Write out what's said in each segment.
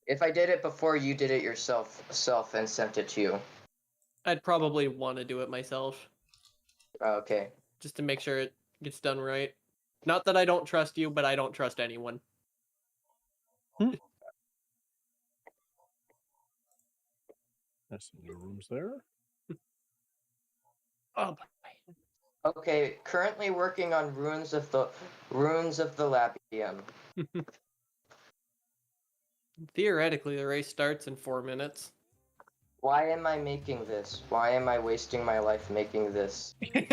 If I did it before you did it yourself and sent it to you. I'd probably want to do it myself. Okay. Just to make sure it gets done right. Not that I don't trust you, but I don't trust anyone. There's some new rooms there. Oh, Okay, currently working on runes of the Labium. theoretically, the race starts in 4 minutes. Why am I making this? Why am I wasting my life making this? Yeah,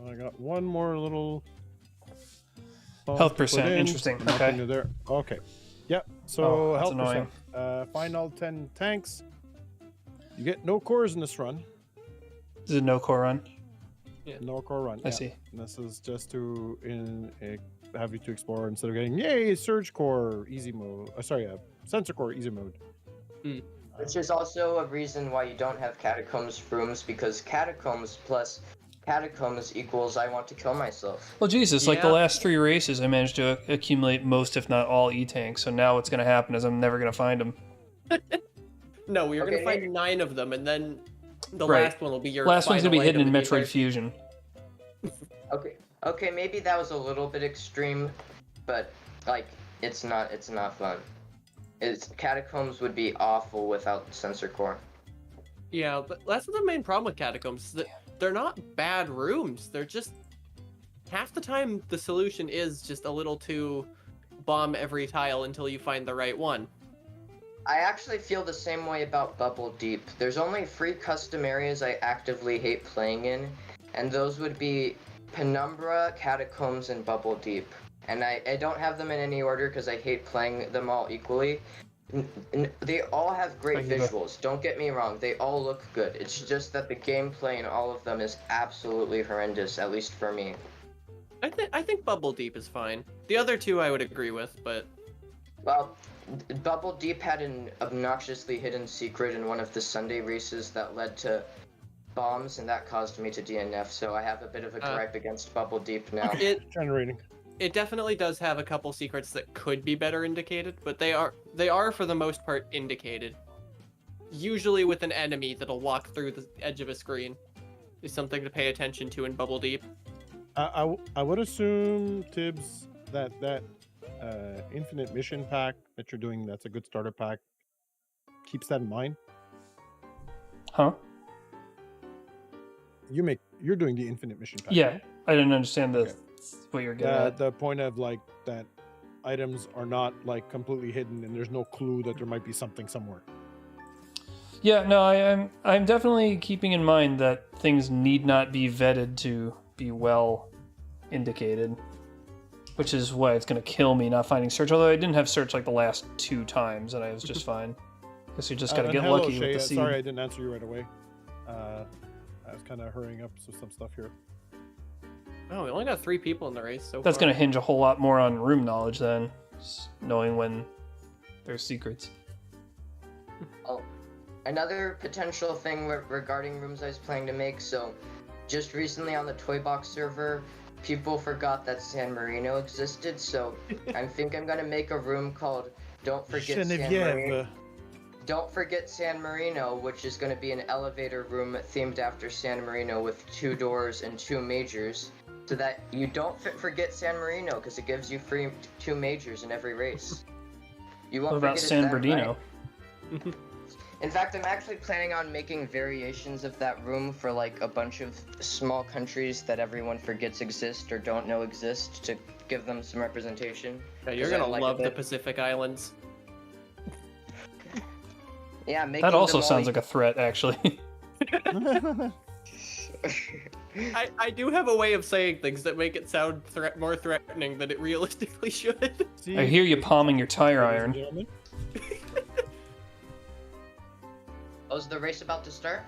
I got one more little Health percent. Interesting. Okay. Nothing there. Okay. Yep. So that's health annoying. percent. Find all 10 tanks. You get no cores in this run. This is a no core run. Yeah. No core run. I see. And this is just to have you to explore instead of getting yay surge core easy mode. Sensor core easy mode. Which is also a reason why you don't have catacombs rooms, because catacombs plus catacombs equals I want to kill myself. Well, Jesus, like the Yeah. last 3 races, I managed to accumulate most, if not all, E-tanks. So now what's going to happen is I'm never going to find them. No, we are Okay, going to find 9 of them, and then the Right. last one will be your Last one's going to be hidden in the Metroid Fusion. Okay, maybe that was a little bit extreme, but like it's not fun. Catacombs would be awful without sensor core. Yeah, but that's the main problem with catacombs. Is that they're not bad rooms. They're just half the time the solution is just a little too bomb every tile until you find the right one. I actually feel the same way about Bubble Deep. There's only 3 custom areas I actively hate playing in, and those would be Penumbra, Catacombs, and Bubble Deep. And I don't have them in any order because I hate playing them all equally. They all have great visuals, don't get me wrong, they all look good. It's just that the gameplay in all of them is absolutely horrendous, at least for me. I think Bubble Deep is fine. The other 2 I would agree with, but Well, Bubble Deep had an obnoxiously hidden secret in one of the Sunday races that led to bombs, and that caused me to DNF, so I have a bit of a gripe against Bubble Deep now. Generating. it definitely does have a couple secrets that could be better indicated, but they are for the most part indicated. Usually with an enemy that'll walk through the edge of a screen is something to pay attention to in Bubble Deep. I would assume, Tibbs, that infinite mission pack that you're doing, that's a good starter pack, keeps that in mind. Huh? You're doing the infinite mission pack. Yeah, right? I didn't understand Okay. what you're getting at. The point of like that items are not like completely hidden and there's no clue that there might be something somewhere. Yeah, no, I'm definitely keeping in mind that things need not be vetted to be well indicated, which is why it's going to kill me not finding search. Although I didn't have search like the last 2 times, and I was just fine. Guess you just got to get lucky Shay, with the seed. sorry I didn't answer you right away. I was kind of hurrying up some stuff here. Oh, we only got 3 people in the race so That's far. going to hinge a whole lot more on room knowledge then, just knowing when there's secrets. Oh, another potential thing regarding rooms I was planning to make, so just recently on the Toy Box server, people forgot that San Marino existed, so I think I'm gonna make a room called Don't Forget San Marino. Don't Forget San Marino, which is going to be an elevator room themed after San Marino with 2 doors and 2 majors, so that you don't forget San Marino, because it gives you free 2 majors in every race. You won't What about forget San it's that, Bernardino? right? In fact, I'm actually planning on making variations of that room for like a bunch of small countries that everyone forgets exist or don't know exist, to give them some representation. Yeah, you're 'Cause I gonna like love a the bit. Pacific Islands. Yeah, making That also them sounds all like a threat, actually. I do have a way of saying things that make it sound more threatening than it realistically should. I hear you palming your tire iron. Gentlemen. Oh, is the race about to start?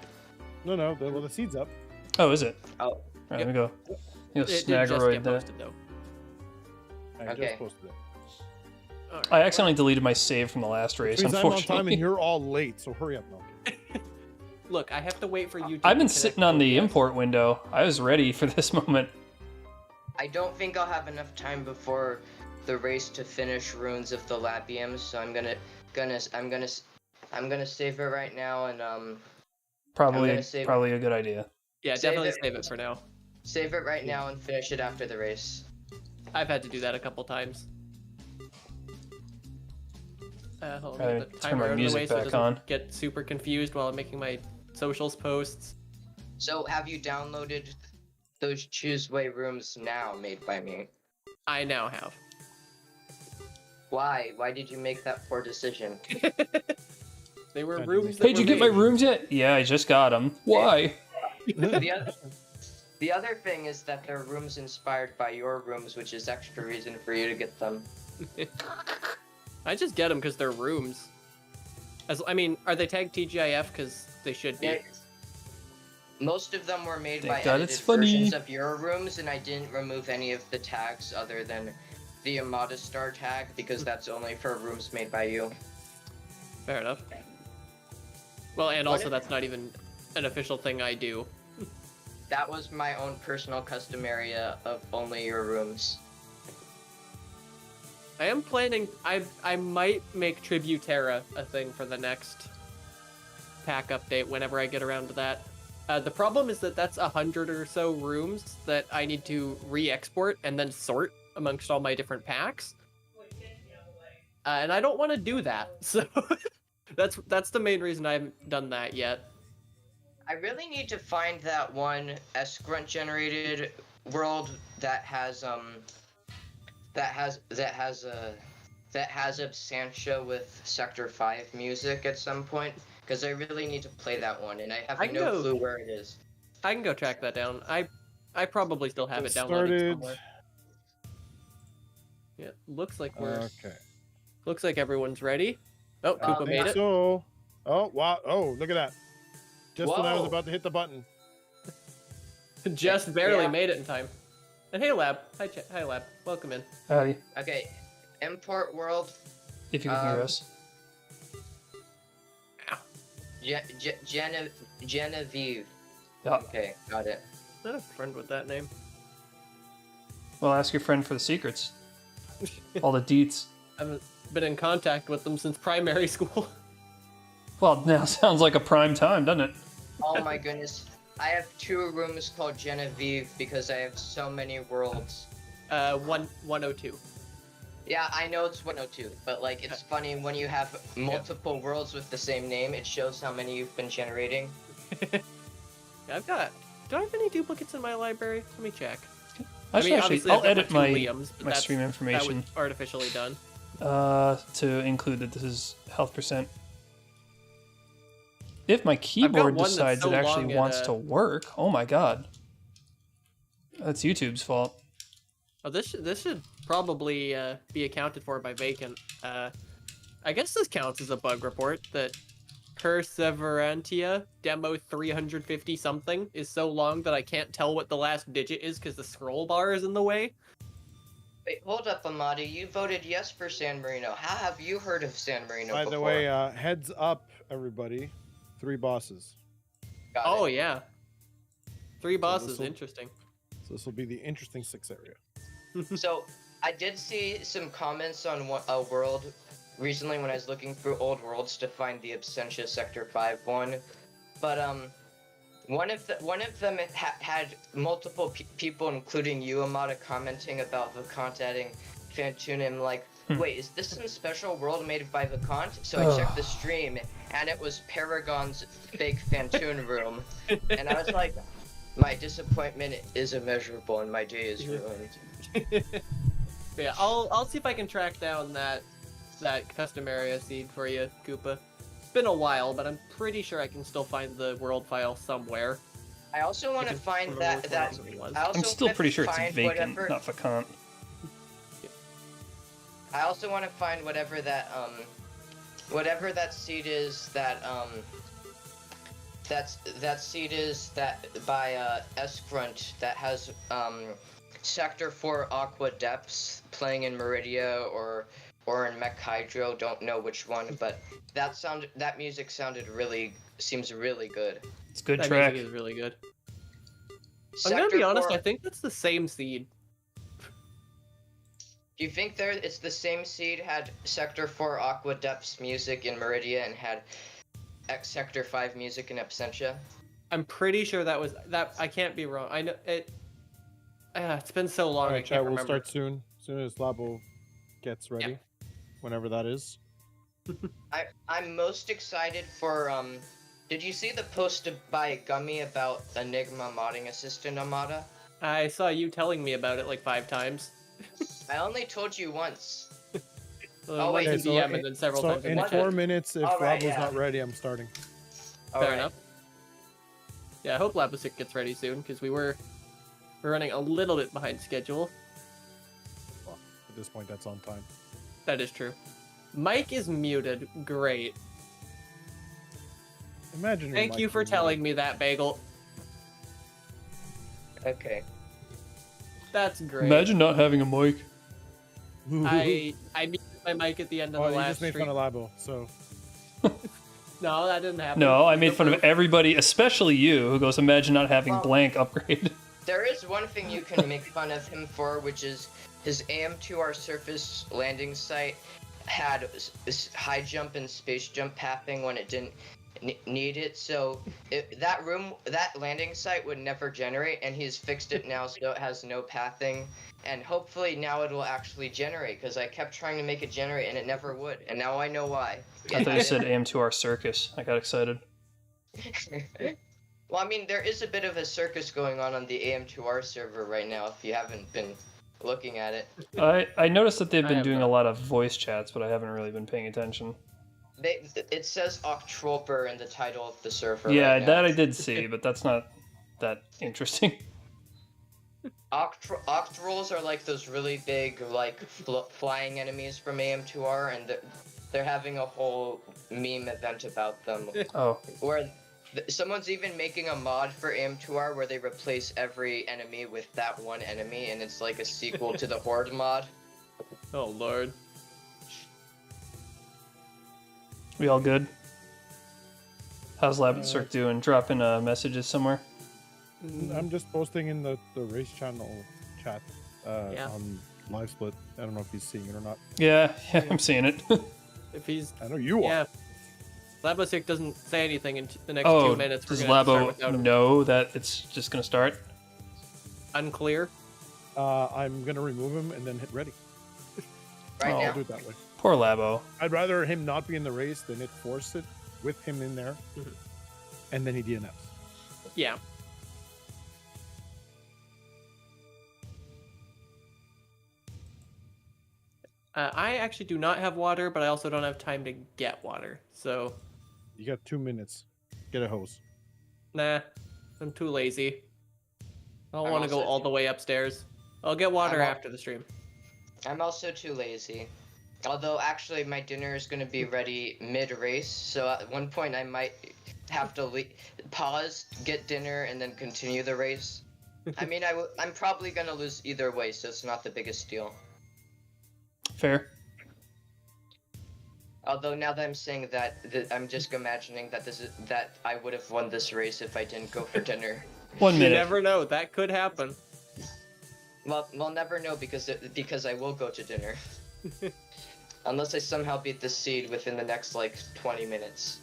No, the seed's up. Oh, is it? Oh. All right, let me go. You It did just snaggeroid get that. posted though. I Okay. just posted it. All I right. accidentally deleted my save from the last race, Which means I'm on time unfortunately. and you're all late, so hurry up now. Look, I have to wait for you. I've been sitting on the import window. I was ready for this moment. I don't think I'll have enough time before the race to finish Ruins of the Labiums, so I'm gonna save it right now, and Probably gonna save- probably a good idea. Yeah, Save definitely it. save it for now. save it right now and finish it after the race. I've had to do that a couple times. Hold on, Alright, get the turn timer my out of the music way so it back doesn't on. get super confused while I'm making my socials posts. So have you downloaded those Choose Way rooms now made by me? I now have. Why? Why did you make that poor decision? They were God, rooms that Hey, did you were get my made. rooms yet? Yeah, I just got them. Why? The other thing is that they're rooms inspired by your rooms, which is extra reason for you to get them. I just get them because they're rooms. I mean, are they tagged TGIF? Because they should be. Yeah, most of them were made Thank by God edited it's funny. versions of your rooms, and I didn't remove any of the tags other than the Amada Star tag, because that's only for rooms made by you. Fair enough. Well, and What also if- that's not even an official thing I do. That was my own personal custom area of only your rooms. I am planning. I might make Tributera a thing for the next pack update whenever I get around to that. The problem is that that's 100 or so rooms that I need to re-export and then sort amongst all my different packs. And I don't want to do that, so that's the main reason I haven't done that yet. I really need to find that one S-Grunt generated world that has Absentia with Sector 5 music at some point, because I really need to play that one, and I have I can no go- clue where it is. I can go track that down. I probably still have it Get downloaded started. somewhere. Yeah, looks like we're Okay. looks like everyone's ready. Oh, Koopa I made think it. so. Oh wow! Oh, look at that! Just when I was Whoa. about to hit the button. Just barely Yeah. made it in time. And hey, Lab. Hi, Lab. Welcome in. Howdy. Okay, import world, If you can hear Um, us. Genevieve. Yeah. Okay, got it. Is that a friend with that name? Well, ask your friend for the secrets. All the deets. I haven't been in contact with them since primary school. Well, now sounds like a prime time, doesn't it? Oh my goodness. I have 2 rooms called Genevieve because I have so many worlds. 102. Yeah, I know it's 102, but like it's funny when you have multiple worlds with the same name, it shows how many you've been generating. Yeah, do I have any duplicates in my library? Let me check. I should actually. obviously I'll I've got edit two my Liams, but my stream That information was artificially done. to include that this is health percent. If my keyboard one that's decides so it actually long it, wants to work, oh my god, that's YouTube's fault. Oh, this should probably be accounted for by Vacant. I guess this counts as a bug report that Perseverantia demo 350 something is so long that I can't tell what the last digit is because the scroll bar is in the way. Wait, hold up, Amadi. You voted yes for San Marino. How have you heard of San Marino By before? the way, heads up, everybody. 3 bosses. Got Oh it. yeah, 3 bosses. this'll- Interesting. So this will be the interesting 6 area. So, I did see some comments on a world recently when I was looking through old worlds to find the Absentia Sector 5 one, but one of them had multiple people, including you, Amada, commenting about Vicant adding Fantune. I'm like, wait, is this some special world made by Vicant? So I checked the stream, and it was Paragon's fake Fantune room, and I was like, my disappointment is immeasurable, and my day is ruined. Yeah, I'll see if I can track down that custom area seed for you, Koopa. It's been a while, but I'm pretty sure I can still find the world file somewhere. I also want to can find remember that which that one it was. I also I'm still wanna pretty sure it's find vacant, whatever- not vacant. I also want to find whatever that seed is that that seed is that by S-Grunt that has Sector 4 Aqua Depths playing in Meridia or in Mech Hydro, don't know which one, but that music seems really good. It's a good That track. music is really good. I'm gonna be honest, I think that's the same seed. Do you think it's the same seed had Sector 4 Aqua Depths music in Meridia and had X Sector 5 music in Absentia? I'm pretty sure that was that. I can't be wrong. I know it. It's been so long. I Alright, can't chat, we'll remember. start soon. As soon as Labo gets ready, whenever that is. I'm most excited for Did you see the post by Gummy about Enigma modding assistant Amada? I saw you telling me about it like 5 times. I only told you once. Once wait. in Okay, so DM and then several times in in the 4 chat. minutes, if Alright, Labo's yeah. not ready, I'm starting. Fair Alright. enough. Yeah, I hope Labosic gets ready soon because we're running a little bit behind schedule. Well, at this point, that's on time. That is true. Mike is muted. Great. Imagine. your Thank mic you for being telling me that, Bagel. Okay. That's great. Imagine not having a mic. muted. I muted my mic at the end of Oh, the you last just made stream. fun of Labo, so No, that didn't happen. No, I made fun of everybody, especially you, who goes, imagine not having Well- blank upgrade. There is one thing you can make fun of him for, which is his AM2R surface landing site had high jump and space jump pathing when it didn't need it. So that landing site would never generate, and he's fixed it now so it has no pathing. And hopefully now it will actually generate, because I kept trying to make it generate and it never would. And now I know why. I thought you said AM2R Circus. I got excited. Well, I mean, there is a bit of a circus going on the AM2R server right now, if you haven't been looking at it. I noticed that they've I been have doing not. a lot of voice chats, but I haven't really been paying attention. It says Octroper in the title of the server. Yeah, right now. that I did see, but that's not that interesting. Octrolls are like those really big, like, flying enemies from AM2R, and they're having a whole meme event about them, Oh, where someone's even making a mod for AM2R where they replace every enemy with that one enemy, and it's like a sequel to the Horde mod. Oh lord. we all good? How's Labit doing? Dropping messages somewhere? I'm just posting in the race channel chat Yeah. on live split. I don't know if he's seeing it or not. Yeah, I'm seeing it. If he's I know you are. yeah. Labosic doesn't say anything in the next Oh, 2 minutes. We're does gonna have to start Labo without him. know that it's just gonna start? Unclear. I'm gonna remove him and then hit ready. Right Oh. I'll now. do it that way. Poor Labo. I'd rather him not be in the race than it force it with him in there, Mhm. and then he DNFs. Yeah. I actually do not have water, but I also don't have time to get water. So, You got 2 minutes. Get a hose. nah, I'm too lazy. I don't I'm want to go also all too- the way upstairs. I'll get water I'm al- after the stream. I'm also too lazy. Although, actually, my dinner is going to be ready mid-race, so at one point I might have to pause, get dinner, and then continue the race. I mean, I'm probably going to lose either way, so it's not the biggest deal. Fair. Although, now that I'm saying that, I'm just imagining that that I would have won this race if I didn't go for dinner. 1 You minute. never know. That could happen. Well, we'll never know because I will go to dinner. Unless I somehow beat the seed within the next, like, 20 minutes.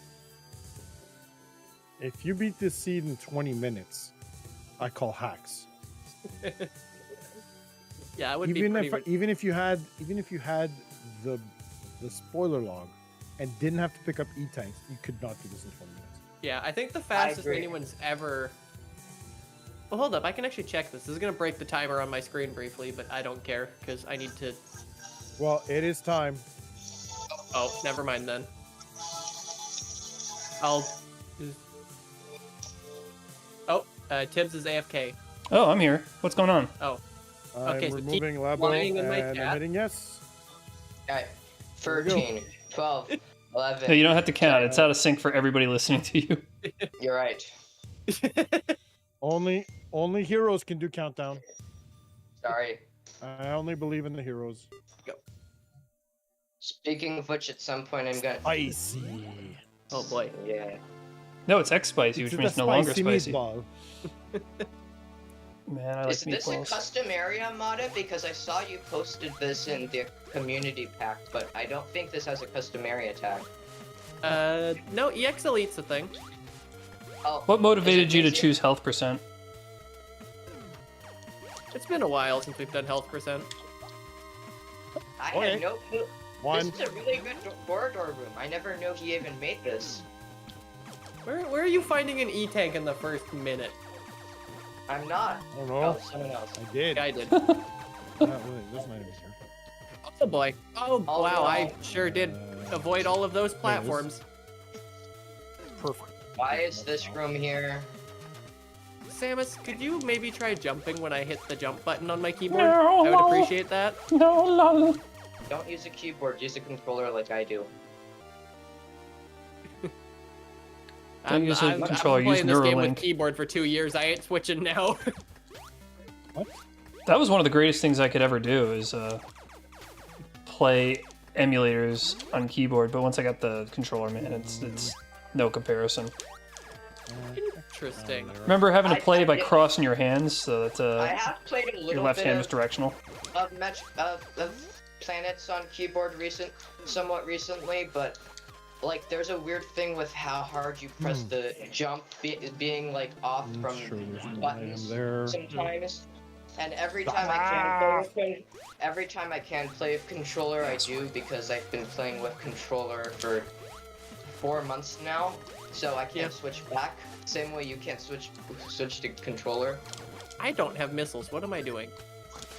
If you beat this seed in 20 minutes, I call hacks. Yeah, it would be Even pretty. if even if you had the spoiler log and didn't have to pick up E-tanks, you could not do this in 20 minutes. Yeah, I think the fastest agree. anyone's ever. Well, hold up. I can actually check this. This is gonna break the timer on my screen briefly, but I don't care because I need to. Well, it is time. Oh, never mind then. I'll. Oh, Tibbs is AFK. Oh, I'm here. What's going on? Oh, I'm Okay, so keep removing Labo lying in my and I'm chat. hitting yes. Alright. There we go. 13, 12, 11. No, you don't have to count. It's out of sync for everybody listening to you. You're right. Only heroes can do countdown. Sorry. I only believe in the heroes. Speaking of which, at some point I'm gonna. Spicy. oh boy. Yeah. No, it's X spicy, which It's means the no longer spicy spicy. meatball. Man, I like Is this a meatballs. custom area, Mata? Because I saw you posted this in the community pack, but I don't think this has a custom area tag. No, EX Elite's a thing. Oh, What motivated is it you to easy? choose health percent? It's been a while since we've done health percent. I Okay. had no clue. One. This is a really good corridor room. I never knew he even made this. Where are you finding an E-tank in the first minute? I'm not. I don't Oh, know. someone else. I did. Yeah, I did. Not really. This might be here. Oh boy. Oh, Oh, wow, no. I sure did avoid all of those platforms. Perfect. Why is this room here? Samus, could you maybe try jumping when I hit the jump button on my keyboard? No. I would appreciate that. No, lol. Don't use a keyboard, use a controller like I do. Don't use a controller, I've use been playing this game with Neuralink. keyboard for 2 years. I ain't switching now. That was one of the greatest things I could ever do is play emulators on keyboard. But once I got the controller, man, it's no comparison. Interesting. Remember having to I- play I by did- crossing your hands so that I have played a your little left bit hand was directional. of planets on keyboard somewhat recently, but like there's a weird thing with how hard you press the jump being like off I'm from sure there's an buttons item there. sometimes. And every time I can play with controller, I do because I've been playing with controller for 4 months now, so I can't switch back. Same way you can't switch to controller. I don't have missiles. What am I doing?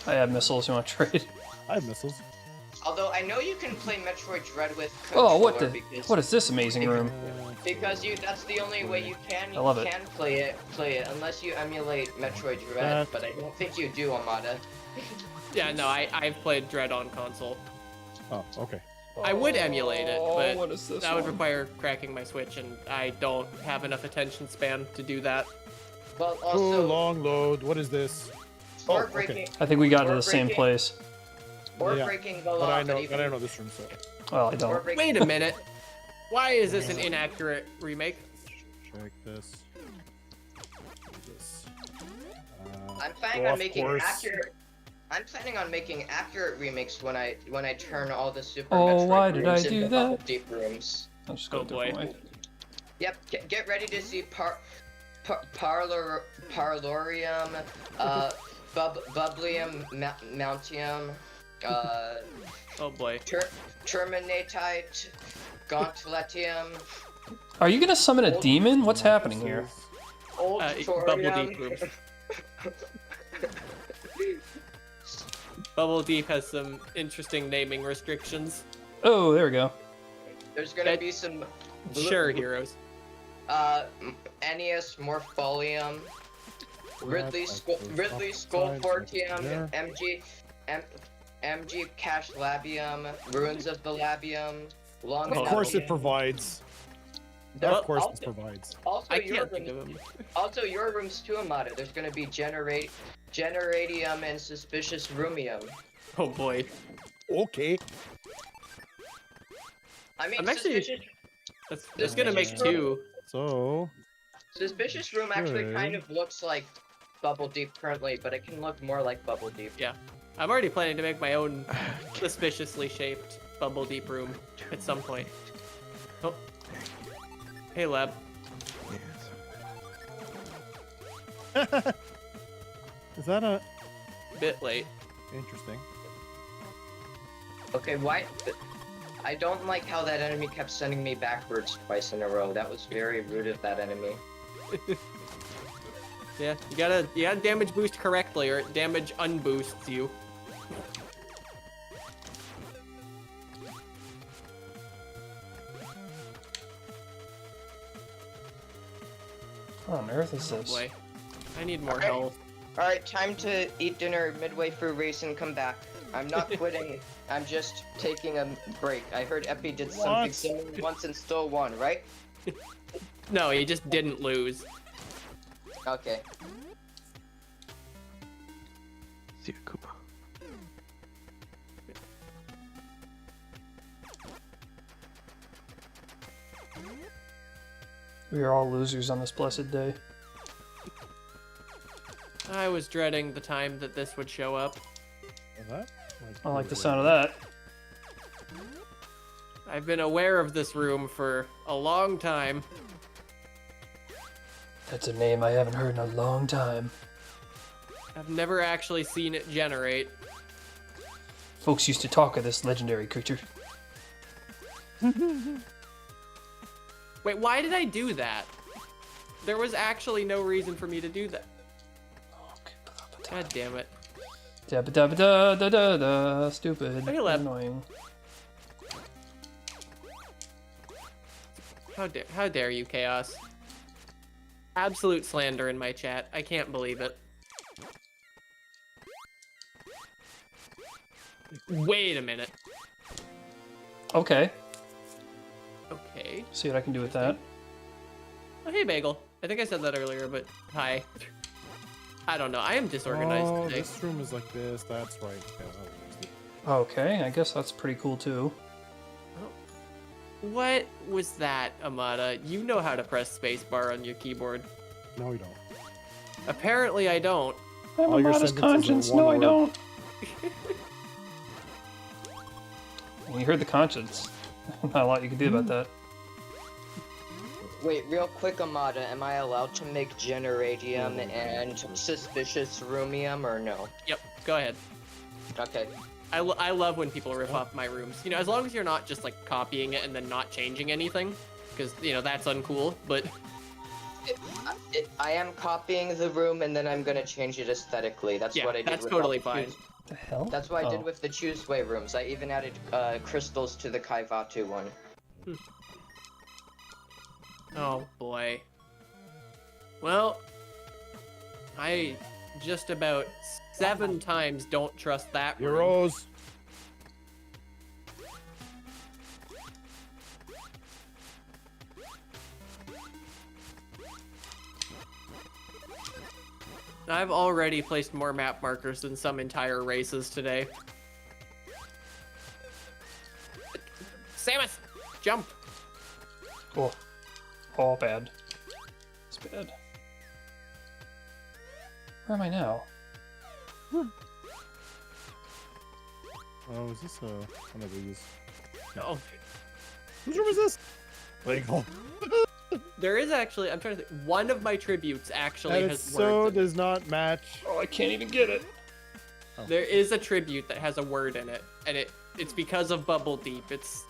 I have missiles. You want to trade? I have missiles. Although I know you can play Metroid Dread with controller Oh, what the? because What is this amazing room? because that's the only way you can I love it. play it unless you emulate Metroid Dread, but I don't think you do, Amada. Yeah, no, I've played Dread on console. Oh, okay. I would emulate it, but what is this that would one? require cracking my Switch, and I don't have enough attention span to do that. Well, Too also long load. What is this? or Oh, okay. breaking I think we got to Or the same breaking- place. or Yeah, breaking the But law. I know. even, But I know this room. So Well, I or don't. breaking, Wait a minute. Why is this an inaccurate remake? check this. This. I'm planning Golf on making course. accurate. I'm planning on making accurate remakes when I turn all the Super Oh, Metroid why did rooms I do into that? Bubble Deep rooms. I'll just go Oh, a different boy. way. Yep, get ready to see Parlorium, Bublium, Mountium, Oh boy. Terminatite, Gauntletium, Are you gonna summon a demon? What's happening here? Old Bubble Deep rooms. Bubble Deep has some interesting naming restrictions. Oh, there we go. There's gonna be some Sure, heroes. Ennius Morpholium, Ridley Skullfortium, MG Cash Labium, Ruins of the Labium, Long. Oh, of course, it Labium. provides. Well, Of course, I'll- this provides. Also, I your can't think of rooms, them. also your rooms too, Amada. There's gonna be Generatium and Suspicious Roomium. Oh boy. Okay. I mean, I'm actually- That's gonna make two. So Suspicious Room actually Good. kind of looks like Bubble Deep currently, but it can look more like Bubble Deep. I'm already planning to make my own suspiciously shaped Bubble Deep room at some point. Oh. Hey, Lab. is that a Bit late. interesting? Okay, why? I don't like how that enemy kept sending me backwards twice in a row. That was very rude of that enemy. Yeah, you gotta damage boost correctly, or it damage unboosts you. What on earth is Oh this? boy. I need more Okay. health. Alright, time to eat dinner midway through race and come back. I'm not quitting, I'm just taking a break. I heard Epi did something What? similar once and still won, right? No, he just didn't lose. Okay. See ya, Koopa. We are all losers on this blessed day. I was dreading the time that this would show up. That? I like the sound of that. I've been aware of this room for a long time. That's a name I haven't heard in a long time. I've never actually seen it generate. Folks used to talk of this legendary creature. Wait, why did I do that? There was actually no reason for me to do that. God damn it. Dabba dabba da da da da. Stupid. Hey, Leb. Annoying. How dare you, Chaos? Absolute slander in my chat. I can't believe it. Wait a minute. Okay. Okay. See what I can do with that. Oh, hey, Bagel. I think I said that earlier, but hi. I don't know. I am disorganized Oh, today. this room is like this. That's right. Yeah, Okay, I guess that's pretty cool too. What was that, Amada? You know how to press spacebar on your keyboard. no, you don't. Apparently, I don't. I have All a your modest sentences are conscience. one No, I word. don't. You heard the conscience. Not a lot you can do about that. Wait, real quick, Amada, am I allowed to make Generadium and Suspicious Roomium or no? Yep, go ahead. Okay. I love when people riff off my rooms. You know, as long as you're not just, like, copying it and then not changing anything. Because, you know, that's uncool, but... I am copying the room and then I'm gonna change it aesthetically. That's Yeah, what I did that's with totally all the fine. Choose- The hell? That's what I did Oh. with the Choose Way rooms. I even added crystals to the Kaivatu one. Oh, boy. Well, I just about 7 times don't trust that room. Heroes. I've already placed more map markers than some entire races today. Samus! Jump! Oh. Oh, bad. It's bad. Where am I now? Oh, is this one of these? No. Whose room is this? Legal. There is actually, I'm trying to think, one of my tributes actually And it has so words in it. does not match. Oh, I can't even get it. There is a tribute that has a word in it, and it's because of Bubble Deep. It's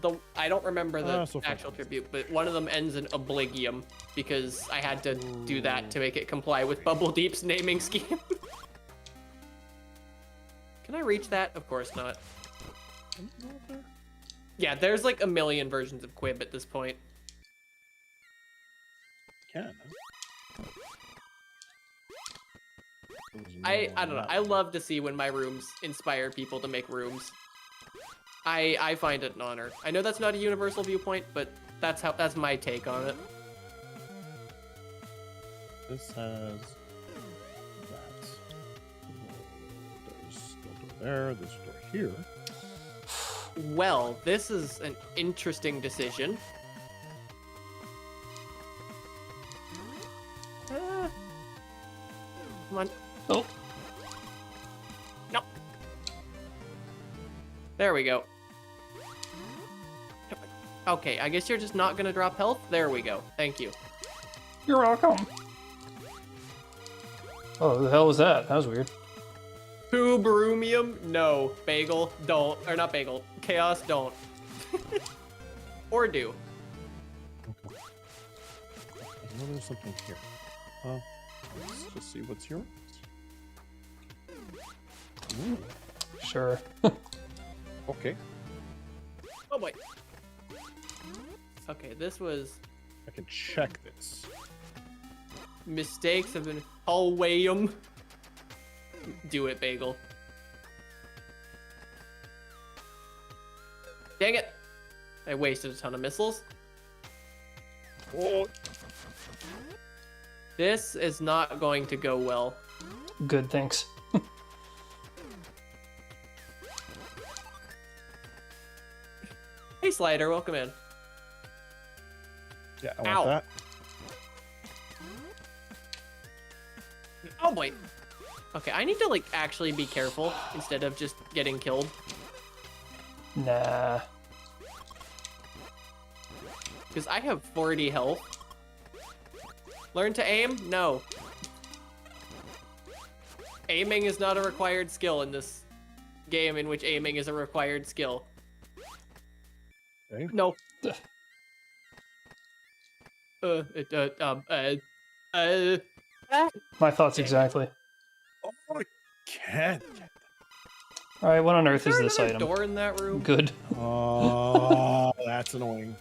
the, I don't remember the so far. actual tribute, but one of them ends in Obligium because I had to do that to make it comply with Bubble Deep's naming scheme. Can I reach that? Of course not. Yeah, there's like a million versions of Quib at this point. Can. I don't know. I love to see when my rooms inspire people to make rooms. I find it an honor. I know that's not a universal viewpoint, but that's my take on it. This has that. There's a door there. There's a door here. Well, this is an interesting decision. Come on. Oh. No. There we go. Okay, I guess you're just not gonna drop health. There we go. Thank you. You're welcome. Oh, who the hell was that? That was weird. Tuberumium? No. Bagel, don't. Or not Bagel. Chaos, don't. Or do. Okay. I know there's something here. Let's just see what's here. Ooh, Sure. okay. Oh boy. Okay, this was I can check this. mistakes have been alwayum. Do it, Bagel. Dang it! I wasted a ton of missiles. Oh, This is not going to go well. Good, thanks. Hey, Slider, welcome in. yeah, I want Ow. that. Oh boy. Okay, I need to like actually be careful instead of just getting killed. Nah. Because I have 40 health. Learn to aim? No. Aiming is not a required skill in this game in which aiming is a required skill. Okay. No. My thoughts exactly. Oh, I can't. All right, what on earth is there this another item? door in that room? Good. Oh, that's annoying.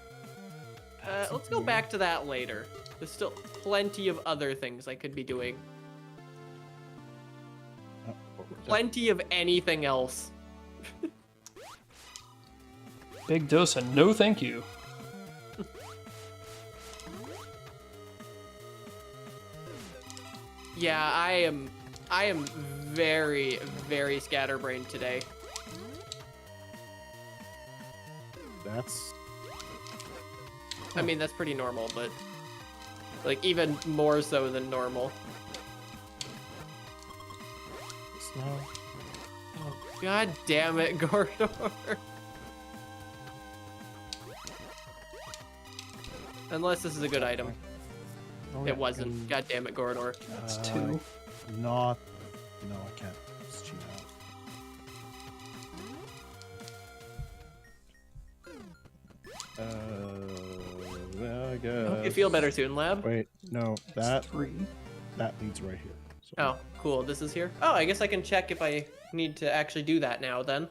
Let's go back to that later. There's still plenty of other things I could be doing. Oh, what was that? Plenty of anything else. Big dose and no thank you. Yeah, I am very, very scatterbrained today. That's I mean, that's pretty normal, but like even more so than normal. no. Oh, God damn it, Gordor. Unless this is a good item. Oh, yeah, It wasn't. and, God damn it, Gordor. That's two. Not. No, I can't. It's cheat out. I guess. I hope you feel better soon, lab. Wait, no, that Three. leads right here. So, Oh, cool. This is here. Oh, I guess I can check if I need to actually do that now then.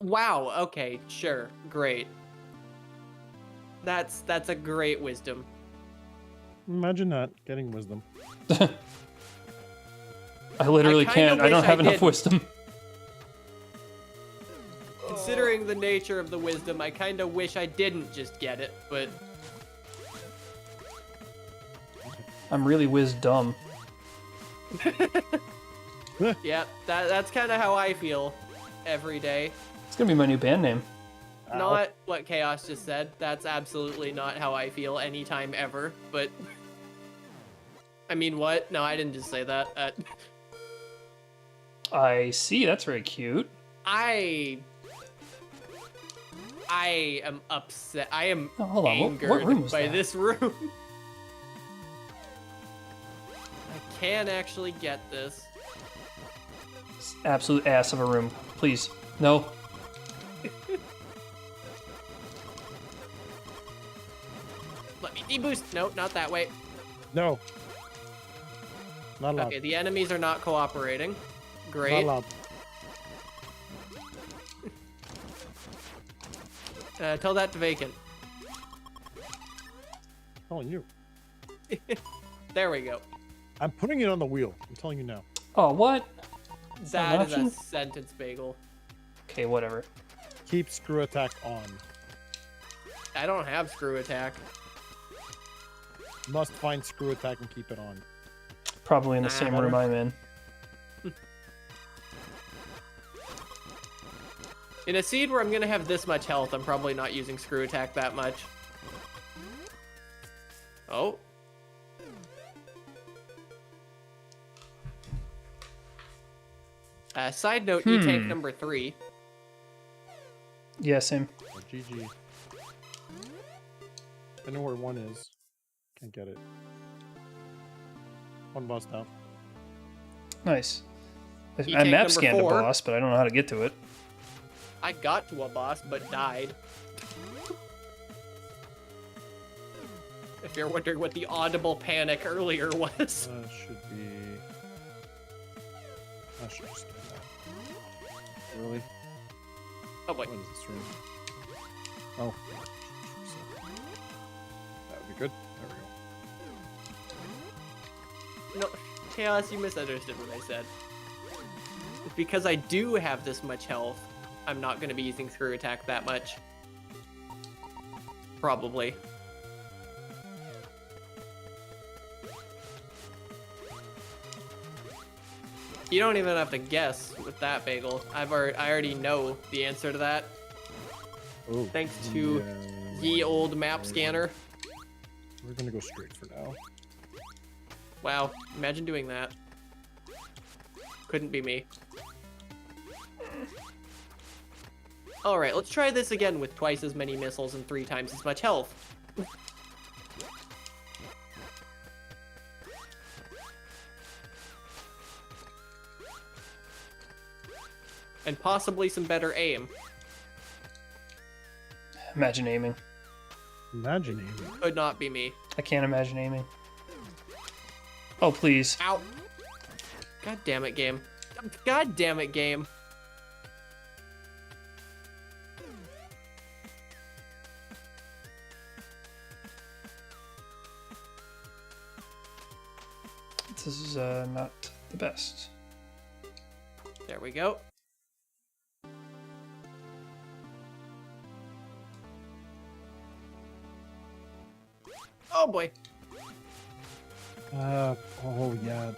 Wow. Okay. Sure. Great. That's a great wisdom. imagine that getting wisdom. I literally I kinda can't. I don't wish have I enough didn't. wisdom. Considering the nature of the wisdom, I kind of wish I didn't just get it, but I'm really dumb. yeah, that's kind of how I feel every day. It's gonna be my new band name. Ow. Not what Chaos just said. That's absolutely not how I feel anytime ever, but I mean, what? No, I didn't just say that. I see. That's very cute. I am upset. I am Oh, hold on. angered What room was by that? this room. I can actually get this. Absolute ass of a room. Please. No. Let me deboost. No, not that way. No. Not allowed. Okay, the enemies are not cooperating. Not Great. allowed. Tell that to vacant. Telling you. There we go. I'm putting it on the wheel. I'm telling you now. Oh, what? That an is a option? sentence bagel. Okay, whatever. Keep screw attack on. I don't have screw attack. Must find screw attack and keep it on. Probably in the same room I'm in. In a seed where I'm gonna have this much health, I'm probably not using screw attack that much. Oh. Side note, E-tank number 3. Yeah, same. Oh, GG. I know where one is. Can't get it. One boss down. Nice. I E-tank map number scanned a 4. boss, but I don't know how to get to it. I got to a boss, but died. If you're wondering what the audible panic earlier was. Should be. I should just do that. Really? Oh, wait. What is this room? Oh. That would be good. There we go. No, Chaos, you misunderstood what I said. Because I do have this much health, I'm not going to be using screw attack that much. Probably. You don't even have to guess with that bagel. I already know the answer to that. Oh. Thanks to ye old map scanner. We're gonna go straight for now. Wow, imagine doing that. Couldn't be me. Alright, let's try this again with twice as many missiles and 3 times as much health. And possibly some better aim. Imagine aiming. Imagine aiming. Could not be me. I can't imagine aiming. Oh, please. Ow! God damn it, game. God damn it, game. This is not the best. There we go. Oh boy. Oh yeah.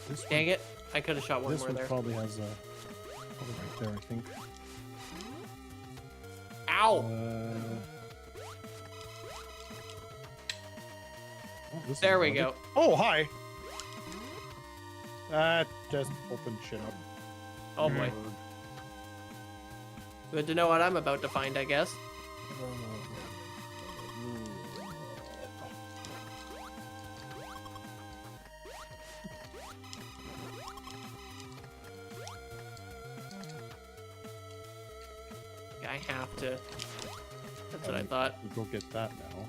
This Dang it. I could have shot one This more one there. probably has a. Probably right there, I think. Ow! Oh, this is There we logic. go. Oh, hi. That just opened shit up. Oh boy. Good to know what I'm about to find, I guess. I have to. That's what I thought. We'll go get that now.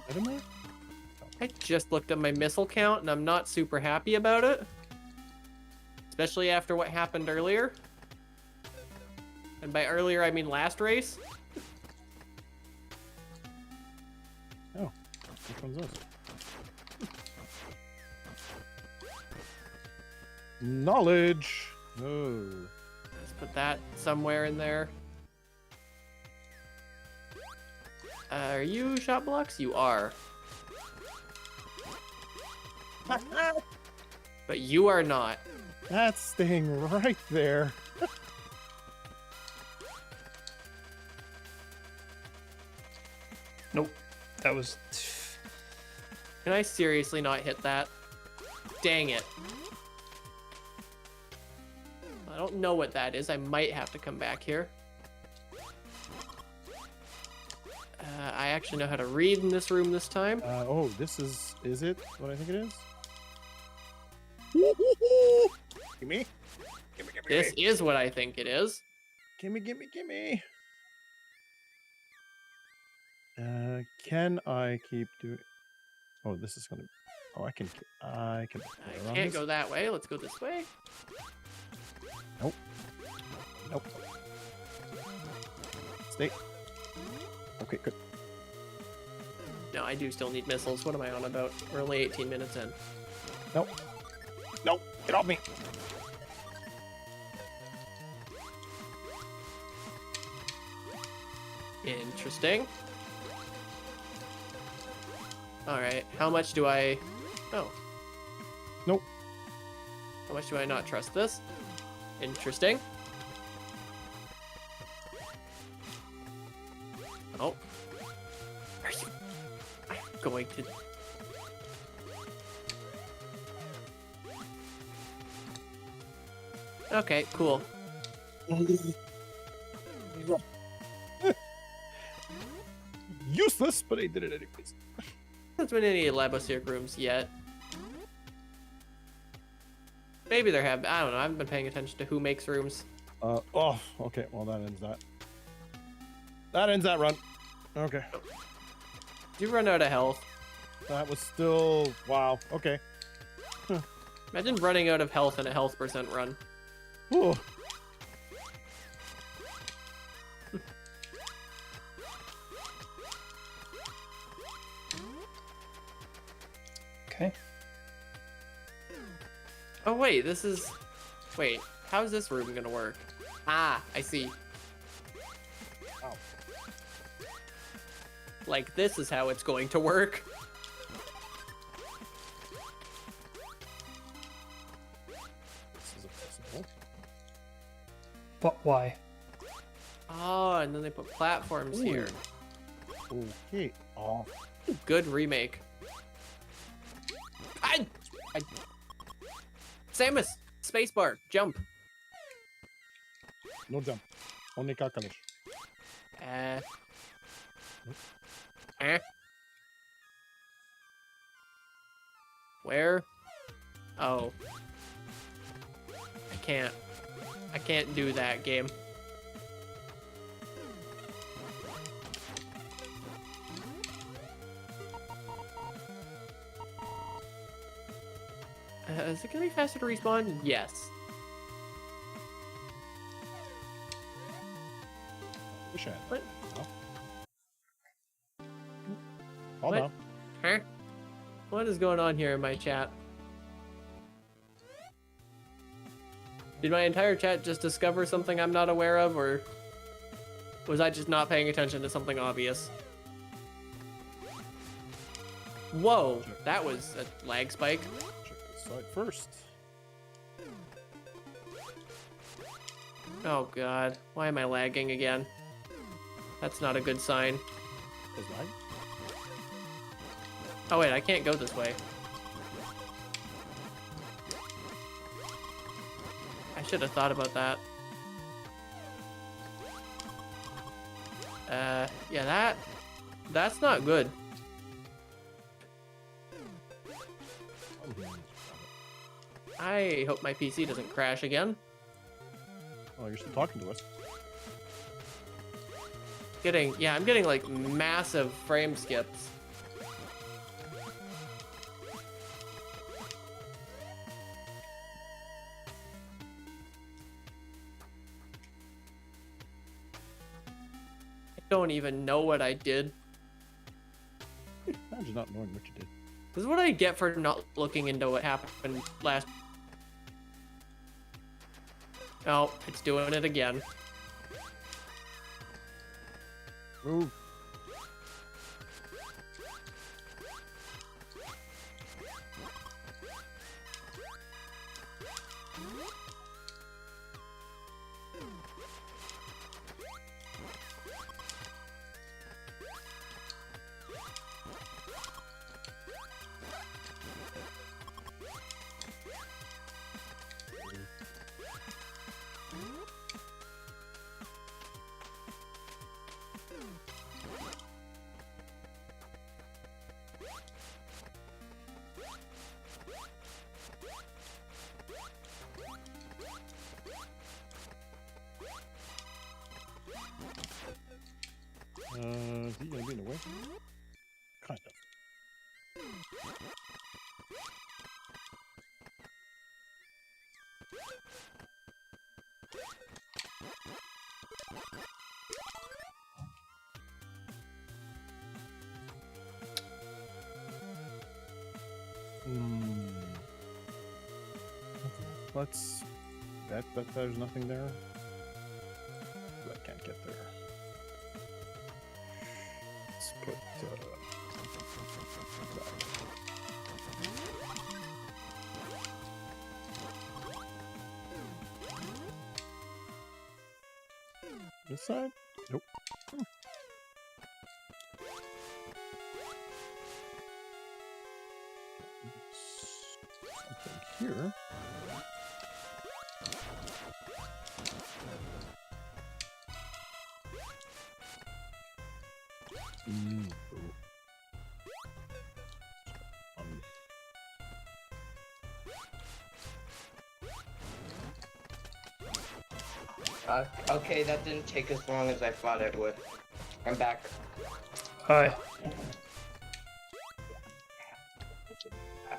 Randomarium? I just looked at my missile count and I'm not super happy about it. Especially after what happened earlier. And by earlier, I mean last race. Oh, which one's this? Knowledge. Oh. Let's put that somewhere in there. Are you shot blocks? You are. But you are not. That's staying right there. Nope. That was. Can I seriously not hit that? Dang it. I don't know what that is. I might have to come back here. I actually know how to read in this room this time. Oh, this is it what I think it is? Gimme. This is what I think it is. Gimme. Can I keep doing? Oh, this is gonna. Oh, I can. I can't go that way. Let's go this way. Nope. Stay. Okay, good. No, I do still need missiles. What am I on about? We're only 18 minutes in. Nope. Get off me. Interesting. Alright, how much do I... Oh. Nope. How much do I not trust this? Interesting. Oh. Are you... I'm going to... Okay, cool. Useless, but I did it anyways. There's been any Labosir rooms yet. Maybe there have. I don't know. I haven't been paying attention to who makes rooms. Oh, okay. Well, that ends that. That ends that run. Okay. Do you run out of health? That was still... Wow. Okay. Imagine running out of health in a health percent run. Ooh. Okay. Oh wait, this is... Wait, how's this room gonna work? Ah, I see. Oh. Like this is how it's going to work. This is impossible. But why? Oh, and then they put platforms here. Okay. Oh, Good remake. I... Samus! Spacebar, jump. no jump. Only kakalish. Where? Oh. I can't do that game. Is it gonna be faster to respawn? Yes. Wish I had. What? Hold What? on. Huh? What is going on here in my chat? Did my entire chat just discover something I'm not aware of, or was I just not paying attention to something obvious? Whoa, that was a lag spike. Check this side first. Oh god, why am I lagging again? That's not a good sign. Is lag? Oh wait, I can't go this way. I should have thought about that. Yeah, that's not good. I hope my PC doesn't crash again. Oh, you're still talking to us. I'm getting like massive frame skips. I don't even know what I did. Imagine not knowing what you did. This is what I get for not looking into what happened last. Oh, it's doing it again. Move. Is he gonna be in the way? Kind of. Let's bet that there's nothing there. I can't get there. Let's put this side? Nope. Something here. Okay, that didn't take as long as I thought it would. I'm back. Hi.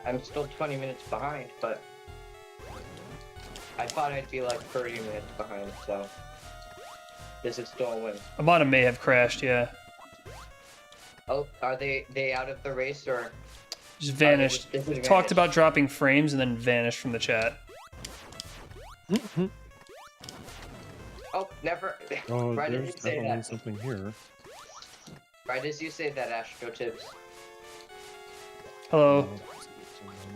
I'm still 20 minutes behind, but I thought I'd be like 30 minutes behind, so this is still a win. Amana may have crashed, yeah. Oh, are they out of the race or? Just vanished. Disadvantage? Talked about dropping frames and then vanished from the chat. Oh, never. Oh, Right as there's you say definitely that. something here. Right as you say that, Astro Tips. Hello.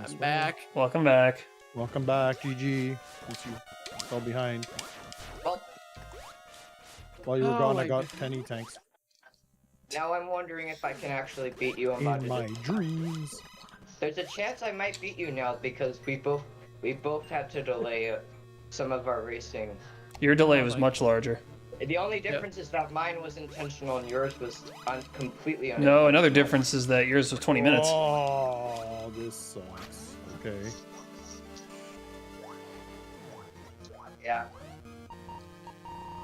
I'm back. Welcome back. Welcome back, GG. Since you fell behind. Well, While you were Oh gone, I my got 10 E-tanks. Now I'm wondering if I can actually beat you on In my dreams. There's a chance I might beat you now because we both had to delay some of our racing. Your delay Oh was my- much larger. The only difference is that mine was intentional and yours was completely No, unintentional. another difference is that yours was 20 minutes. Oh, this sucks. Okay. Yeah.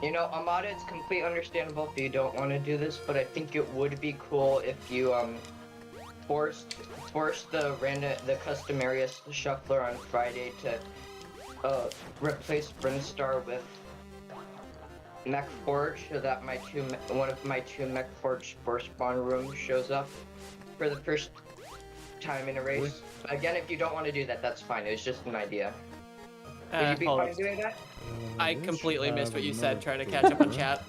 You know, Amada, it's completely understandable if you don't want to do this, but I think it would be cool if you forced the customary shuffler on Friday to replace Brinstar with Mech Forge, so that one of my two Mech Forge spawn rooms shows up for the first time in a race. Again, if you don't want to do that, that's fine. It's just an idea. Would you be hold fine on. doing that? I This completely should missed have what you said, another trying to catch up on filter. chat.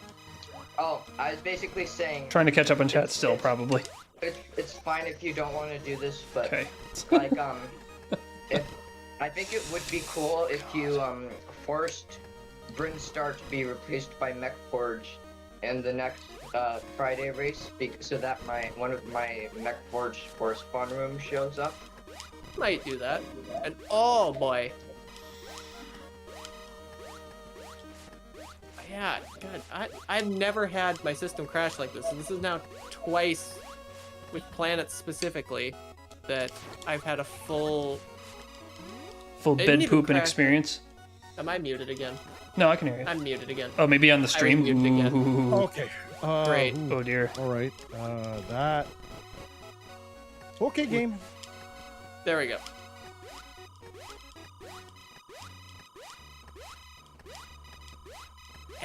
Oh, I was basically saying Trying to catch up on chat still, probably. it's fine if you don't want to do this, but Okay. like if I think it would be cool if you forced Brinstar to be replaced by Mech Forge in the next Friday race, so that one of my Mech Forge spawn room shows up. Might do that. And oh boy. Yeah, God, I've never had my system crash like this, and this is now twice with planets specifically that I've had a full. Full It didn't bed even pooping crash. experience. Am I muted again? No, I can hear you. I'm muted again. Oh, maybe on the stream? muted again. Ooh. Okay. Great. Ooh. Oh dear. All right. That. Okay, game. There we go.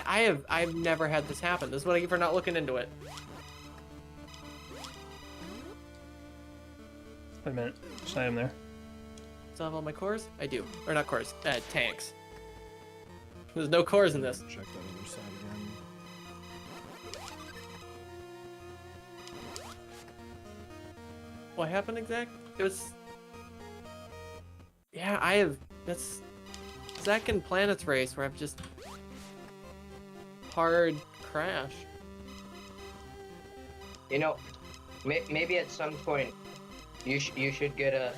I've never had this happen. This is what I get for not looking into it. Wait a minute. There's an item there. Still have all my cores? I do. Or not cores, tanks. There's no cores in this. Check that other side again. What happened exact? It was. Yeah, that's second Planets race where I've just hard crash. You know, maybe at some point you should get a.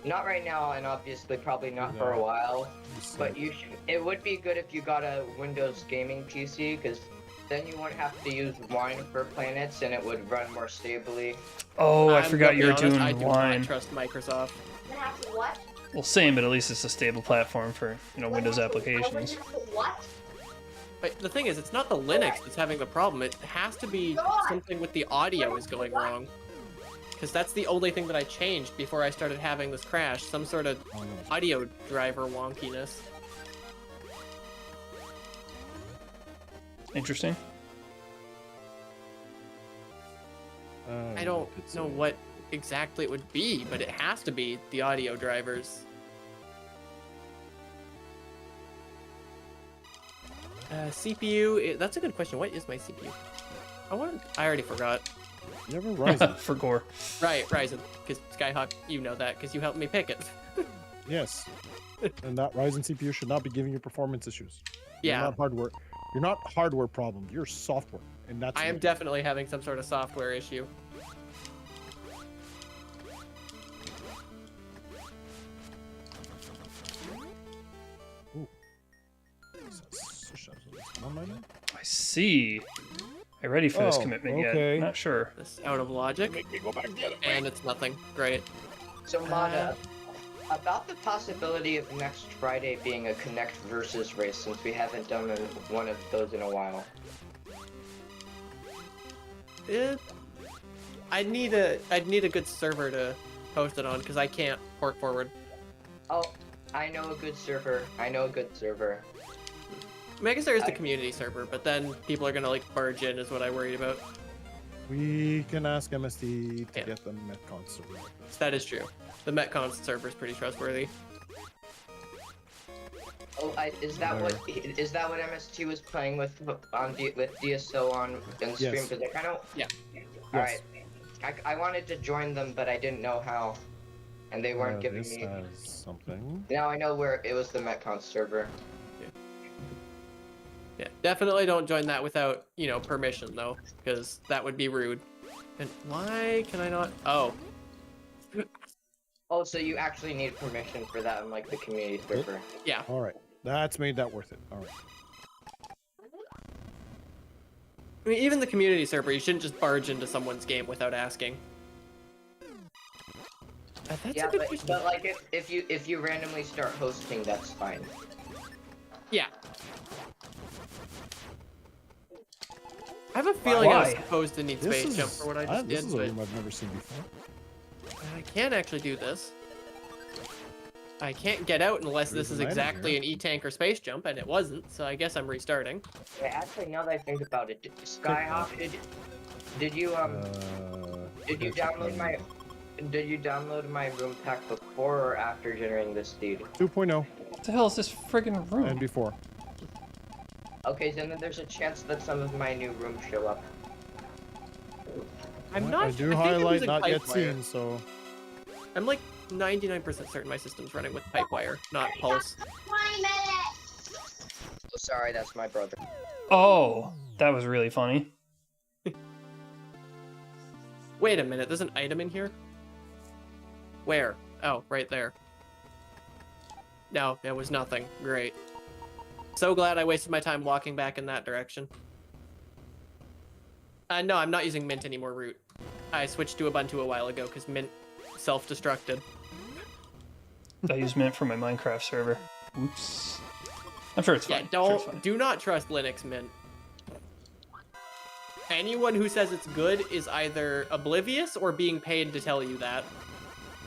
Not right now, and obviously probably not for a No. while. Just But it would be good if you got a Windows gaming PC, because then you wouldn't have to use Wine for Planets, and it would run more stably. Oh, I I'm forgot gonna you be were honest, doing I do wine. not trust Microsoft. What? Well, same, but at least it's a stable platform for Windows applications. What? But the thing is, it's not the Linux that's having the problem. It has to be something with the audio is going wrong. Because that's the only thing that I changed before I started having this crash. Some sort of Oh, no. audio driver wonkiness. Interesting. I don't it's know a- what exactly it would be, but it has to be the audio drivers. CPU, that's a good question. What is my CPU? I already forgot. You have a Ryzen. For gore. Right, Ryzen. Because Skyhawk, you know that, because you helped me pick it. Yes. And that Ryzen CPU should not be giving you performance issues. You're Yeah, not hardware. You're not hardware problem. You're software, and that's. I am it. definitely having some sort of software issue. On my name? I see. Are you ready for this Oh, commitment okay. yet? Not sure. This out of logic, Make me go back and get it. and it's nothing. Great. So, Mada, about the possibility of next Friday being a Connect versus race, since we haven't done one of those in a while. I'd need a good server to post it on, because I can't port forward. Oh, I know a good server. I I mean, I guess there is the community server, but then people are gonna like barge in, is what I worried about. We can ask MSD to Yeah. get the Metcon server. That is true. The Metcon server is pretty trustworthy. Oh, is that what MST was playing with with DSO on in stream? Yes. Because I kind of Yeah. All right. I wanted to join them, but I didn't know how, and they weren't giving this me. has something. Now I know where it was the Metcon server. Yeah, definitely don't join that without, permission though, because that would be rude. And why can I not? Oh, Oh, so you actually need permission for that in like the community server. yeah. All right, that's made that worth it. All right. I mean, even the community server, you shouldn't just barge into someone's game without asking. That's Yeah, a good but, question. but like if you randomly start hosting, that's fine. Yeah. I have a feeling I was Why? supposed to need space jump for what I just this did, is a but room I've never seen before. I can't actually do this. I can't get out unless There's this is an item exactly here. an E-tank or space jump, and it wasn't, so I guess I'm restarting. Wait, actually, now that I think about it, Skyhawk, did you Okay, did you download my room pack before or after generating this deed? 2.0 What the hell is this friggin' room? and before. Okay, then there's a chance that some of my new rooms show up. I'm I not. do I think I'm highlight using not yet Pipewire. seen, so I'm like 99% certain my system's running with Pipewire, not Pulse. Oh, sorry, that's my brother. Oh, that was really funny. Wait a minute, there's an item in here? Where? Oh, right there. No, it was nothing. Great. So glad I wasted my time walking back in that direction. No, I'm not using Mint anymore, Root. I switched to Ubuntu a while ago because Mint self-destructed. I use Mint for my Minecraft server. Oops. I'm sure it's fine. Yeah, I'm sure it's fine. do not trust Linux Mint. Anyone who says it's good is either oblivious or being paid to tell you that.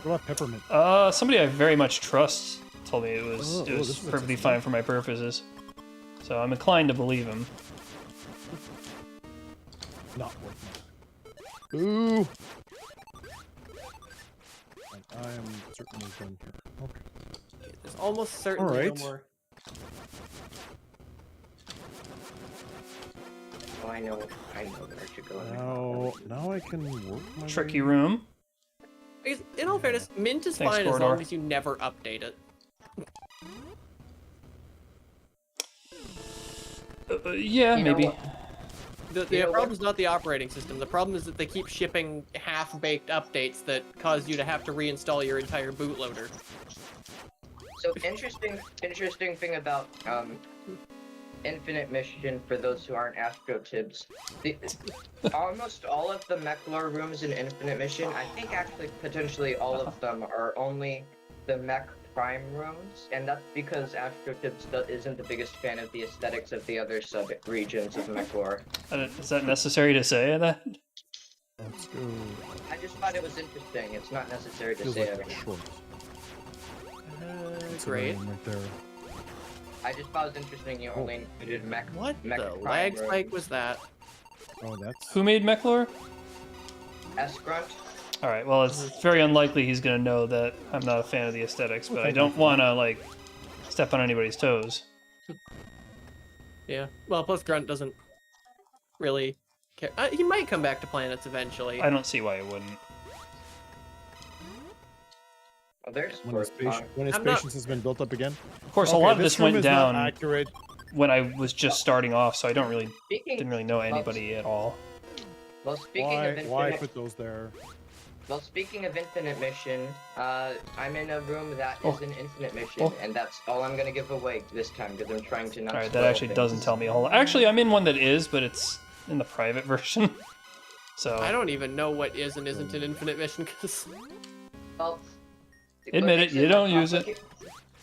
what about peppermint? Somebody I very much trust told me it was this is perfectly accessible. fine for my purposes. So I'm inclined to believe him. Not worth it. Ooh. And I am certainly done here. Okay. There's almost certainly Alright. no more. Oh, I know where I should go. Now I can work my Tricky way. room. Because, in all fairness, Mint is Thanks, fine as Corridor. long as you never update it. Yeah, You know maybe. what? The You know problem is not the operating system. The problem is that they keep shipping half-baked updates that cause you to have to reinstall your entire bootloader. So interesting thing about Infinite Mission for those who aren't AstroTibs. Almost all of the mech lore rooms in Infinite Mission, I think actually potentially all of them are only the mech prime rooms, and that's because AstroTibs isn't the biggest fan of the aesthetics of the other sub-regions of mech lore. Is that necessary to say that? Let's go. I just thought it was interesting. It's not necessary to Feels say like it. it's short. It's a Great. room right there. I just thought it was interesting you only included mech. What mech the prime lag rooms. spike was that? Oh, that's Who made Mechlor? S-Grunt? Alright, well, it's very unlikely he's gonna know that I'm not a fan of the aesthetics, but I Okay. don't wanna, like, step on anybody's toes. Yeah. Well, plus Grunt doesn't really care. He might come back to planets eventually. I don't see why he wouldn't. Oh, there's when his, when his I'm not- patience has been built up again. Of course, a Okay, lot of this room went is not down accurate. when I was just starting off, so I didn't Speaking, really know anybody at all. well, speaking of Why Infinite, put those there? well, speaking of Infinite Mission, I'm in a room that is Oh. an Infinite Mission, Oh. and that's all I'm gonna give away this time because I'm trying to not. Alright, that spoil actually things. doesn't tell me a whole lot. Actually, I'm in one that is, but it's in the private version. So, I don't even know what is and isn't an infinite mission because Well, Admit what it, makes you don't use it.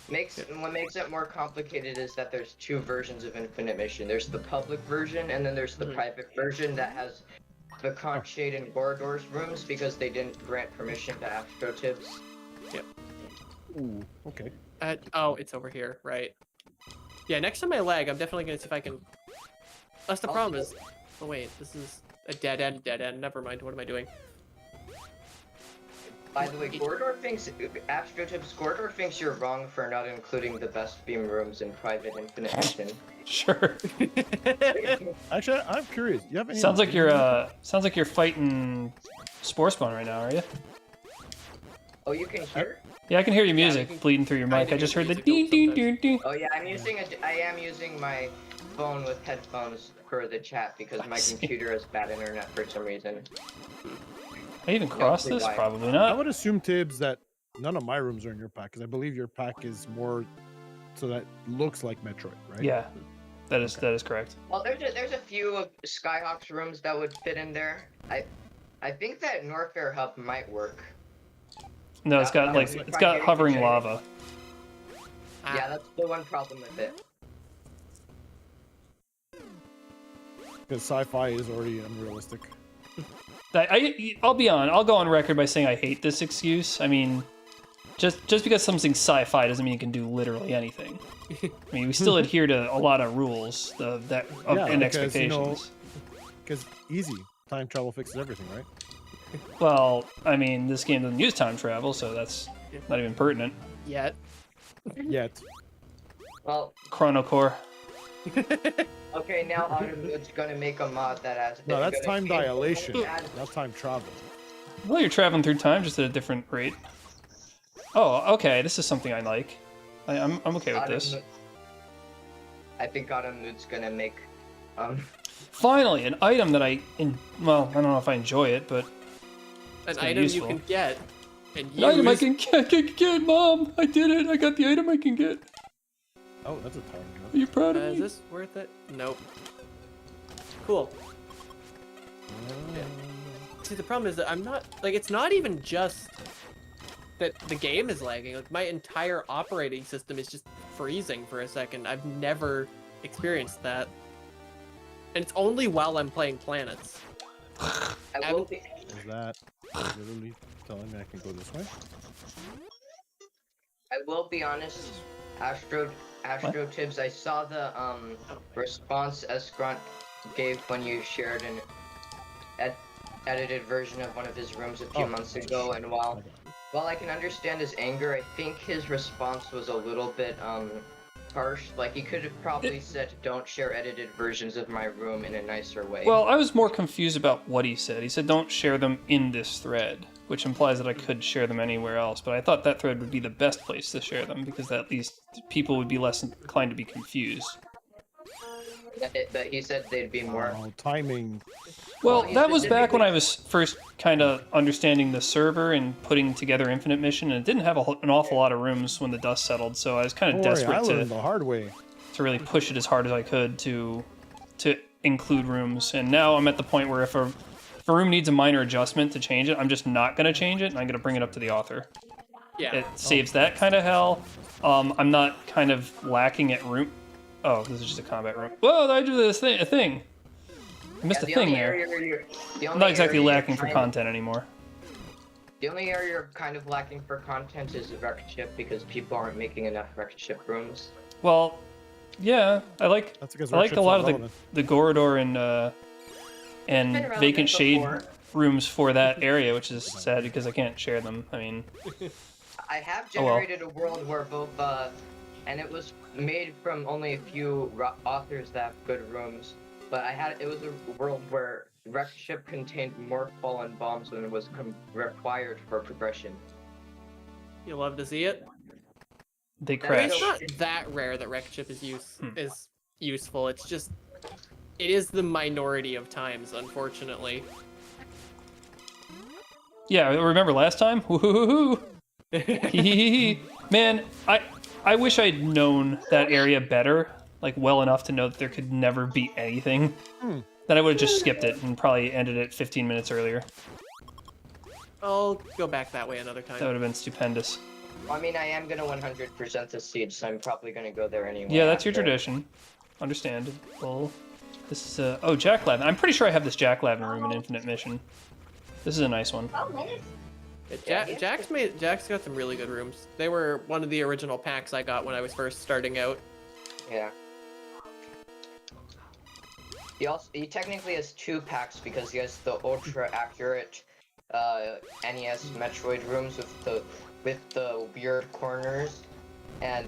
What makes it more complicated is that there's two versions of Infinite Mission. There's the public version, and then there's the Mhm. private version that has the Conch Shade and Gorodor's rooms because they didn't grant permission to AstroTibs. Ooh, okay. oh, it's over here, right? Yeah, next time I lag, I'm definitely gonna see if I can. That's the problem is. Oh wait, this is a dead end. Dead end. Never mind. What am I doing? By the way, AstroTibs Gorodor thinks you're wrong for not including the best beam rooms in private Infinite Mission. sure. Actually, I'm curious. You have any? Sounds like you're fighting Spore Spawn right now, are you? Oh, you can hear? Yeah, I can hear your Yeah, music you can bleeding through your kinda mic. I just hear heard the music ding ding sometimes. ding ding. Oh yeah, I am using my phone with headphones for the chat because I my see. computer has bad internet for some reason. I even crossed Hopefully this? why. Probably I not. would assume, Tibbs, that none of my rooms are in your pack because I believe your pack is more so that looks like Metroid, right? Yeah, that is correct. Well, there's a few of Skyhawk's rooms that would fit in there. I think that Norfair Hub might work. No, it's got That like would be it's fine got getting hovering the shade. lava. Yeah, that's the one problem with it. Because sci-fi is already unrealistic. I'll go on record by saying I hate this excuse. I mean, just because something's sci-fi doesn't mean you can do literally anything. I mean, we still adhere to a lot of rules and expectations. Because easy time travel fixes everything, right? Well, I mean, this game doesn't use time travel, so that's not even pertinent. Yet. Yet. Well, Chrono Core. okay, now Automode's gonna make a mod that has. No, that's gonna time change- dilation, not time travel. Well, you're traveling through time just at a different rate. Oh, okay. This is something I like. I'm okay with this. I think Automode's gonna make. Finally, an item that I don't know if I enjoy it, but An gonna be item useful. you can get. And an item I use. can get, Mom. I did it. I got the item I can get. Oh, that's a time Are you proud of Is me? this worth it? Nope. Cool. Yeah. See, the problem is that I'm not like it's not even just that the game is lagging. Like my entire operating system is just freezing for a second. I've never experienced that, and it's only while I'm playing Planets. I will be. Is that literally telling me I can go this way? I will be honest, Astro Tibbs. I saw the response Escrunt gave when you shared an edited version of one of his rooms a few months ago, and while I can understand his anger, I think his response was a little bit harsh. Like he could have probably said, "Don't share edited versions of my room" in a nicer way. Well, I was more confused about what he said. He said, "Don't share them in this thread," which implies that I could share them anywhere else. But I thought that thread would be the best place to share them because at least people would be less inclined to be confused. But he said they'd be more. Oh, timing. Well, Well, that was back when specifically- I was first kind of understanding the server and putting together Infinite Mission, and it didn't have an awful lot of rooms when the dust settled, so I was kind of Don't worry, I desperate learned the hard way. to really push it as hard as I could to include rooms. And now I'm at the point where if a room needs a minor adjustment to change it, I'm just not going to change it, and I'm going to bring it up to the author. Yeah. It saves that kind of hell. I'm not kind of lacking at room. Oh, this is just a combat room. Whoa, I drew this thing. A thing. I missed a the thing only there. area where you're- the I'm only not exactly area you're lacking for kind- content anymore. The only area you're kind of lacking for content is the wrecked ship because people aren't making enough wrecked ship rooms. Well, yeah, I like That's because a lot Workshop's not of relevant. the Gorador and relevant vacant shade before. rooms for that area, which is sad because I can't share them. I mean, I have Oh, well. generated a world where both, and it was made from only a few authors that have good rooms, but it was a world where wrecked ship contained more fallen bombs than was required for progression. You love to see it. they That crash. is It's not that rare that wrecked ship is useful. It's just it is the minority of times, unfortunately. Yeah, remember last time? Woo-hoo-hoo-hoo. Hee-hee-hee. Man, I wish I'd known that area better, like well enough to know that there could never be anything. Then I would have just skipped it and probably ended it 15 minutes earlier. I'll go back that way another time. That would have been stupendous. I mean, I am gonna 100% the siege, so I'm probably gonna go there anyway. Yeah, that's your after. tradition. Understandable. This is oh, Jack Lavin. I'm pretty sure I have this Jack Lavin room in Infinite Mission. This is a nice one. Yeah, Jack's got some really good rooms. They were one of the original packs I got when I was first starting out. Yeah. He technically has 2 packs because he has the ultra accurate NES Metroid rooms with the weird corners, and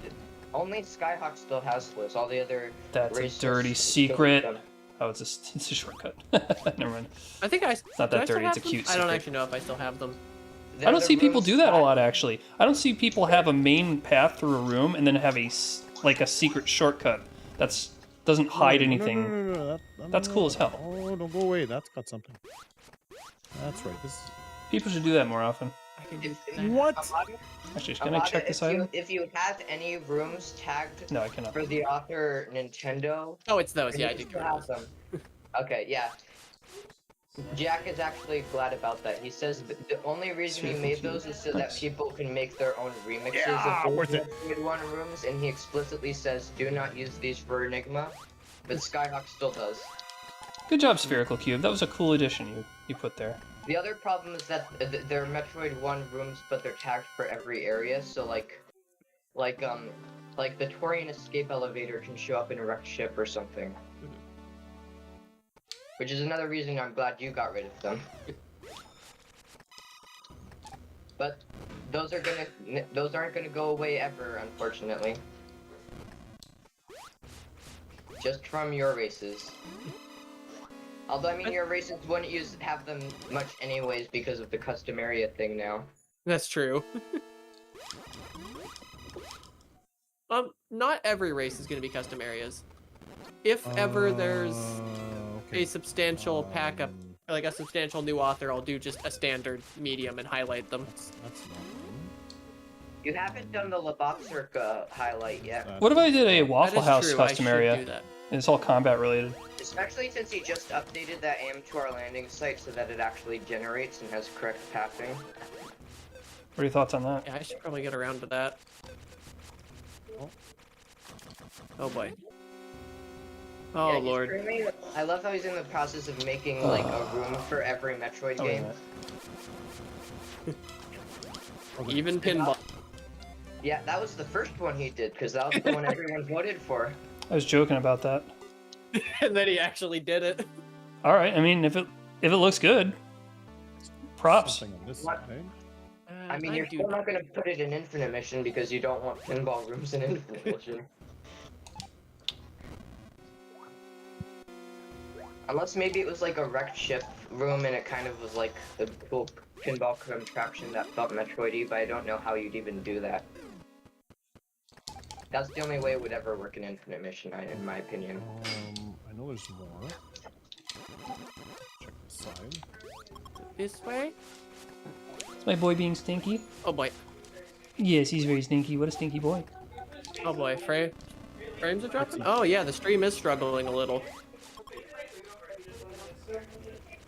only Skyhawk still has those. All the other That's a races dirty still secret. have them. Oh, it's a shortcut. Never mind. I think it's not that dirty, it's a cute I don't secret. actually know if I still have them. The I don't other see people rooms do that a Sky- lot, actually. I don't see people have a main path through a room and then have a secret shortcut that's doesn't hide No, anything. no, That's cool as hell. Oh, don't go away. That's got something. That's right. This. People should do that more often. I can do If- that. What? Actually, can I check this item? If you have any rooms tagged No, I cannot. for the author Nintendo, Oh, it's those. and Yeah, I you did still go have to those. them. Okay, yeah. Jack is actually glad about that. He says the only reason he made those is so that Nice. people can make their own remixes Yeah, of worth those it. Metroid 1 rooms, and he explicitly says do not use these for Enigma, but Skyhawk still does. Good job, Spherical Cube. That was a cool addition you put there. The other problem is that they're Metroid 1 rooms, but they're tagged for every area, so like the Torian escape elevator can show up in a wrecked ship or something. Which is another reason I'm glad you got rid of them. But those aren't gonna go away ever, unfortunately. Just from your races. Although I mean your races wouldn't have them much anyways because of the custom area thing now. That's true. Not every race is going to be custom areas. If ever there's Okay. a substantial pack up, like a substantial new author, I'll do just a standard medium and highlight them. That's not You haven't done the Labopsirk highlight yet. good. What if I did a That Waffle is House true, I custom should area? do that. And it's all combat related. Especially since he just updated that AM to our landing site so that it actually generates and has correct pathing. What are your thoughts on that? Yeah, I should probably get around to that. Oh boy. Oh Yeah, he's lord. currently- I love how he's in the process of making like a room for every Metroid Oh, wait a game. minute. Even pinball. Yeah, that was the first one he did because that was the one everyone voted for. I was joking about that. And then he actually did it. All right. I mean, if it looks good, props. Something on this What? side. I mean, I you're do still not gonna put it in Infinite Mission because you don't want pinball rooms in Infinite Mission. Unless maybe it was like a wrecked ship room and it kind of was like the cool pinball contraption that felt Metroid-y, but I don't know how you'd even do that. That's the only way it would ever work in Infinite Mission, in my opinion. I know there's more. Check this side. This way? Is my boy being stinky? Oh boy. Yes, he's very stinky. What a stinky boy. Oh boy. Frames are dropping? Oh yeah, the stream is struggling a little.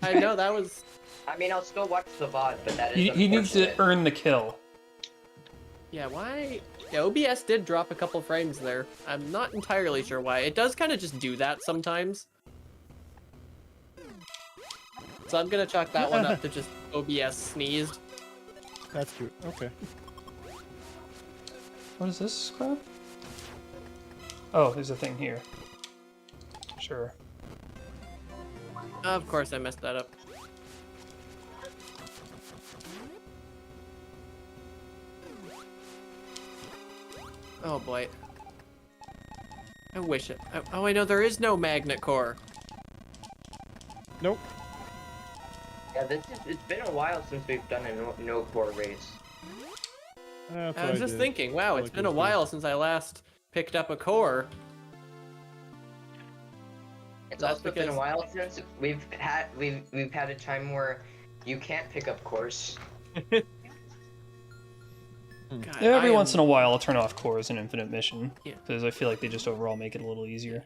I know that was. I mean, I'll still watch the VOD, but that is He needs to unfortunate. earn the kill. Yeah, why? Yeah, OBS did drop a couple frames there. I'm not entirely sure why. It does kind of just do that sometimes. So I'm gonna chalk that one up to just OBS sneezed. That's cute. Okay. What is this crap? Oh, there's a thing here. Sure. Of course I messed that up. Oh boy. I wish it. Oh, I know there is no magnet core. Nope. Yeah, it's been a while since we've done a no core race. That's I what was just did. thinking, wow, I it's like been a those too. while since I last picked up a core. It's That's also been because- a while since we've had a time where you can't pick up cores. God, Every once in a while, I'll turn off cores in Infinite Mission Yeah. because I feel like they just overall make it a little easier.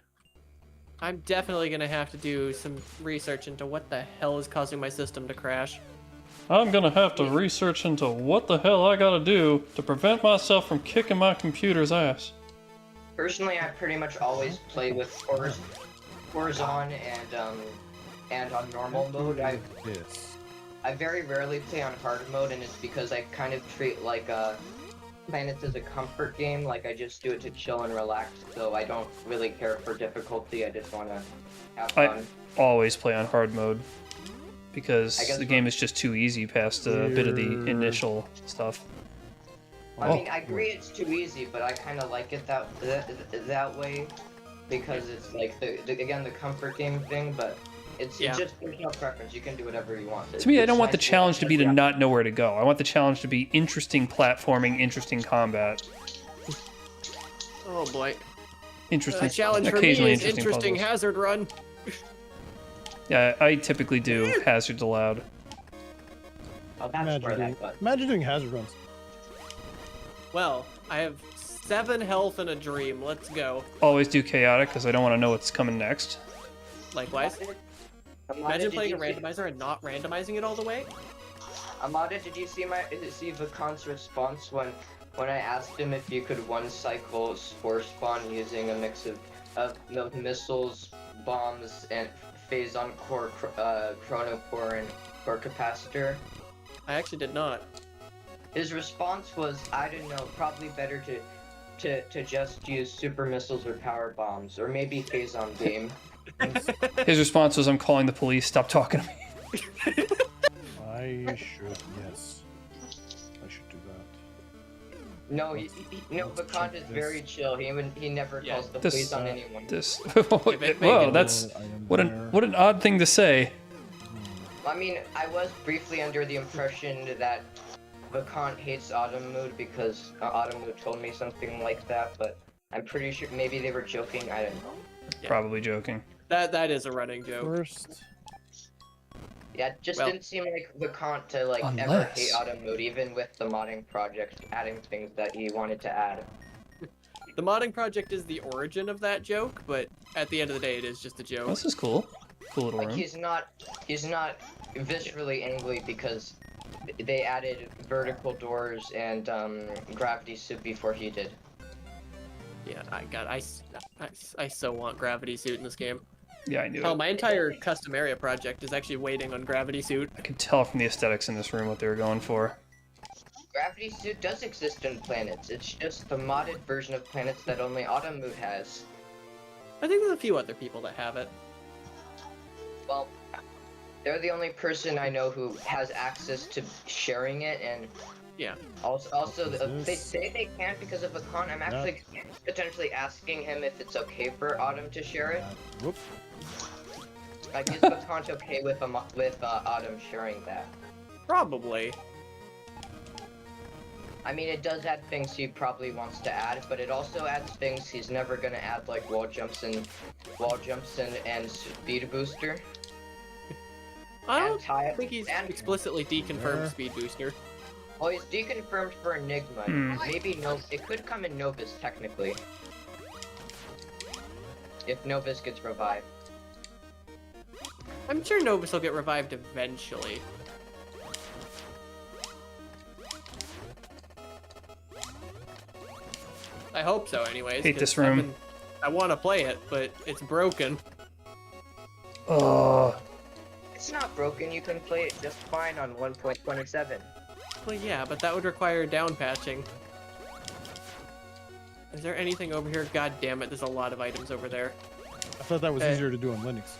I'm definitely gonna have to do some research into what the hell is causing my system to crash. I'm gonna have to research into what the hell I gotta do to prevent myself from kicking my computer's ass. Personally, I pretty much always play with cores on and on normal mode. This. I very rarely play on hard mode, and it's because I kind of treat like Planets as a comfort game. Like I just do it to chill and relax, so I don't really care for difficulty. I just want to have fun. Always play on hard mode because I guess the game is just too easy past a bit of the initial stuff. I mean, I agree it's too easy, but I kind of like it that way because it's like the comfort game thing. But it's Yeah. just personal preference. You can do whatever you want. To me, I don't want the It's nice challenge to be to yeah. not know where to go. I want the challenge to be interesting platforming, interesting combat. Oh boy. Interesting. Challenge for me occasionally is interesting puzzles. hazard run. Yeah, I typically do hazards allowed. Oh, that's where that got. Imagine doing hazard runs. Well, I have 7 health and a dream. Let's go. Always do chaotic because I don't want to know what's coming next. Likewise. Amada, Imagine did playing a you see- randomizer and not randomizing it all the way. Amada, did you see Vakan's response when I asked him if you could one cycle spore spawn using a mix of missiles, bombs, and phazon core, chrono core, and core capacitor? I actually did not. His response was, I don't know, probably better to just use super missiles or power bombs, or maybe phazon beam. His response was, "I'm calling the police. Stop talking to me." I should, yes. I should do that. No, Vakan is very chill. He never Yeah. calls the This- police on anyone. This. it Whoa, make that's Item what there. what an odd thing to say. I mean, I was briefly under the impression that Vakan hates Autumn Mood because Autumn Mood told me something like that, but I'm pretty sure maybe they were joking. I don't know. Yeah. Probably joking. That is a running joke. First, Yeah, it just Well- didn't seem like Vakan to like ever Unless- hate Autumn Mood, even with the modding project adding things that he wanted to add. The modding project is the origin of that joke, but at the end of the day, it is just a joke. This is cool. Cool little Like room. he's not viscerally angry because they added vertical doors and gravity suit before he did. Yeah, I so want Gravity Suit in this game. Yeah, I knew Hell, it. my entire custom area project is actually waiting on Gravity Suit. I could tell from the aesthetics in this room what they were going for. Gravity suit does exist in planets. It's just the modded version of planets that only Autumn Mood has. I think there's a few other people that have it. Well, they're the only person I know who has access to sharing it, and Yeah. Also, they Business. say they can't because of a con. I'm actually potentially asking him if it's okay for Autumn to share it. whoop. Like, is Vakant okay with Autumn sharing that? Probably. I mean, it does add things he probably wants to add, but it also adds things he's never gonna add, like wall jumps and speed booster. I And don't tie- think he's and- explicitly deconfirmed Yeah. Speed Booster. Well, he's deconfirmed for Enigma. Maybe it could come in Novus technically, if Novus gets revived. I'm sure Novus will get revived eventually. I hope so, anyways. Hate 'cause this room. I want to play it, but it's broken. Oh, It's not broken. You can play it just fine on 1.27. Well, yeah, but that would require down patching. Is there anything over here? God damn it, there's a lot of items over there. I thought that was Hey. easier to do on Linux.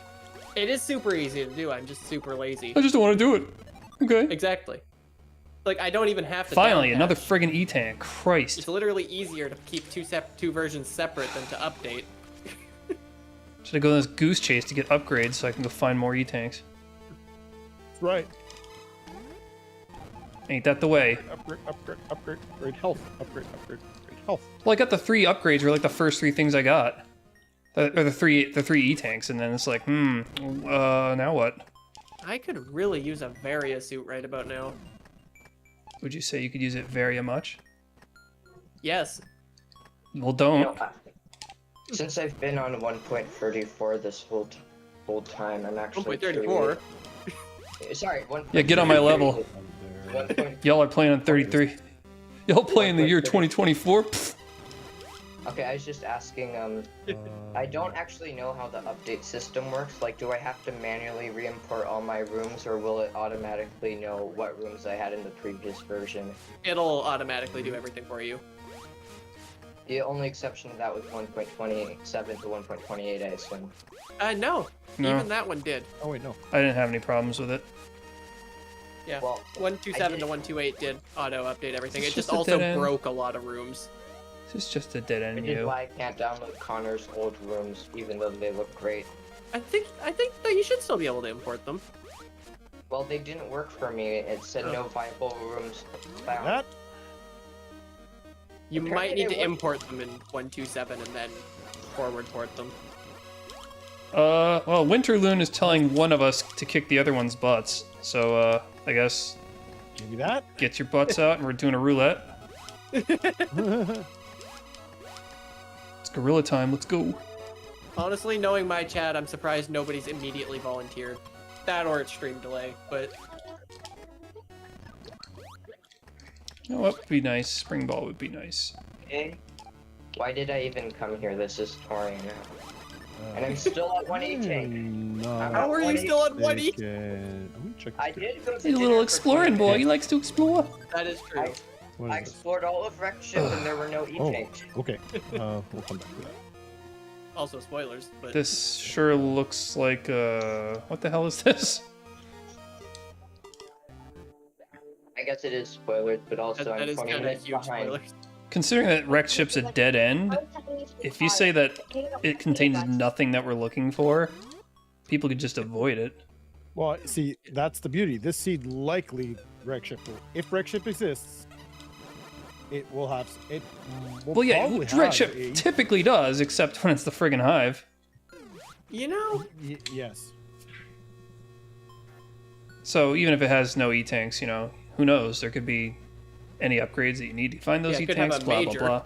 It is super easy to do, I'm just super lazy. I just don't want to do it. Okay. Exactly. Like, I don't even have to Finally, down another patch. friggin' E-tank. Christ. It's literally easier to keep two versions separate than to update. Should I go on this goose chase to get upgrades so I can go find more E-tanks? That's right. Ain't that the way? Upgrade health. Upgrade health. Well, I got the 3 upgrades were like the first 3 things I got. Or the three E-tanks, and then it's like, now what? I could really use a Varia suit right about now. Would you say you could use it very much? Yes. Well, don't. Since I've been on 1.34 this whole time, I'm actually 1.34. Sorry, 1. Yeah, get on my level. Over there. 1. Y'all are playing on 33. Y'all play in the year 2024? Pfft. Okay, I was just asking. I don't actually know how the update system works. Like, do I have to manually re-import all my rooms, or will it automatically know what rooms I had in the previous version? It'll automatically do everything for you. The only exception to that was 1.27 to 1.28, I assume. No. No. Even that one did. Oh wait, no. I didn't have any problems with it. Yeah. Well, 127 I to 128 did auto-update everything. It's It just just a also dead end. broke a lot of rooms. This is just a dead end, which is you. why I can't download Connor's old rooms, even though they look great. I think that you should still be able to import them. Well, they didn't work for me. It said no viable rooms found. That You Apparently might need they to work. import them in 127 and then forward port them. Well, Winterloon is telling one of us to kick the other one's butts. So, I guess Give me that. get your butts out and we're doing a roulette. It's gorilla time, let's go. Honestly, knowing my chat, I'm surprised nobody's immediately volunteered. That or it's stream delay, but You know what would be nice? Spring ball would be nice. Okay. Why did I even come here? This is touring now. And I'm still at 1 eating. No. how are you still at 1 each? I'm gonna check. I did go to He's a dinner little for exploring 20 boy. He minutes. likes to explore. That is true. What I is this? explored all of Wreck Ship and there were no Oh, e-tanks. okay. We'll come back to that. Also spoilers, but This sure looks like, what the hell is this? I guess it is spoilers, but also that I'm is 20 kind of minutes huge behind. spoilers. Considering that Wrecked Ship's a dead end, if you say that it contains nothing that we're looking for, people could just avoid it. Well, see, that's the beauty. This seed likely Wreck Ship will. If Wreck Ship exists, it will have. It will Well, yeah, probably Wrecked have Ship typically does, except when it's the friggin' hive. You know, yes. So even if it has no E-tanks, you know, who knows? There could be any upgrades that you need to find those Yeah, it could have E-tanks, a blah, blah, major. blah.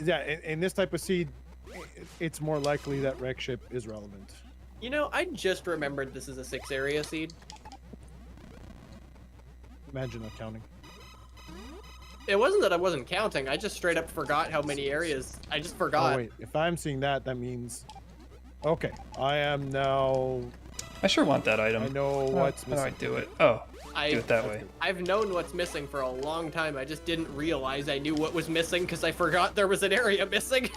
Yeah, in this type of seed, it's more likely that Wreck Ship is relevant. you know, I just remembered this is a 6 area seed. Imagine not counting. It wasn't that I wasn't counting. I just straight up forgot how many areas. I just forgot. Oh wait, if I'm seeing that, that means. Okay, I am now. I sure want that item. I know How- what's how do I missing. do it? Oh, do it that way. I've known what's missing for a long time. I just didn't realize I knew what was missing because I forgot there was an area missing.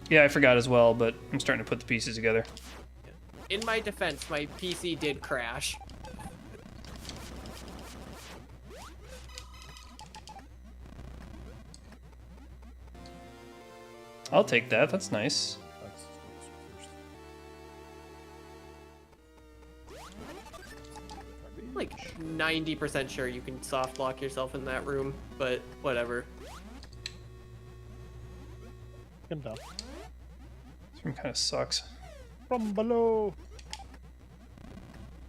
Yeah, I forgot as well, but I'm starting to put the pieces together. In my defense, my PC did crash. I'll take that. That's nice. That's I'm like 90% sure you can soft lock yourself in that room, but whatever. Can tell. This room kind of sucks. From below.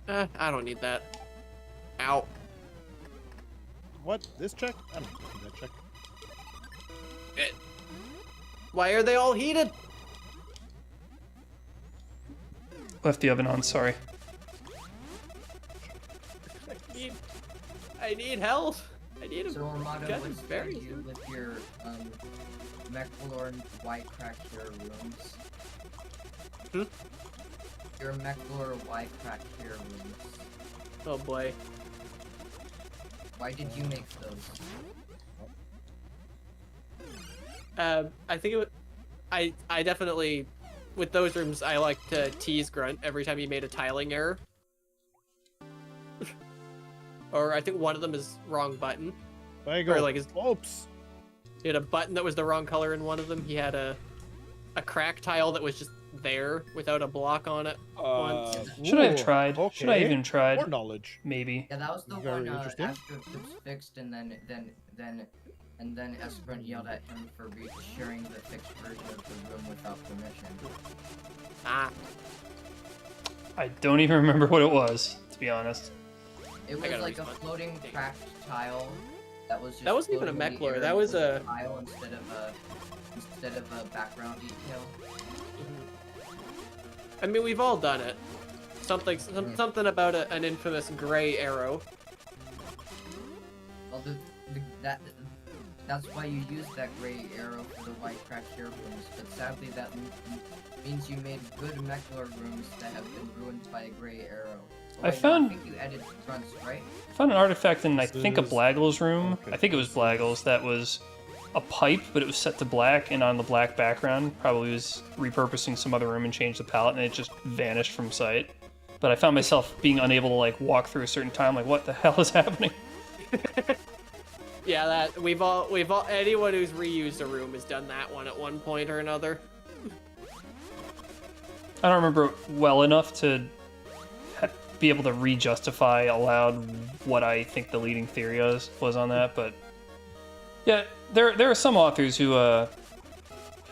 I don't need that. Ow. What? This check? I don't need that check. Why are they all heated? Left the oven on, sorry. I need help. I need So, Armado, God, what's very very you with your Mechlor White Crack Hero rooms? Hmm? Your Mechlor White Crack Hero rooms. Oh boy. Why did you make those? I think it would. I definitely, with those rooms, I like to tease Grunt every time he made a tiling error. Or I think one of them is wrong button. There you go. Or like his, Oops. he had a button that was the wrong color in one of them. He had a crack tile that was just there without a block on it. Once. Should I have tried? Okay. Should I even tried? More knowledge. Maybe. Yeah, that was the Very one interesting. after it was fixed, and then Esperant yelled at him for sharing the fixed version of the room without permission. Ah, I don't even remember what it was, to be honest. It was gotta like a respawn. floating cracked tile that was just. That wasn't even a floating in the Mechlor, air that was with a- tile instead of a background detail. I mean we've all done it. Something about an infamous gray arrow. Well, that's why you use that gray arrow for the white cracked hair rooms, but sadly that means you made good Mechlor rooms that have been ruined by a gray arrow. I found- I think you edited fronts, right? I found an artifact in, I think, a This is- Blaggle's room. okay. I think it was Blaggle's that was a pipe, but it was set to black, and on the black background, probably was repurposing some other room and changed the palette, and it just vanished from sight. But I found myself being unable to, like, walk through a certain time, like, what the hell is happening? Yeah, that we've all anyone who's reused a room has done that one at one point or another. I don't remember well enough to be able to re-justify aloud what I think the leading theory was on that, but yeah, there are some authors who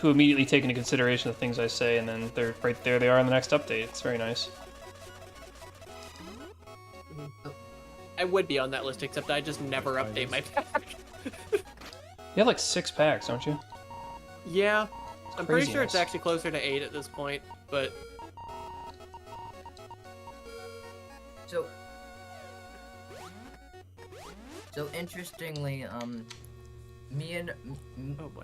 who immediately take into consideration the things I say, and then they're right there. They are in the next update. It's very nice. I would be on that list, except I just never update my pack. You have like 6 packs, don't you? Yeah, I'm pretty sure Craziness. it's actually closer to 8 at this point, but So interestingly, me and oh boy.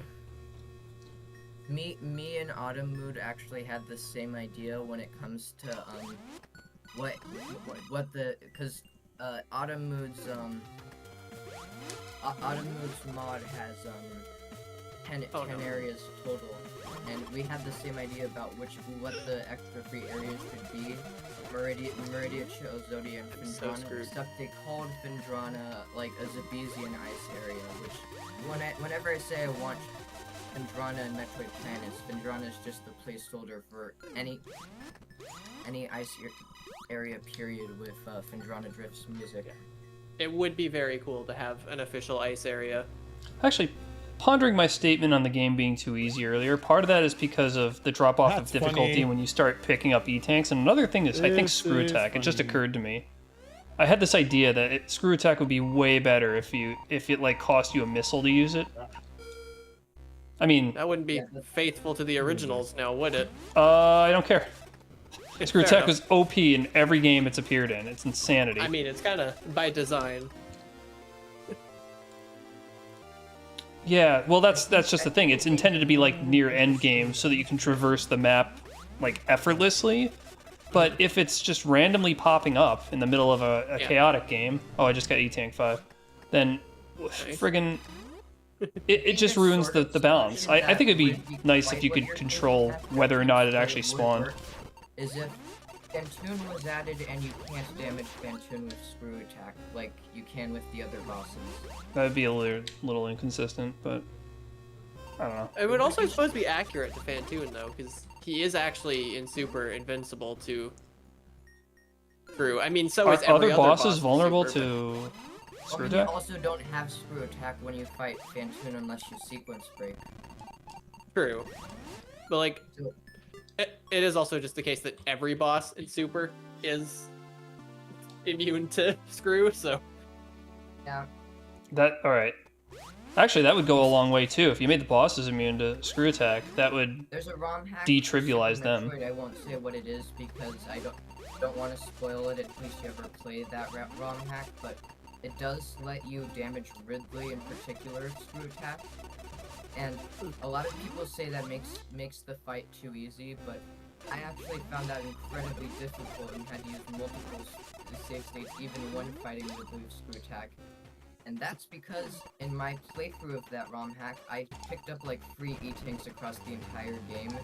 me and Autumn Mood actually had the same idea when it comes to what the because Autumn Mood's mod has 10 areas total, and we had the same idea about what the extra free areas should be. Meridia chose Zodia and Findrana. Stuff they called Findrana like a Zabesian ice area, which whenever I say I want Findrana and Metroid planets, Findrana is just the placeholder for any ice area period with Findrana Drift's music. It would be very cool to have an official ice area. Actually, pondering my statement on the game being too easy earlier, part of that is because of the drop-off of That's difficulty funny. when you start picking up E-Tanks, and another thing is, I think This Screw is Attack. It just funny. occurred to me. I had this idea that Screw Attack would be way better if it like cost you a missile to use it. I mean, That wouldn't be faithful to the originals now, would it? I don't care. Screw Fair Attack enough. was OP in every game it's appeared in. It's insanity. I mean, it's kind of by design. Yeah, well, that's just the thing. It's intended to be like near end game so that you can traverse the map like effortlessly. But if it's just randomly popping up in the middle of a Yeah. chaotic game, oh, I just got E-Tank 5, then friggin' it just ruins the balance. I think it'd be nice if you could control whether or not it actually spawned. Is if Fantoon was added and you can't damage Fantoon with Screw Attack like you can with the other bosses. That would be a little inconsistent, but I don't know. It would also supposed to be accurate to Fantoon, though, because he is actually in Super invincible to Screw. I mean, so Are is every other other bosses boss in vulnerable Super, to Screw You Attack? also don't have Screw Attack when you fight Fantoon unless you sequence break. but True. But, like, it is also just the case that every boss in Super is immune to Screw, so... Yeah. All right. Actually, that would go a long way too. If you made the bosses immune to Screw Attack, that would There's a ROM hack. detrivialize for them. Metroid. I won't say what it is because I don't want to spoil it in case you ever play that ROM hack, but it does let you damage Ridley in particular Screw Attack. And a lot of people say that makes the fight too easy, but I actually found that incredibly difficult and had to use multiple save states even when fighting Ridley with Screw Attack. And that's because in my playthrough of that ROM hack, I picked up like 3 E-Tanks across the entire game,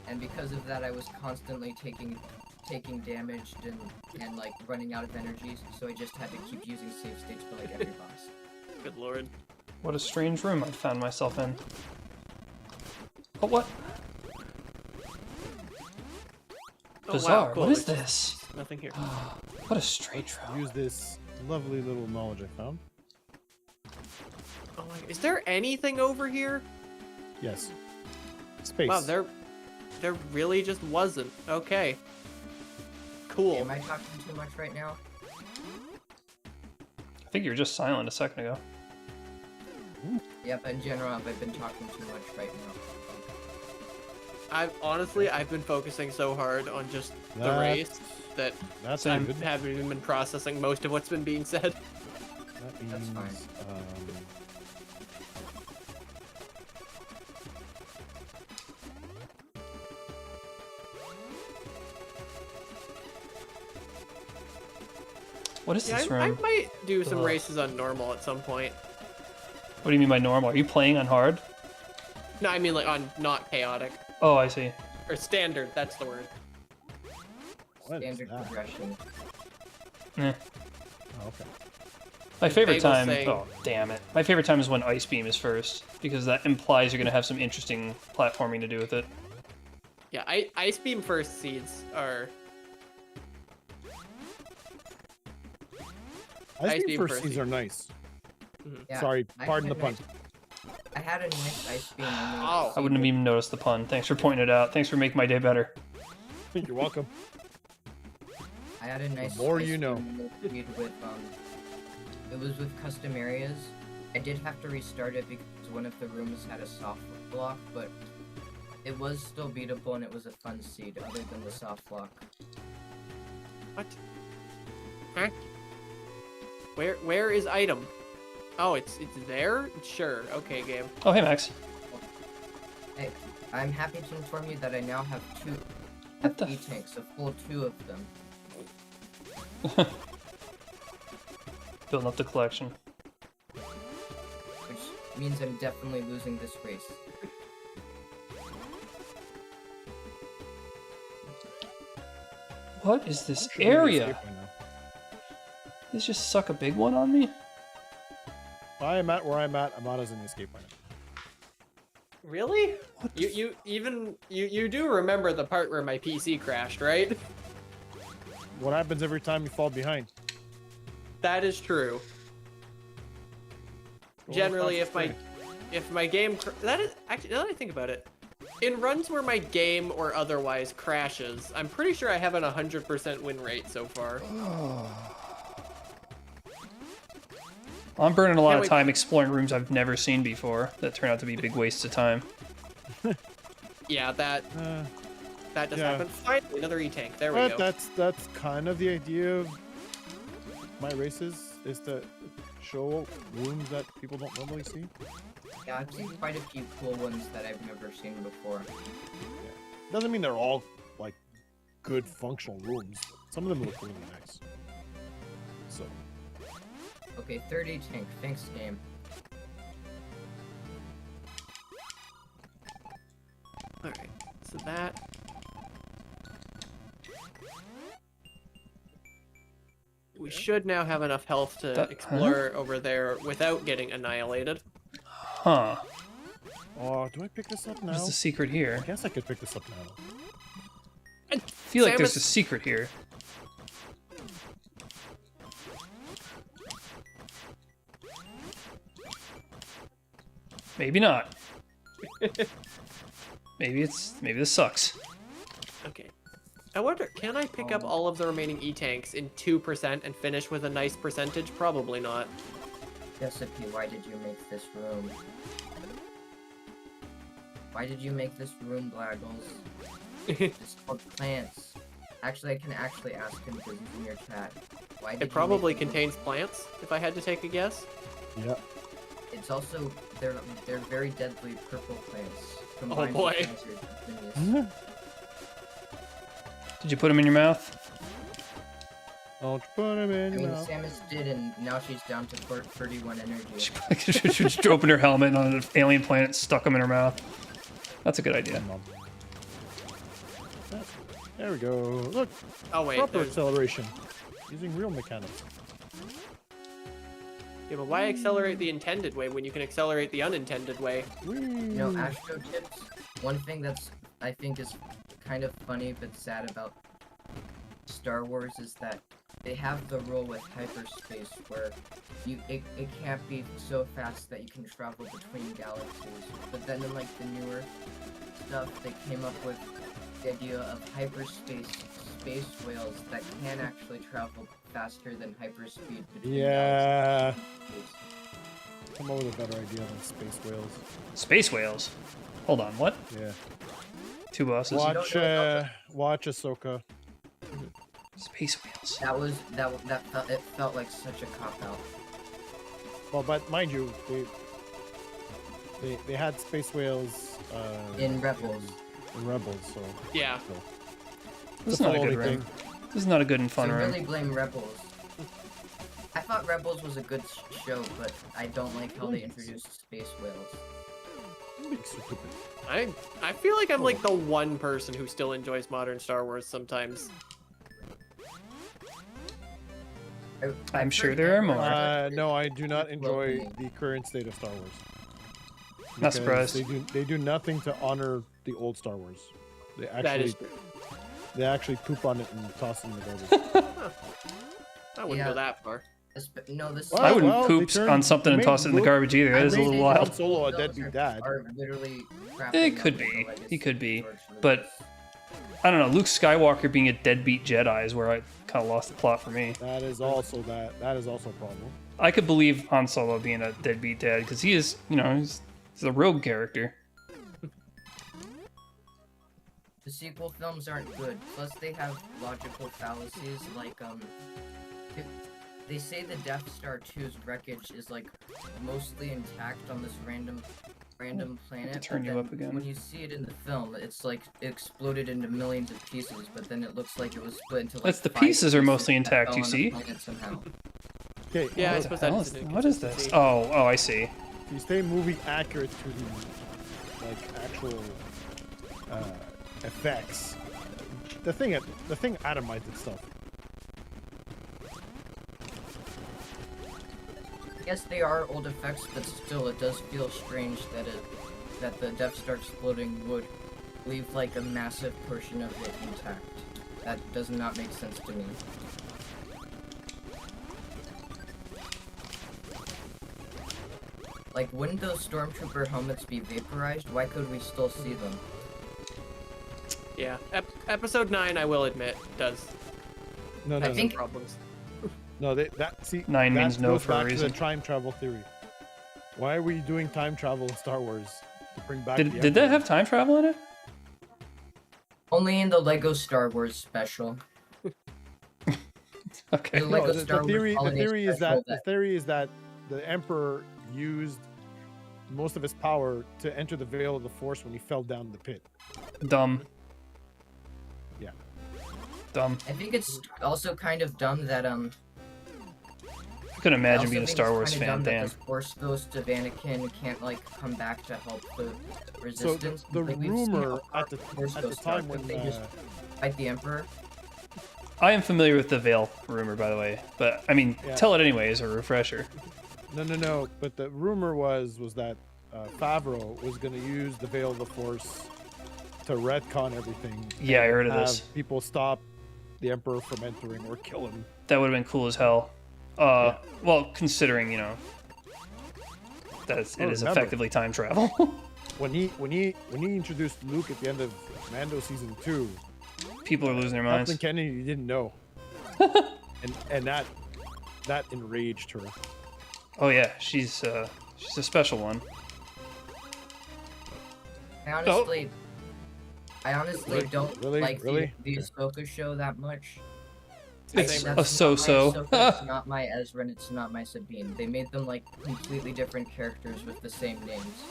and because of that I was constantly taking damage and like running out of energy, so I just had to keep using save states for like every boss. Good lord. What a strange room I found myself in. Oh, what? Oh, Bizarre. wow, cool. What is There's this? Nothing here. What a strange room. Use this lovely little knowledge I found. Oh my, is there anything over here? Yes. Space. Wow, there really just wasn't. Okay. Cool. Am I talking too much right now? I think you were just silent a second ago. Yep, in general, I've been talking too much right now. I've been focusing so hard on just the race that That's I good. haven't even been processing most of what's been being said. That means, That's fine. What is Yeah, this I room? might do some Ugh. races on normal at some point. What do you mean by normal? Are you playing on hard? No, I mean like on not chaotic Oh, I see. or standard. That's the word. what is Standard that? progression. Eh. Oh, okay. My favorite Bagel time. saying- Oh, damn it! My favorite time is when Ice Beam is first, because that implies you're gonna have some interesting platforming to do with it. Yeah, Ice Beam first seeds are Ice Ice Beam Beam first first seeds seed. are nice. Yeah, Sorry, I pardon the find pun. I had a nice ice beam. Oh. I wouldn't have even noticed the pun. Thanks for pointing it out. Thanks for making my day better. You're welcome. I had a nice. more ice you know. beam with it was with custom areas. I did have to restart it because one of the rooms had a soft block, but it was still beatable and it was a fun seed other than the soft block. What? Huh? Where is item? Oh, it's there? Sure. Okay, game. Oh, hey, Max. Hey, I'm happy to inform you that I now have 2 What the FE tanks, a full 2 of them. Building up the collection. Which means I'm definitely losing this race. What is this Should be able to area? escape by now. This just suck a big one on me? I am at where I'm at. I'm not as in the escape by now. Really? What the You do remember the part where my PC crashed, right? What happens every time you fall behind? That is true. Well, Generally, that's if my game that is actually, now that I think about it, in runs where my game or otherwise crashes, I'm pretty sure I have an 100% win rate so far. I'm burning a lot Can't of wait. time exploring rooms I've never seen before that turn out to be big wastes of time. Yeah, that does yeah. happen. Finally, another E-tank. There we But go. that's kind of the idea of my races, is to show rooms that people don't normally see. Yeah, I've seen quite a few cool ones that I've never seen before. Doesn't mean they're all like good functional rooms. Some of them look really nice. So Okay, 30 tank. Thanks, game. All right, so that. We should now have enough health to That- explore over there without getting annihilated. Huh. oh, do I pick this up now? What's the secret here? I guess I could pick this up now. I feel like there's Samus- a secret here. Maybe not. Maybe this sucks. Okay. I wonder, can I pick up all of the remaining E-tanks in 2% and finish with a nice percentage? Probably not. Recipe, why did you make this room? Why did you make this room, Blaggles? It's called plants. Actually, I can actually ask him because he's in your chat. Why did It you probably make the room? contains plants, if I had to take a guess. Yeah. It's also they're very deadly purple plants. combined boy. with cancer continues. Did you put them in your mouth? Don't put him I in mean, your mouth. Samus did, and now she's down to 31 energy. She just opened her helmet on an alien planet and stuck them in her mouth. That's a good idea. There we go. Look, Oh wait, proper there's... acceleration. Using real mechanics. Yeah, but why accelerate the intended way when you can accelerate the unintended way? You know, Astro Tips, one thing that's, I think, is kind of funny but sad about Star Wars is that they have the rule with hyperspace where it can't be so fast that you can travel between galaxies. But then in like the newer stuff, they came up with the idea of hyperspace space whales that can actually travel faster than hyperspeed between Yeah. galaxies. Come up with a better idea than space whales. Space whales. Hold on, what? Yeah. Two bosses. Watch, watch Ahsoka. Space whales. It felt like such a cop out. Well, but mind you, they had space whales In Rebels. in Rebels, so Yeah. This is it's a not a floating good room. thing. This is not a good and fun So room. really blame Rebels. I thought Rebels was a good show, but I don't like how they introduced space whales. Being stupid. I feel like I'm like the one person who still enjoys modern Star Wars sometimes. I'm sure there are more. No, I do not enjoy the current state of Star Wars. Not Because surprised. They do nothing to honor the old Star Wars. They That is actually true. they actually poop on it and toss it in the garbage. I wouldn't Yeah. go that far. No, this. Well, I wouldn't well, poop they turned- on something they and made toss it in the Luke- garbage either. That is a made little Han wild. Solo a Films deadbeat dad. Are literally It could be. He could be. But I don't know. Luke Skywalker being a deadbeat Jedi is where I kind of lost the plot for me. That is also a problem. I could believe Han Solo being a deadbeat dad because he is, he's a rogue character. The sequel films aren't good. Plus, they have logical fallacies. Like they say the Death Star 2's wreckage is like mostly intact on this random planet. turn but you then up again. When you see it in the film, it's like it exploded into millions of pieces. But then it looks like it was split into like. That's the 5 pieces are mostly that intact, fell you on the see? planet somehow. Okay, Yeah, I What the suppose hell that is- is what is this? Oh, I see. if you stay movie accurate to the actual effects, the thing atomized itself. I guess they are old effects, but still, it does feel strange that the Death Star exploding would leave like a massive portion of it intact. That does not make sense to me. Like, wouldn't those stormtrooper helmets be vaporized? Why could we still see them? Yeah, episode 9, I will admit, does No, I no, think- problems. no. See, 9 that means no goes for a back to reason. the time travel theory. Why are we doing time travel in Star Wars to bring back? Did that Emperor? have time travel in it? Only in the Lego Star Wars special. Okay. The No, Lego the Star Wars theory holiday is special that the Emperor used most of his power to enter the veil of the Force when he fell down the pit. Dumb. Yeah. Dumb. I think it's also kind of dumb that I couldn't I imagine also being a think Star it's Wars kinda fan. dumb that Damn. the Force Ghost of Anakin can't like come back to help the So resistance. the Like, we've seen rumor how at the Force Ghosts are, time but when they just fight the Emperor. I am familiar with the Veil rumor, by the way, but I mean, Yeah. tell it anyway as a refresher. no, but the rumor was that Favreau was going to use the veil of the Force to retcon everything. Yeah, I and heard of have this. people stop the Emperor from entering or kill him. That would have been cool as hell. Well, considering that it is remember. effectively time travel. When he introduced Luke at the end of Mando season 2, People are losing their minds. Kathleen Kennedy didn't know, and that enraged her. Oh yeah, she's a special one. I honestly Really? don't Really? like Really? the Ahsoka show that much. It's Same. a so-so. It's not my Ezra and it's not my Sabine. They made them like completely different characters with the same names.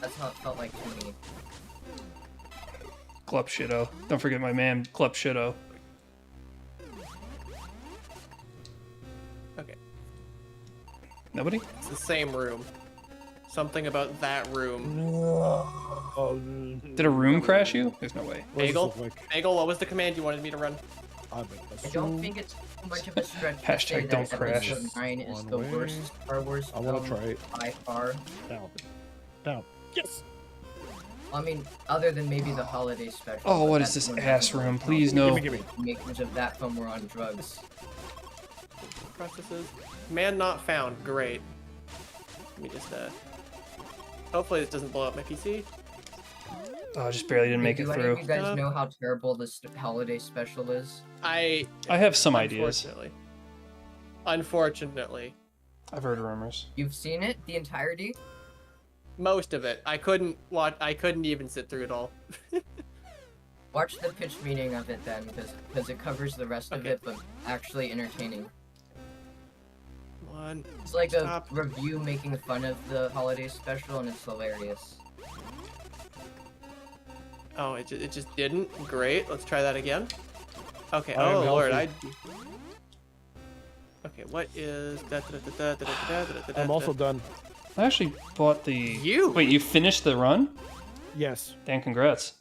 That's how it felt like to me. Glup Shitto. Don't forget my man, Glup Shitto. Okay, Nobody? it's the same room. Something about that room. Oh, Did a room crash you? There's no way. what does this Bagel? look like? Bagel, what was the command you wanted me to run? I I don't think it's too much of a stretch to Hashtag say don't that crash. Episode 9 is One the way. worst Star Wars I want film to try it. by far. Down. Yes. I mean, other than maybe the holiday special. Oh, but what is that's this when ass the room? Please no. Gimme. makers of that film were on drugs. Processes. Command not found. Great. Let me just hopefully this doesn't blow up my PC. Oh, I just barely didn't make it Do any through. of you guys know how terrible this holiday special is? I have some ideas. Unfortunately. I've heard rumors. You've seen it, the entirety? Most of it. I couldn't even sit through it all. Watch the pitch meeting of it then, because it covers the rest of Okay. it, but actually entertaining. One. It's like Stop. a review making fun of the holiday special, and it's hilarious. Oh, it just didn't. Great. Let's try that again. Okay. I am Oh lord, healthy. Okay, what is that? I'm also done. I actually bought the. You. Wait, you finished the run? Yes. Dan, congrats.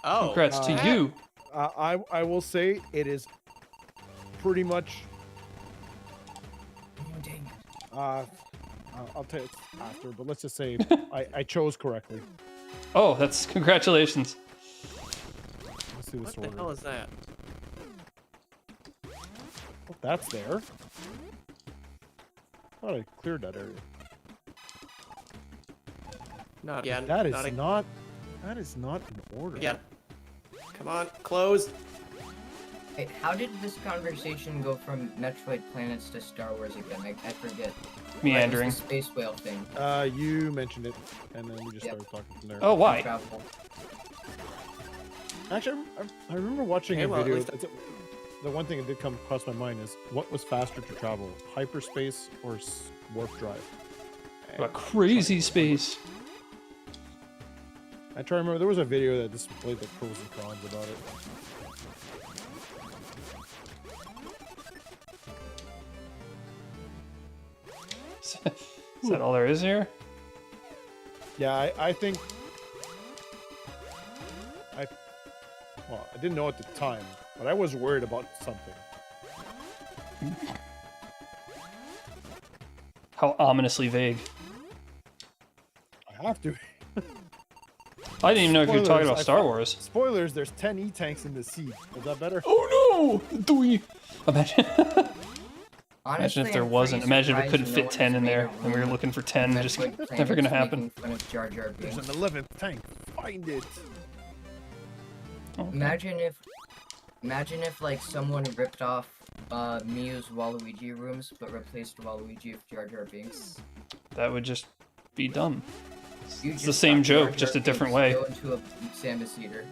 Oh. Congrats to uh, you. I will say it is pretty much. Dang it. I'll tell you after, but let's just say I chose correctly. Oh, that's congratulations. Let's do this What the order. hell is that? That's there. Thought I cleared that area. Not again. That is not ag- not. That is not in order. again. Come on, close. Hey, how did this conversation go from Metroid planets to Star Wars again? I forget. Meandering. The space whale thing. You mentioned it, and then we just Yep. started talking from there. Oh, why? Travel. Actually, I remember watching Okay, a well, at video. least- The one thing that did come across my mind is what was faster to travel, hyperspace or warp drive? A crazy space. I try to remember there was a video that displayed the pros and cons about it. Is that all there is here? Yeah, I think. Well, I didn't know at the time, but I was worried about something. How ominously vague. I have to. I didn't even know if you were talking Spoilers, about I Star thought- Wars. Spoilers, there's 10 E-tanks in the sea. Is that better? Oh no! Doi. Imagine. Honestly, Imagine if there I'm wasn't. pretty Imagine if it surprised couldn't no fit one's 10 in made there, a and we were room looking for 10. Metroid Just planets never gonna happen. making fun of Jar Jar There's Binks. an 11th tank. Find it. Okay. Imagine if like someone ripped off Miu's Waluigi rooms but replaced Waluigi with Jar Jar Binks. That would just be dumb. You It's just the same got Jar joke, Jar just a Binks different way. Go into a Samus Eater.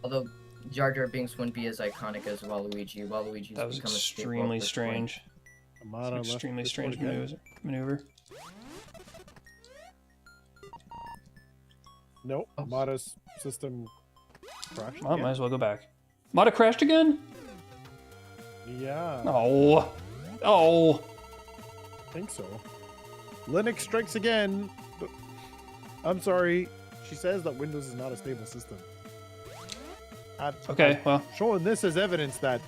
Although Jar Jar Binks wouldn't be as iconic as Waluigi. Waluigi's That was become a staple at extremely this point. strange. Amada left Extremely this strange one again. maneuver. Nope. Amada's system crashed. Well, again. might as well go back. Mata crashed again? Yeah, Oh. Oh. I think so. Linux strikes again. I'm sorry. She says that Windows is not a stable system. Okay, well, Showing this as evidence that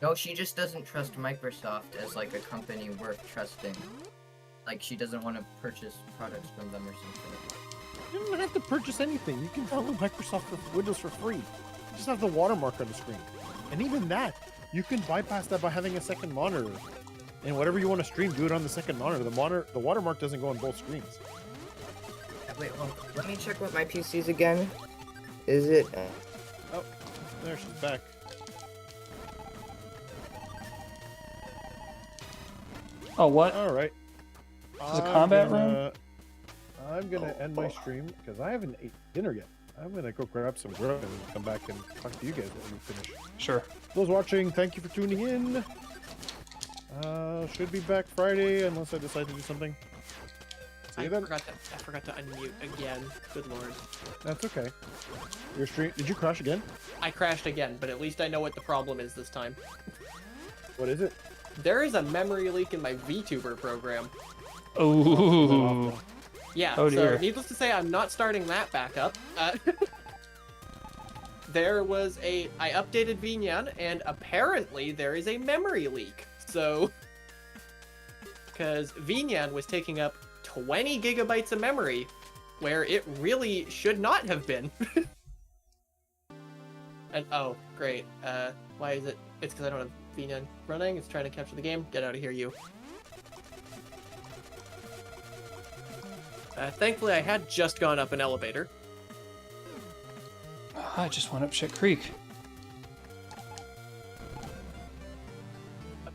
No, she just doesn't trust Microsoft as like a company worth trusting. Like she doesn't want to purchase products from them or something. you don't have to purchase anything. You can download Microsoft for Windows for free. You just have the watermark on the screen. And even that, you can bypass that by having a second monitor. And whatever you want to stream, do it on the second monitor. The watermark doesn't go on both screens. Wait, hold on. Let me check what my PC's again. Is it? Oh, there she's back. oh, what? All right. This is a combat room? I'm gonna end my stream because I haven't ate dinner yet. I'm gonna go grab some grub and come back and talk to you guys when we finish. Sure. Those watching, thank you for tuning in. Should be back Friday unless I decide to do something. See I you then. forgot to unmute again. Good lord. That's okay. Your stream? Did you crash again? I crashed again, but at least I know what the problem is this time. What is it? There is a memory leak in my VTuber program. Ooh. Yeah, Oh, so dear. needless to say, I'm not starting that back up. There was I updated Vinyan, and apparently there is a memory leak. So, because Vinyan was taking up 20 gigabytes of memory, where it really should not have been. And, oh, great. Why is it? It's because I don't have Vinyan running. It's trying to capture the game. Get out of here, you. Thankfully, I had just gone up an elevator. I just went up Shit Creek.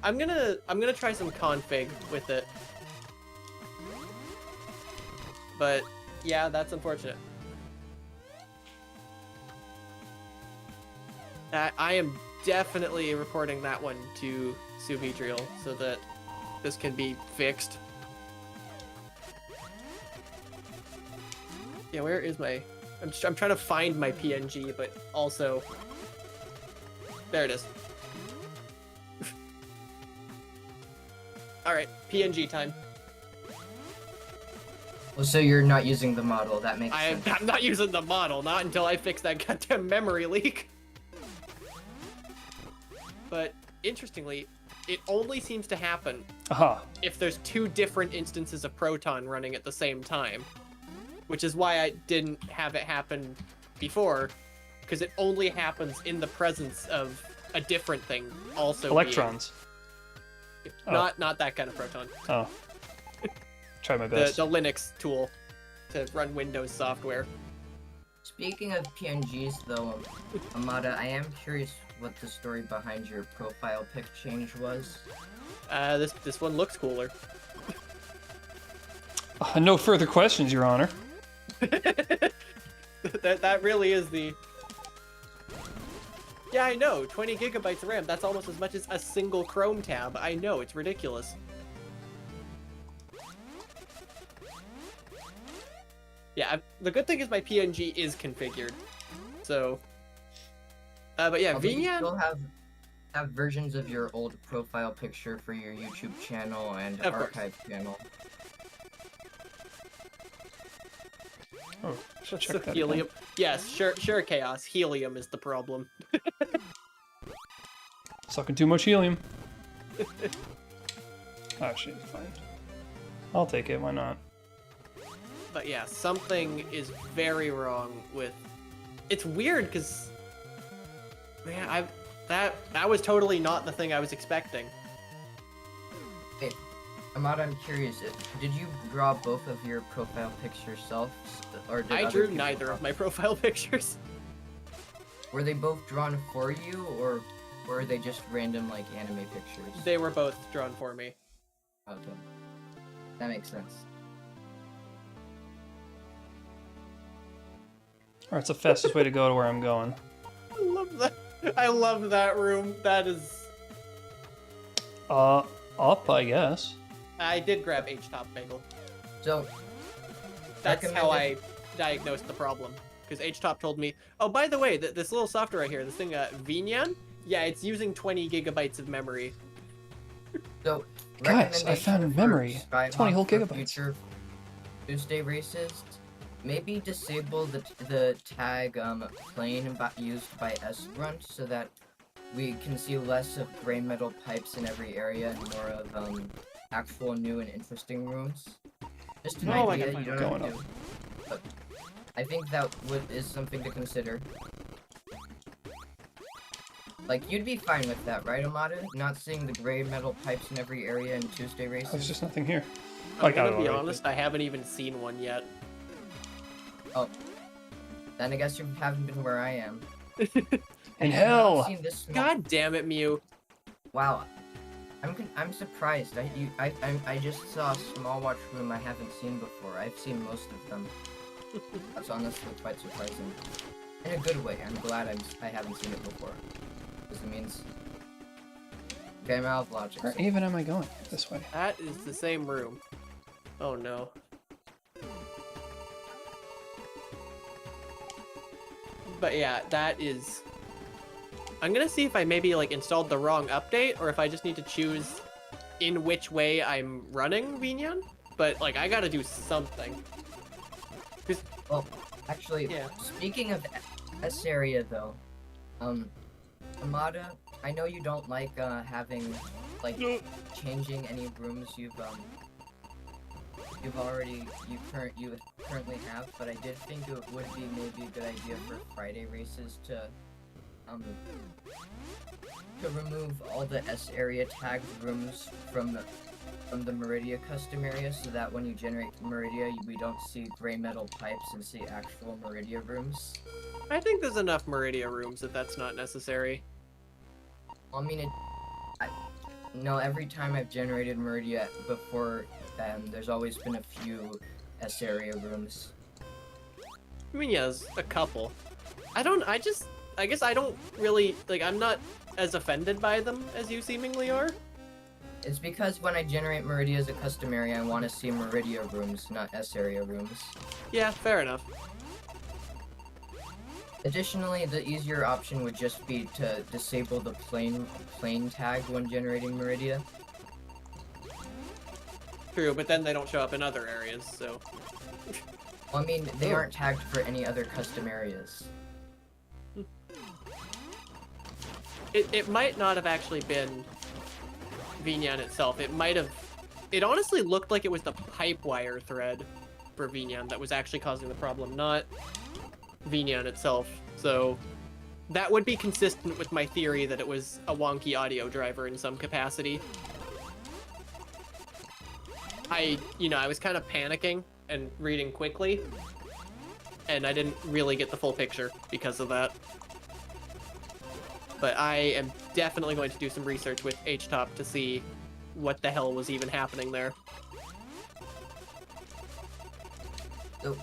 I'm gonna try some config with it. But yeah, that's unfortunate. I am definitely reporting that one to Suvitrial so that this can be fixed. Yeah, where is my... I'm trying to find my PNG, but also... There it is. Alright, PNG time. Well, so you're not using the model. That makes sense. I'm not using the model, not until I fix that goddamn memory leak. But, interestingly, it only seems to happen Aha. if there's two different instances of Proton running at the same time, which is why I didn't have it happen before, because it only happens in the presence of a different thing also Electrons. Not that kind of Proton. Oh. Try my The best. Linux tool to run Windows software. Speaking of PNGs, though, Amada, I am curious what the story behind your profile pic change was. This one looks cooler. No further questions, Your Honor. that really is the... Yeah, I know, 20 gigabytes of RAM, that's almost as much as a single Chrome tab. I know, it's ridiculous. Yeah, the good thing is my PNG is configured. So... but yeah, Although you Vinyan... still have versions of your old profile picture for your YouTube channel and Of course. archive channel. Oh, should check So that helium. again. Yes, sure, Chaos. Helium is the problem. Sucking too much helium. Actually, it's fine. I'll take it, why not? But yeah, something is very wrong with... It's weird, because... Man, that was totally not the thing I was expecting. Hey, Amada, I'm curious, did you draw both of your profile pics yourself? Or did I other drew people neither draw of my profile pictures. Were they both drawn for you, or were they just random, like, anime pictures? They were both drawn for me. Okay. That makes sense. Alright, it's the fastest way to go to where I'm going. I love that. I love that room. That is... Up, I guess. I did grab H-Top Bagel. So, That's how I recommended- diagnosed the problem. Because H-Top told me, oh, by the way, this little software right here, this thing, Vinyan, yeah, it's using 20 gigabytes of memory. So, Guys, I found a recommendation memory. for Skyhawk 20 whole for gigabytes. Future Tuesday races. Maybe disable the tag plane used by S-Grunt so that we can see less of gray metal pipes in every area and more of actual new and interesting rooms. Just an Oh, I idea, can you find don't going have to. But I think that is something to consider. Like, you'd be fine with that, right, Amada? Not seeing the gray metal pipes in every area in Tuesday races? There's just nothing here. I'm Like, I gonna don't be know, honest, I haven't even seen one yet. Oh. Then I guess you haven't been where I am. In Have you not hell! seen this small- God damn it, Mew. Wow. I'm surprised. I just saw a small watch room I haven't seen before. I've seen most of them. That's honestly quite surprising. In a good way. I'm glad I haven't seen it before. Because it means... Okay, I'm out of logic. Where even am I going? This way. That is the same room. Oh no. But yeah, that is... I'm gonna see if I maybe like installed the wrong update, or if I just need to choose in which way I'm running Vinyan. But like, I gotta do something. Well, actually, Yeah. speaking of S area though, Amada, I know you don't like having like changing any rooms you currently have, but I did think it would be maybe a good idea for Friday races to remove all the S area tagged rooms from the Meridia custom area, so that when you generate Meridia, we don't see gray metal pipes and see actual Meridia rooms. I think there's enough Meridia rooms if that's not necessary. I mean, no, every time I've generated Meridia before, there's always been a few S area rooms. I mean, yeah, there's a couple. I guess I don't really, like, I'm not as offended by them as you seemingly are. It's because when I generate Meridia as a custom area, I want to see Meridia rooms, not S area rooms. Yeah, fair enough. Additionally, the easier option would just be to disable the plane tag when generating Meridia. True, but then they don't show up in other areas, so... Well, I mean, they aren't tagged for any other custom areas. It might not have actually been Vignan itself. It honestly looked like it was the pipe wire thread for Vignan that was actually causing the problem, not Vignan itself. So that would be consistent with my theory that it was a wonky audio driver in some capacity. I was kind of panicking and reading quickly, and I didn't really get the full picture because of that. But I am definitely going to do some research with HTOP to see what the hell was even happening there. So,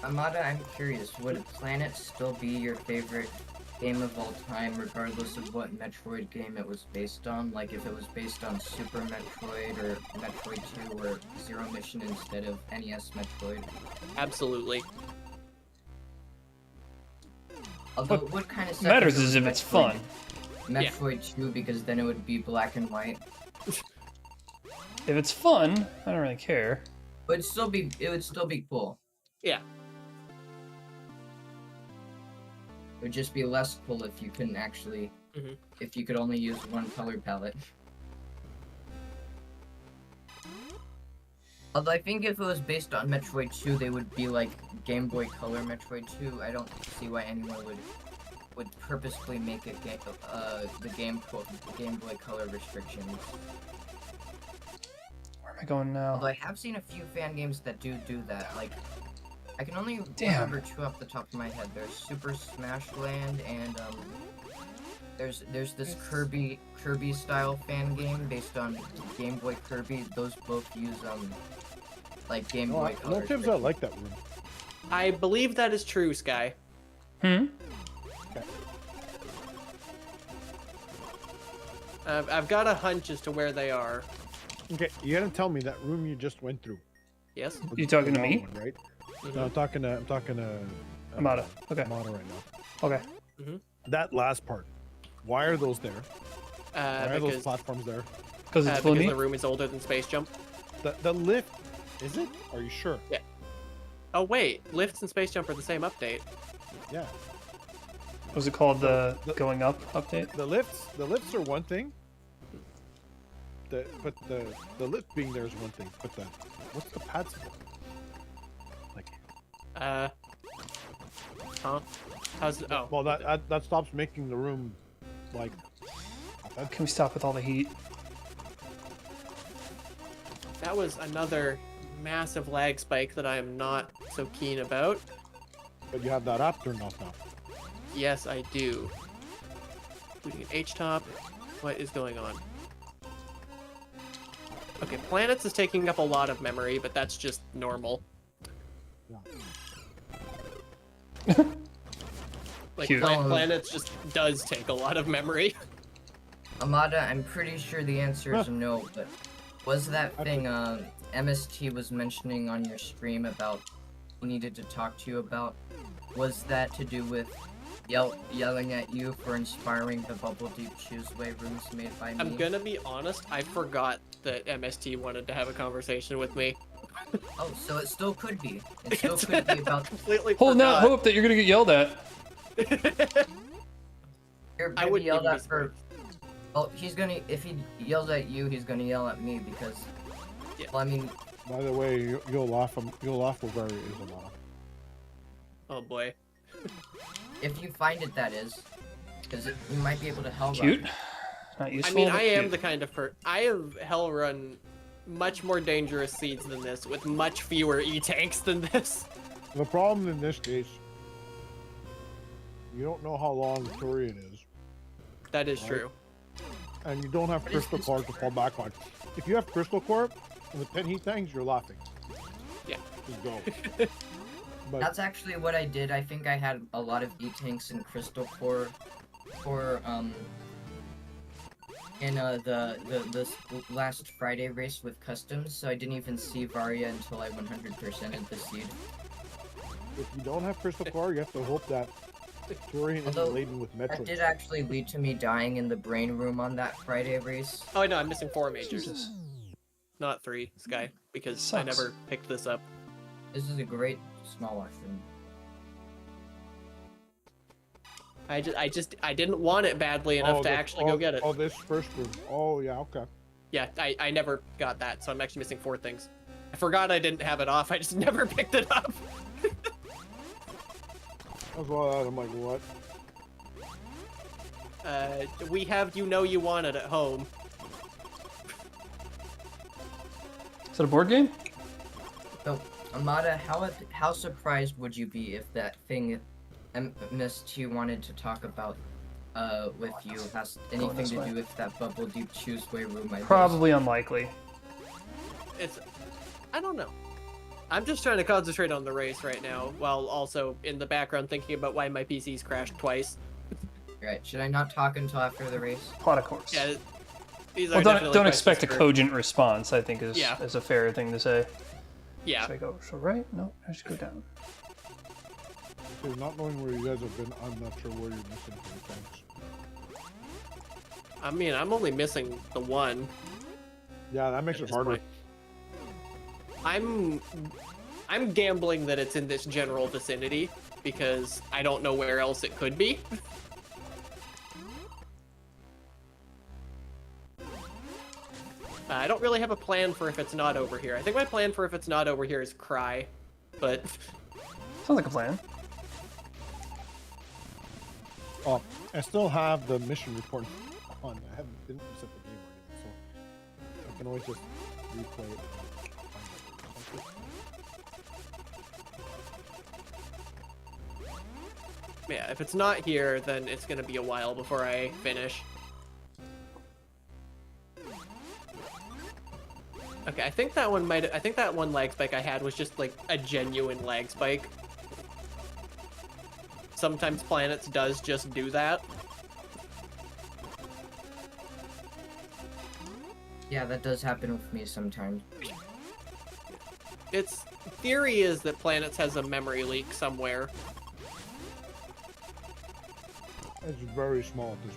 Amada, I'm curious, would Planet still be your favorite game of all time, regardless of what Metroid game it was based on? Like, if it was based on Super Metroid, or Metroid 2, or Zero Mission instead of NES Metroid? Absolutely. Although, what kind of Matters is if it's fun. Metroid 2, because then it would be black and white. If it's fun, I don't really care. It would still be cool. Yeah. It would just be less cool if you couldn't actually, if you could only use one color palette. Although I think if it was based on Metroid 2, they would be like Game Boy Color Metroid 2. I don't see why anyone would purposefully make it the Game Boy Color restrictions. Where am I going now? Although I have seen a few fan games that do that. Like, I can only remember two off the top of my head. There's Super Smash Land, and there's this Kirby style fan game based on Game Boy Kirby. Those both use like Game Boy Color. No tips, I like that room. I believe that is true, Sky. Hmm? Okay. I've got a hunch as to where they are. Okay, you gotta tell me that room you just went through. Yes? You talking to me? One, right? No, I'm talking to Amada. Okay. Amada right now. Okay. That last part. Why are those there? Why are those Because platforms there? Because it's because gloomy? the room is older than Space Jump. The lift, is it? Are you sure? Yeah. Oh wait, Lifts and Space Jump are the same update. Yeah. Was it called the Going Up update? The lifts are one thing. But the lift being there is one thing. But what's the pads for? Like. Huh? How's it? Oh. Well, that stops making the room like. Can we stop with all the heat? That was another massive lag spike that I am not so keen about. But you have that app turned off now. Yes, I do. Including an H-top. What is going on? Okay, Planets is taking up a lot of memory, but that's just normal. Like, Cute. Planets just does take a lot of memory. Amada, I'm pretty sure the answer is no, but was that thing MST was mentioning on your stream about he needed to talk to you about, was that to do with yelling at you for inspiring the Bubble Deep Shoesway rooms made by me? I'm gonna be honest, I forgot that MST wanted to have a conversation with me. Oh, so it still could be. It still could be about... Completely Holding out forgot. hope that you're gonna get yelled at. You're I gonna wouldn't be yelled even at be for... Well, if he yells at you, he's gonna yell at me because... Yeah. Well, I mean... By the way, you'll laugh over is a lot. Oh boy. If you find it, that is. Because you might be able to help. Cute. Not I useful. mean, but I am cute. the kind of I have hell run much more dangerous seeds than this, with much fewer E-tanks than this. The problem in this case, you don't know how long Turian is, That is Right. true. and you don't have crystal core to fall back on. If you have crystal core with 10 heat tanks, you're laughing. Yeah. Just go. But That's actually what I did. I think I had a lot of E-tanks and crystal core for in the last Friday race with customs, so I didn't even see Varia until I 100%ed the seed. if you don't have crystal core, you have to hope that Turian Although, is laden with That Metroid. did actually lead to me dying in the brain room on that Friday race. Oh, I know, I'm missing 4 majors. Jesus. Not 3, Sky, because I Sucks. never picked this up. This is a great small washroom. I didn't want it badly enough to actually go get it. Oh, this first room. Oh, yeah, okay. Yeah, I never got that, so I'm actually missing 4 things. I forgot I didn't have it off. I just never picked it up. That's why I'm like, what? We have You Know You Want It at home. Is it a board game? So, Amada, how surprised would you be if that thing MST wanted to talk about with you has anything this to way. do with that Bubble Deep Choose Way room? Probably unlikely. I don't know. I'm just trying to concentrate on the race right now, while also in the background thinking about why my PC's crashed twice. Right. Should I not talk until after the race? Plot of course. Yeah, these are Well, definitely don't expect a questions for- cogent response, I think is Yeah. is a fair thing to say. Yeah. Should I go right? No, I should go down. So not knowing where you guys have been, I'm not sure where you're missing things. I mean, I'm only missing the one. Yeah, that makes at it this harder. point. I'm gambling that it's in this general vicinity because I don't know where else it could be. I don't really have a plan for if it's not over here. I think my plan for if it's not over here is cry, but Sounds like a plan. Oh, I still have the mission report on. I didn't reset the game or anything, so I can always just replay it. yeah, if it's not here, then it's gonna be a while before I finish. Okay, I think that one lag spike I had was just like a genuine lag spike. Sometimes Planets does just do that. Yeah, that does happen with me sometimes. Its theory is that Planets has a memory leak somewhere. It's very small at this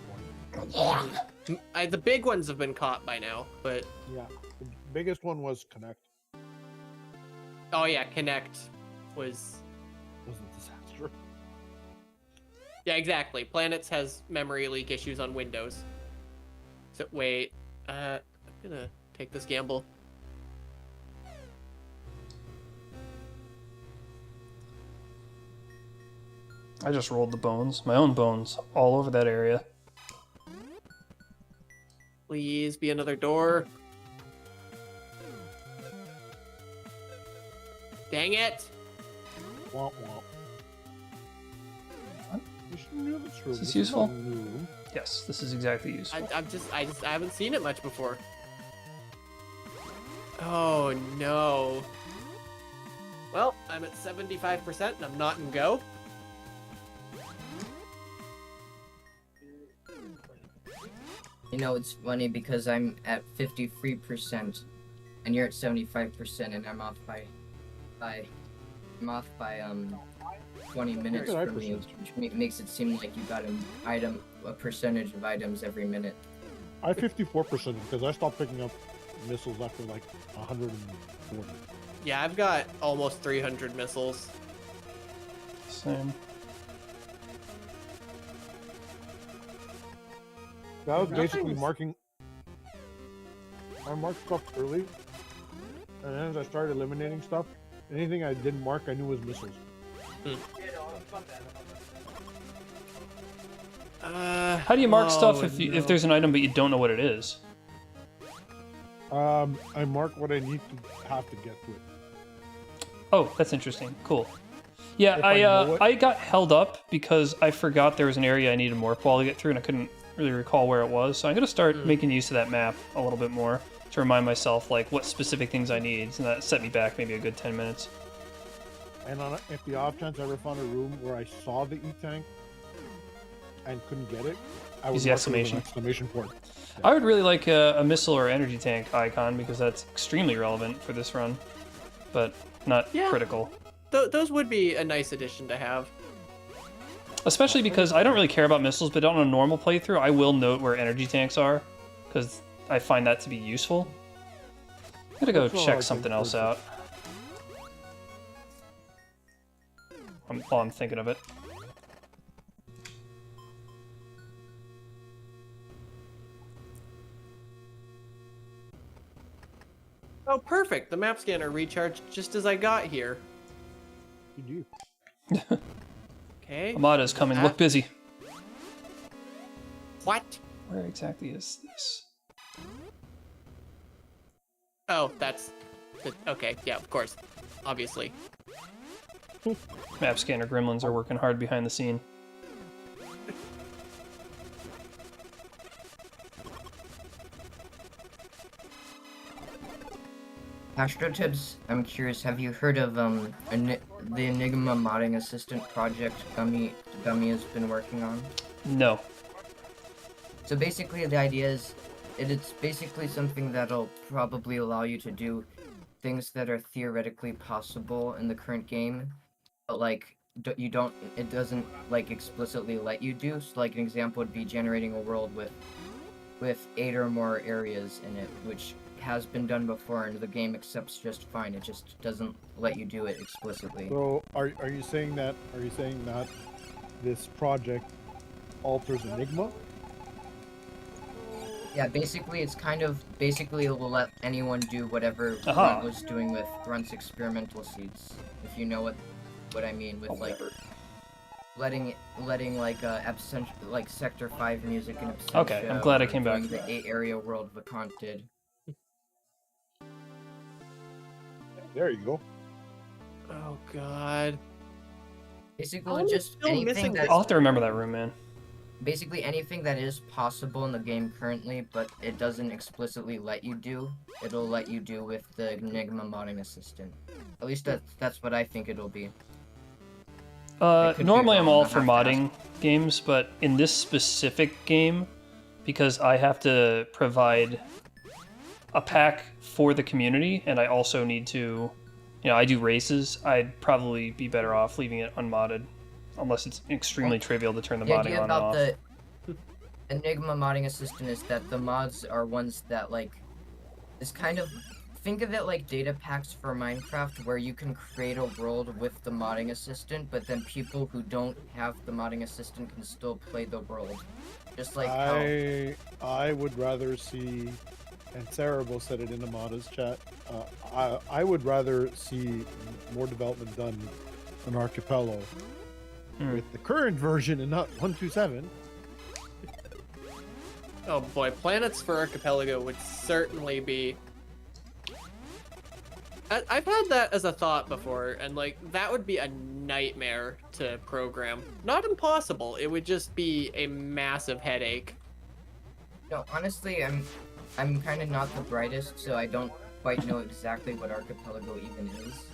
point. The big ones have been caught by now, but Yeah, the biggest one was Connect. oh yeah, Connect was Was a disaster. yeah, exactly. Planets has memory leak issues on Windows. So wait, I'm gonna take this gamble. I just rolled the bones, my own bones, all over that area. Please be another door. Dang it! Womp womp. What? You should know this room. Is this This useful? not a new room. Yes, this is exactly useful. I haven't seen it much before. Oh no. Well, I'm at 75% and I'm not in go. You know, it's funny because I'm at 53% and you're at 75% and I'm off by 20 minutes Look at from you, percent. which makes it seem like you got a percentage of items every minute. I 54% because I stopped picking up missiles after like 140. Yeah, I've got almost 300 missiles. Same. That was basically Nothing's- marking. I marked stuff early, and then as I started eliminating stuff, anything I didn't mark I knew was missiles. How do you mark stuff if there's an item but you don't know what it is? I mark what I need to have to get to it. Oh, that's interesting. Cool. Yeah, If I know it- I got held up because I forgot there was an area I needed more wall to get through, and I couldn't really recall where it was. So I'm gonna start making use of that map a little bit more to remind myself like what specific things I need, and that set me back maybe a good 10 minutes. And if the off chance I ever found a room where I saw the E-tank and couldn't get it, I would Use the mark it with an exclamation. exclamation point. I would really like a missile or energy tank icon because that's extremely relevant for this run, but not Yeah. critical. Those would be a nice addition to have. Especially because I don't really care about missiles, but on a normal playthrough, I will note where energy tanks are because I find that to be useful. I'm gonna go That's all I check think something else too. out while I'm thinking of it. Oh, perfect. The map scanner recharged just as I got here. You do. Okay. Amada's coming. Look busy. What? Where exactly is this? Oh, that's... Okay, yeah, of course. Obviously. Map scanner gremlins are working hard behind the scene. AstroTips, I'm curious, have you heard of the Enigma modding assistant project Gummy has been working on? No. So basically the idea is, it's basically something that'll probably allow you to do things that are theoretically possible in the current game, but like, it doesn't like explicitly let you do. So like an example would be generating a world with 8 or more areas in it, which has been done before and the game accepts just fine. It just doesn't let you do it explicitly. So are you saying that this project alters Enigma? Yeah, basically it will let anyone do whatever Aha. Grunt was doing with Grunt's experimental seeds. If you know what I mean with like letting like like Sector 5 music and Absentia. Okay, I'm glad I came back. doing the 8 area world Vakant did. There you go. Oh, God. Basically I'm just still anything missing that I'll have to remember that room, man. basically anything that is possible in the game currently, but it doesn't explicitly let you do, it'll let you do with the Enigma modding assistant. At least that's what I think it'll be. could be Normally I'm wrong, all I'll for have to modding games, but in this specific game, because I have to provide a pack for the community, and I also need to, I do races, I'd probably be better off leaving it unmodded, unless it's extremely trivial to turn the The modding idea on and about off. the Enigma modding assistant is that the mods are ones that like is kind of, think of it like data packs for Minecraft where you can create a world with the modding assistant, but then people who don't have the modding assistant can still play the world. Just like I would rather see, and Cerebral said it in the modders chat, I would rather see more development done on Archipelago with the current version and not 127. Oh boy, planets for Archipelago would certainly be... I've had that as a thought before, and like, that would be a nightmare to program. Not impossible, it would just be a massive headache. No, honestly, I'm kind of not the brightest, so I don't quite know exactly what Archipelago even is.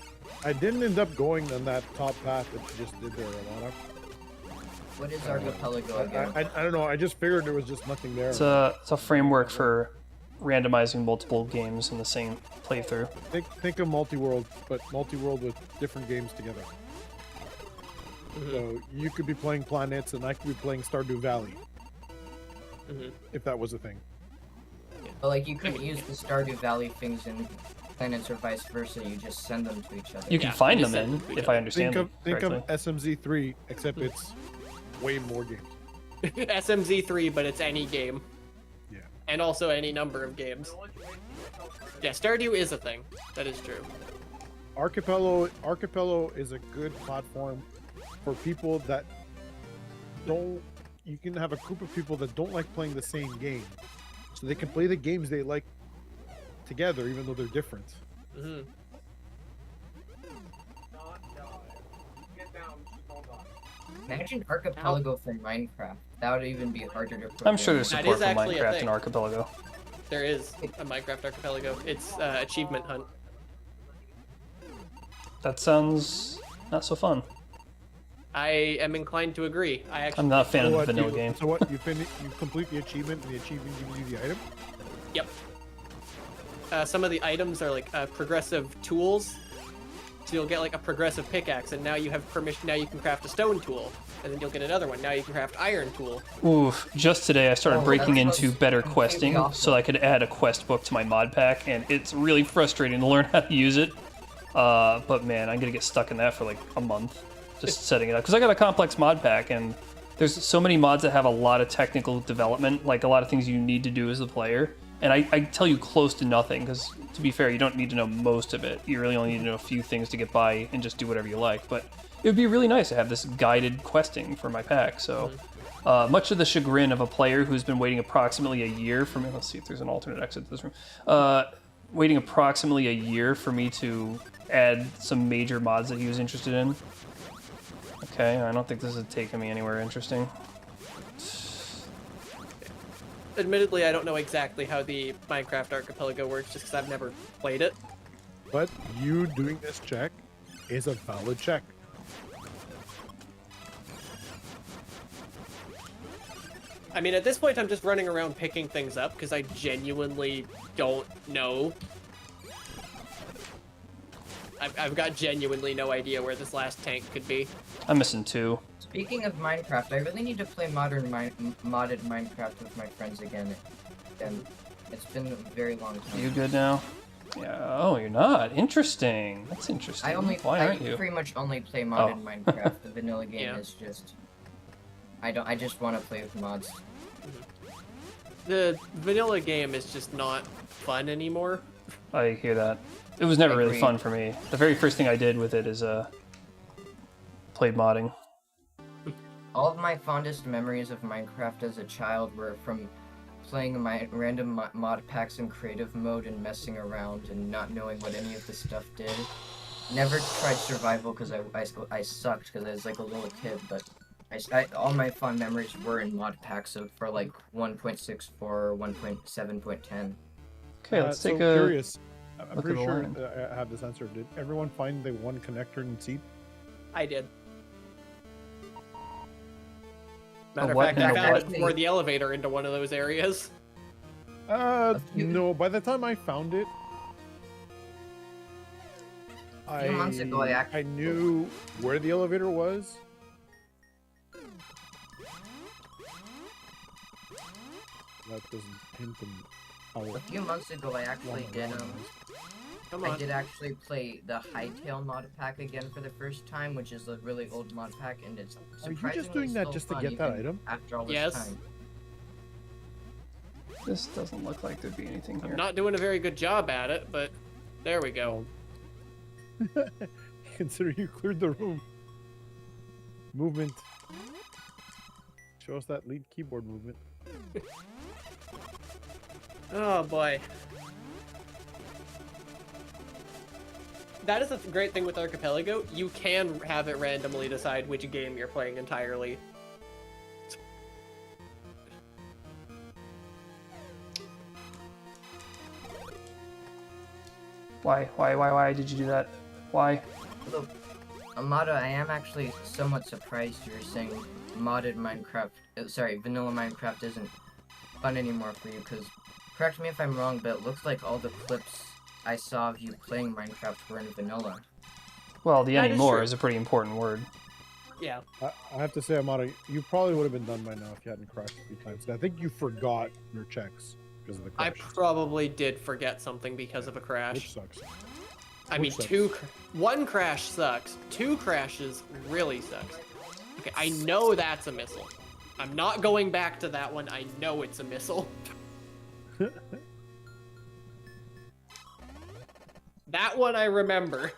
I didn't end up going on that top path that you just did there, Alana. What is Archipelago again? I don't know, I just figured there was just nothing there. It's a framework for randomizing multiple games in the same playthrough. Think of multi-world, but multi-world with different games together. So you could be playing planets and I could be playing Stardew Valley. If that was a thing. But like, you couldn't use the Stardew Valley things in planets or vice versa, you just send them to each other. You can Yeah, find just them send in, them to each if I understand Think of correctly. SMZ3, except it's way more games. SMZ3, but it's any game. Yeah. And also any number of games. Yeah, Stardew is a thing. That is true. Archipelago is a good platform for people that don't. You can have a group of people that don't like playing the same game, so they can play the games they like together, even though they're different. Imagine Archipelago for Minecraft. That would even be harder to program. I'm sure there's That support is for actually a Minecraft thing. and Archipelago. There is a Minecraft Archipelago. It's Achievement Hunt. That sounds not so fun. I am inclined to agree. I'm not a fan of the What, vanilla you, game. So what? You complete the achievement, and the achievement gives you the item. Yep. Some of the items are like progressive tools. So you'll get like a progressive pickaxe, and now you have permission. Now you can craft a stone tool, and then you'll get another one. Now you can craft iron tool. Oof, just today I started Oh, breaking that sounds into better completely questing awful. so I could add a quest book to my mod pack, and it's really frustrating to learn how to use it. But man, I'm gonna get stuck in that for like a month, just setting it up. Because I got a complex mod pack, and there's so many mods that have a lot of technical development, like a lot of things you need to do as a player, And I tell you close to nothing, because to be fair, you don't need to know most of it. You really only need to know a few things to get by and just do whatever you like. But it would be really nice to have this guided questing for my pack. So much to the chagrin of a player who's been waiting approximately a year for me. Let's see if there's an alternate exit to this room. Waiting approximately a year for me to add some major mods that he was interested in. Okay, I don't think this is taking me anywhere interesting. Admittedly, I don't know exactly how the Minecraft Archipelago works just because I've never played it. But you doing this check is a valid check. I mean, at this point, I'm just running around picking things up because I genuinely don't know. I've got genuinely no idea where this last tank could be. I'm missing 2. Speaking of Minecraft, I really need to play modded Minecraft with my friends again. And it's been a very long time. You good now? Yeah. Oh, you're not. Interesting. That's interesting. Why aren't you? Pretty much only play modded Minecraft. The vanilla game is just. I just want to play with mods. The vanilla game is just not fun anymore. I hear that. It was never really fun for me. The very first thing I did with it is played modding. All of my fondest memories of Minecraft as a child were from playing my random mod packs in creative mode and messing around and not knowing what any of the stuff did. Never tried survival because I sucked because I was like a little kid, but all my fond memories were in mod packs for like 1.64 or 1.7.10. Okay, let's take a curious. I'm look pretty at the sure line. I have this answer. Did everyone find the one connector in seed? I did. Matter of what fact, and I a found what? it before the elevator into one of those areas. No. By the time I found it, few months ago, I knew where the elevator was. That doesn't hint them how. A few months ago, I actually did I did actually play the Hightail mod pack again for the first time, which is a really old mod pack, and it's surprisingly Are you just doing that still just to fun get that even item? after all this Yes. time. This doesn't look like there'd be anything here. I'm not doing a very good job at it, but there we go. Consider you cleared the room. Movement. Show us that lead keyboard movement. Oh boy. That is a great thing with Archipelago. You can have it randomly decide which game you're playing entirely. Why did you do that? Why? Look, Amada, I am actually somewhat surprised you're saying modded Minecraft, vanilla Minecraft isn't fun anymore for you, because, correct me if I'm wrong, but it looks like all the clips I saw of you playing Minecraft were in vanilla. Well, the That is anymore true. is a pretty important word. Yeah. I have to say, Amada, you probably would have been done by now if you hadn't crashed a few times. I think you forgot your checks because of the I crash, probably did forget something because of a which crash. sucks. I mean, sucks. one crash sucks. 2 crashes really sucks. Okay, I know that's a missile. I'm not going back to that one. I know it's a missile. That one I remember.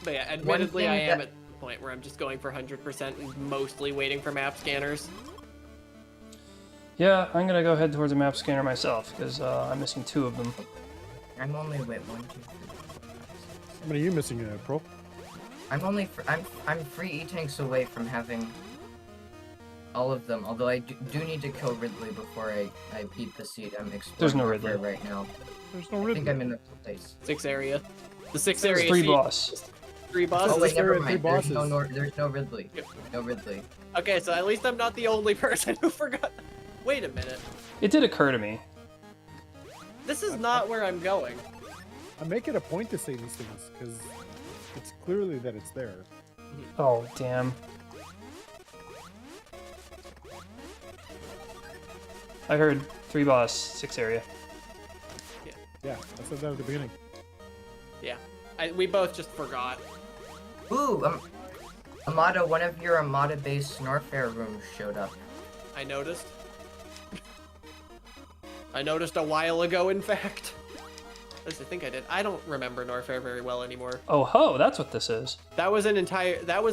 But yeah, admittedly, I am at the point where I'm just going for 100% and mostly waiting for map scanners. Yeah, I'm gonna go head towards a map scanner myself because I'm missing 2 of them. I'm only, wait, 1, 2, 3, 4, 5, 6, How many are you missing, Pro? I'm 3 E-tanks away from having all of them, although I do need to kill Ridley before I beat the seed. I'm exploring There's no warfare Ridley. right now. There's no I think rhythm. I'm in the place. 6 area. The 6 area. 3 seed- boss. 3 Oh bosses. wait, never there are mind. 3 There's no Ridley. Yep. No Ridley. Okay, so at least I'm not the only person who forgot. Wait a minute. It did occur to me. This is not where I'm going. I make it a point to say these things because it's clearly that it's there. Oh, damn. I heard 3 boss, 6 area. Yeah, I said that at the beginning. Yeah. We both just forgot. Ooh, Amada, one of your Amada-based Snorfair rooms showed up. I noticed. I noticed a while ago, in fact. At least I think I did. I don't remember Norfair very well anymore. Oh ho, that's what this is. That was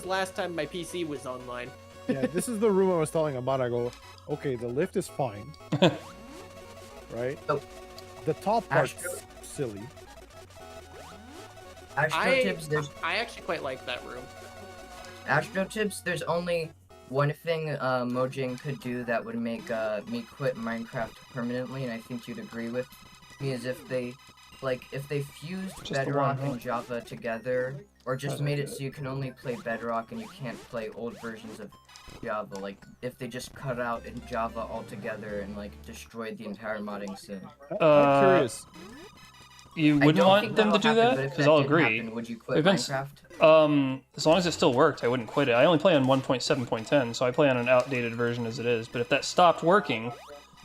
last time my PC was online. Yeah, this is the room I was telling about. I go, okay, the lift is fine. Right? Oh. The top part's Astro- silly. Astrotips, there's I actually quite like that room. Astrotips, there's only one thing Mojang could do that would make me quit Minecraft permanently, and I think you'd agree with me, is if they fused Just the Bedrock one, huh? and Java together, or just made it so you can only play Bedrock and you can't play old versions of Java. Like, if they just cut out in Java altogether and like destroyed the entire modding scene. I'm curious. You I wouldn't don't want think them to that'll do happen, but that? if Because that I'll did agree. happen, would you quit Depends. Minecraft? As long as it still worked, I wouldn't quit it. I only play on 1.7.10, so I play on an outdated version as it is. But if that stopped working,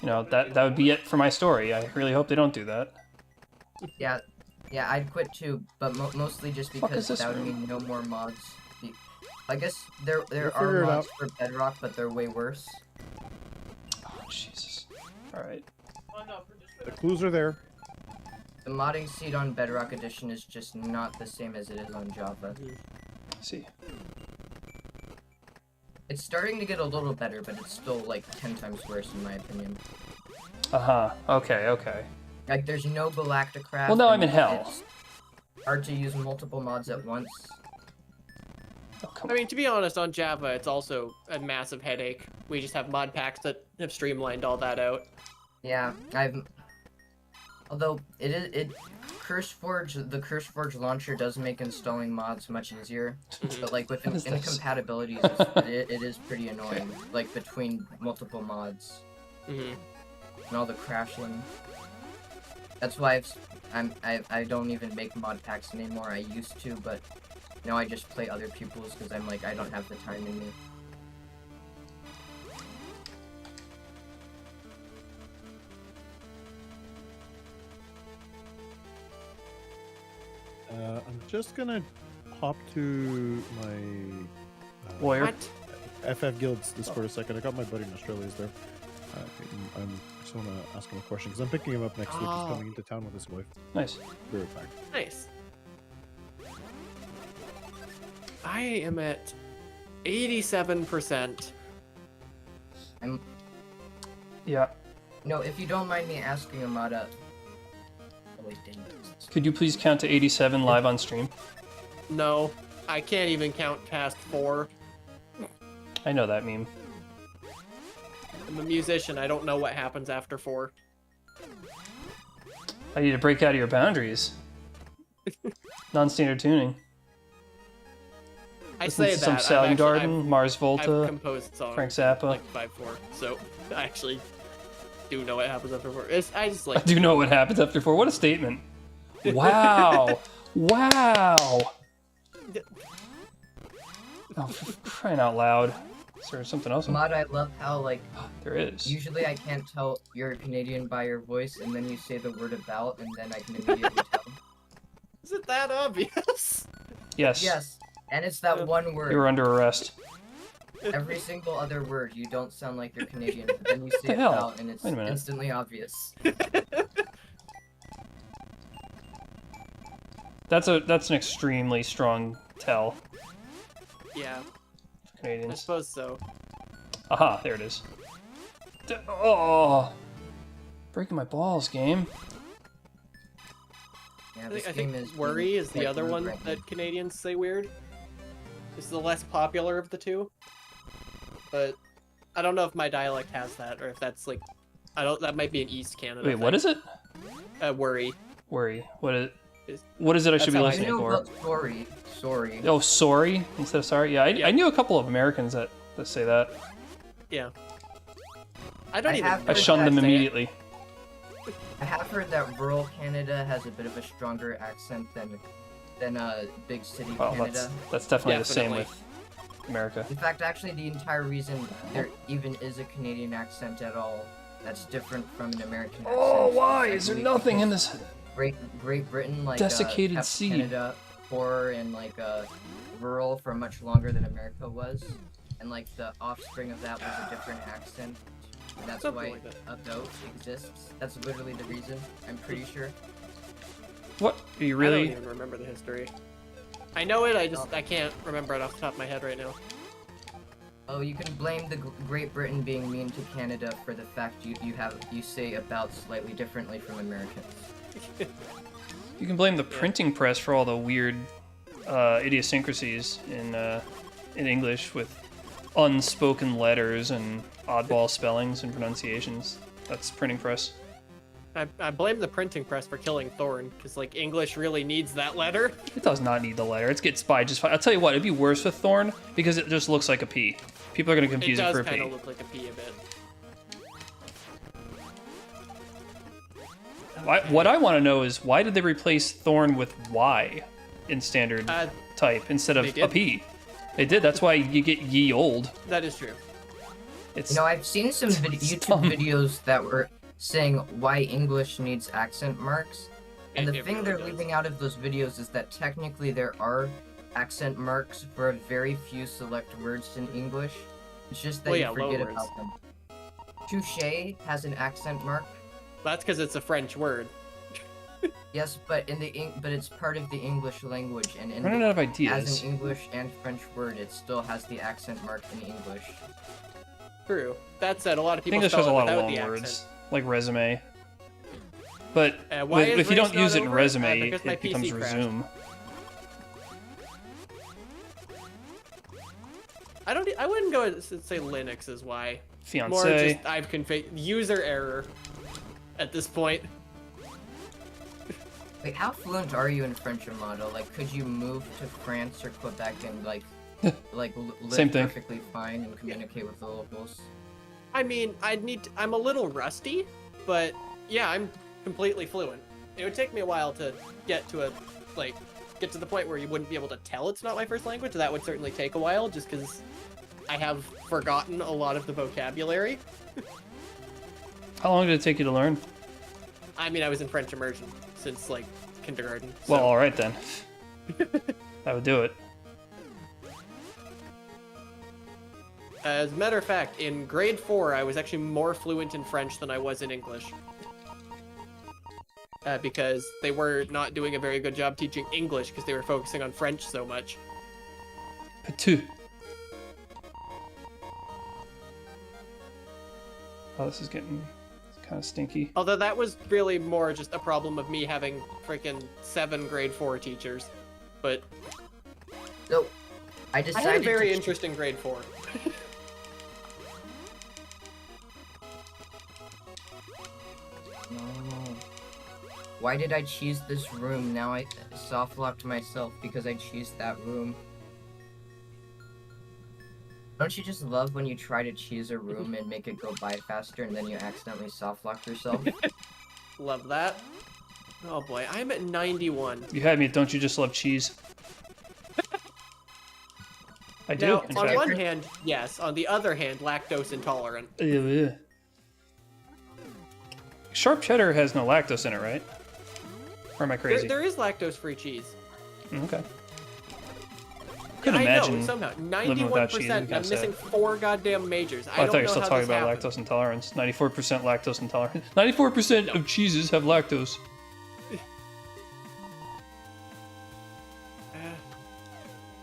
you know, that would be it for my story. I really hope they don't do that. Yeah, I'd quit too, but mostly just Fuck is because this that would room? mean no more mods. I guess there We'll are figure it mods out. for Bedrock, but they're way worse. Oh, Jesus. Alright. The clues are there. The modding seed on Bedrock Edition is just not the same as it is on Java. See. It's starting to get a little better, but it's still like 10 times worse in my opinion. Uh-huh. Okay. Like, there's no Galacticraft. Well, now I'm and in hell. It's hard to use multiple mods at once. Oh, come I on. mean, to be honest, on Java, it's also a massive headache. We just have mod packs that have streamlined all that out. Yeah, although the CurseForge launcher does make installing mods much easier, but like with What is this? incompatibilities, it is pretty annoying. Like between multiple mods Mm-hmm. and all the crashing. That's why I don't even make mod packs anymore. I used to, but now I just play other people's because I'm like I don't have the time in me. I'm just gonna hop to my Warrior. FF Guild's Discord a second. I got my buddy in Australia is there. I just want to ask him a question because I'm picking him up next week. He's Oh. coming into town with his wife. Nice. Be right back. Nice. I am at 87%. Yeah. No, if you don't mind me asking Amada. Oh wait, didn't. Could you please count to 87 live on stream? No, I can't even count past 4. I know that meme. I'm a musician. I don't know what happens after 4. I need to break out of your boundaries. Non-standard tuning. I Listen say to that. some Soundgarden, I've Mars Volta, composed songs Frank Zappa. like 5/4, so I actually do know what happens after 4. I just I like. do know what happens after 4. What a statement. Wow. Wow. Oh, for crying out loud. Is there something else? Amada, I love how like There is. usually I can't tell you're a Canadian by your voice, and then you say the word about, and then I can immediately tell. Is it that obvious? Yes. Yes, and it's that one You word. were under arrest. Every single other word, you don't sound like you're Canadian, but then you say the hell? about, and it's Wait a minute. instantly obvious. That's an extremely strong tell Yeah, for I Canadians. suppose so. Aha, there it is. Oh, breaking my balls, game. Yeah, I this think game is worry is the quite other one nerve-wracking. that Canadians say weird. This is the less popular of the two, but I don't know if my dialect has that or if that's like, that might be an East Canada. Wait, what is it? Worry. Worry. What is Is- it I should be how I I listening know for? about sorry. Oh, sorry instead of sorry. Yeah, Yeah. I knew a couple of Americans that say that. Yeah. I don't I even. have I heard shunned them that say it. immediately. I have heard that rural Canada has a bit of a stronger accent than big city Well, Canada. that's definitely the same Definitely. with America. In fact, actually, the entire reason there even is a Canadian accent at all that's different from an American accent. Oh, why? Is there actually nothing in because this? Great Britain, like Desiccated kept sea. Canada poor and like rural for much longer than America was. and like the offspring of that was a different accent. And that's Something why like that. a goat exists. That's literally the reason, I'm pretty sure. What? Are you I really? don't even remember the history. I know it, I can't remember it off the top of my head right now. Oh, you can blame the Great Britain being mean to Canada for the fact you say about slightly differently from Americans. You can blame the printing press for all the weird idiosyncrasies in English with unspoken letters and oddball spellings and pronunciations. That's printing press. I blame the printing press for killing Thorn, because like English really needs that letter. It does not need the letter. It gets by just fine. I'll tell you what, it'd be worse with Thorn because it just looks like a P. People are going to It confuse it does for a kind P. of look like a P a bit. What I want to know is why did they replace Thorn with Y in standard type instead they of did. a P? They did. That's why you get ye old. That is true. It's You know, I've seen some YouTube dumb. videos that were saying why English needs accent marks. And the It thing really they're does. leaving out of those videos is that technically there are accent marks for a very few select words in English. It's just that Well, you yeah, forget loanwords. about them. Touche has an accent mark. That's because it's a French word. Yes, but but it's part of the English language, and in running out of as ideas. an English and French word, it still has the accent mark in English. True. That said, a lot of people English spell has a it lot of without long the words, accent. like resume. But Why is if you race don't use not it in over? resume, Because my it becomes PC crashed. resume. I wouldn't go and say Linux is why. Fiance. More just I've configured user error at this point. Wait, how fluent are you in French Armado? Like, could you move to France or Quebec and live Same thing. perfectly fine and communicate with the locals? I mean, I'm a little rusty, but yeah, I'm completely fluent. It would take me a while to get to the point where you wouldn't be able to tell it's not my first language. That would certainly take a while, just because I have forgotten a lot of the vocabulary. How long did it take you to learn? I mean, I was in French immersion since like kindergarten. So. Well, all right then. That would do it. As a matter of fact, in grade 4, I was actually more fluent in French than I was in English. Because they were not doing a very good job teaching English because they were focusing on French so much. Patu. Oh, this is getting kind of stinky. Although that was really more just a problem of me having freaking 7 grade 4 teachers. But So, I I decided had a very to interesting grade 4. No. Why did I choose this room? Now I soft-locked myself because I choose that room. Don't you just love when you try to choose a room and make it go by faster and then you accidentally soft-lock yourself? Love that. Oh boy, I'm at 91. You had me at Don't You Just Love Cheese? I do, Now, in on fact. one hand, yes. On the other hand, lactose intolerant. Ugh. Sharp cheddar has no lactose in it, right? Or am I crazy? There is lactose-free cheese. Okay. Could I imagine. know, somehow. living without cheese, 91%. it'd be I'm kinda missing 4 goddamn majors. Oh, I I don't thought you know were still how talking this about happened. lactose intolerance. 94% lactose intolerant. 94% of cheeses have lactose.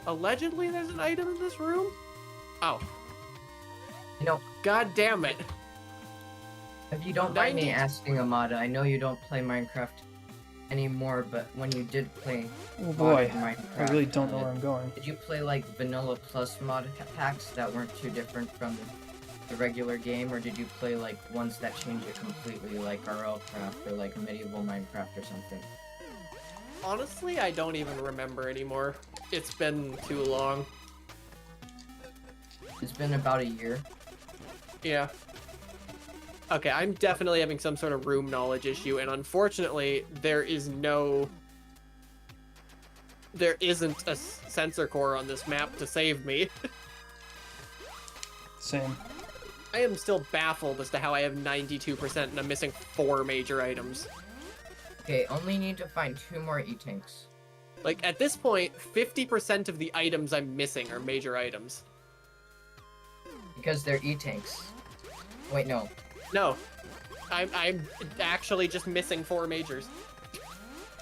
Allegedly, there's an item in this room? Oh. You know, God damn it. if you don't mind me 90. asking, Amada, I know you don't play Minecraft anymore, but when you did play Oh boy, Minecraft, I really don't know where I'm going. did you play like vanilla plus mod packs that weren't too different from the regular game, or did you play like ones that change it completely, like RL Craft or like medieval Minecraft or something? Honestly, I don't even remember anymore. It's been too long. It's been about a year. Yeah. Okay, I'm definitely having some sort of room knowledge issue, and unfortunately, there isn't a sensor core on this map to save me. Same. I am still baffled as to how I have 92% and I'm missing 4 major items. Okay, only need to find 2 more E-tanks. Like, at this point, 50% of the items I'm missing are major items. Because they're E-tanks. Wait, no. No, I'm actually just missing 4 majors.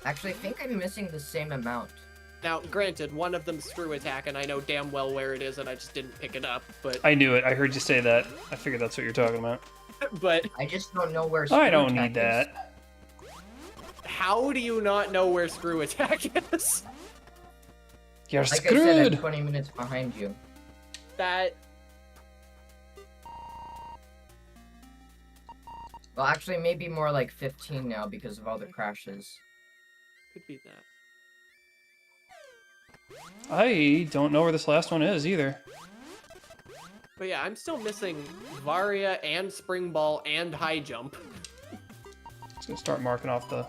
Actually, I think I'm missing the same amount. Now, granted, one of them's screw attack, and I know damn well where it is, and I just didn't pick it up. But I knew it. I heard you say that. I figured that's what you're talking about. but I just don't know where. I don't Screw need Attack is. that. how do you not know where screw attack is? You're Like I said, I'm screwed. 20 minutes behind you. That Well, actually, maybe more like 15 now because of all the crashes. could be that. I don't know where this last one is either. But yeah, I'm still missing Varia and Spring Ball and High Jump. Just gonna start marking off the.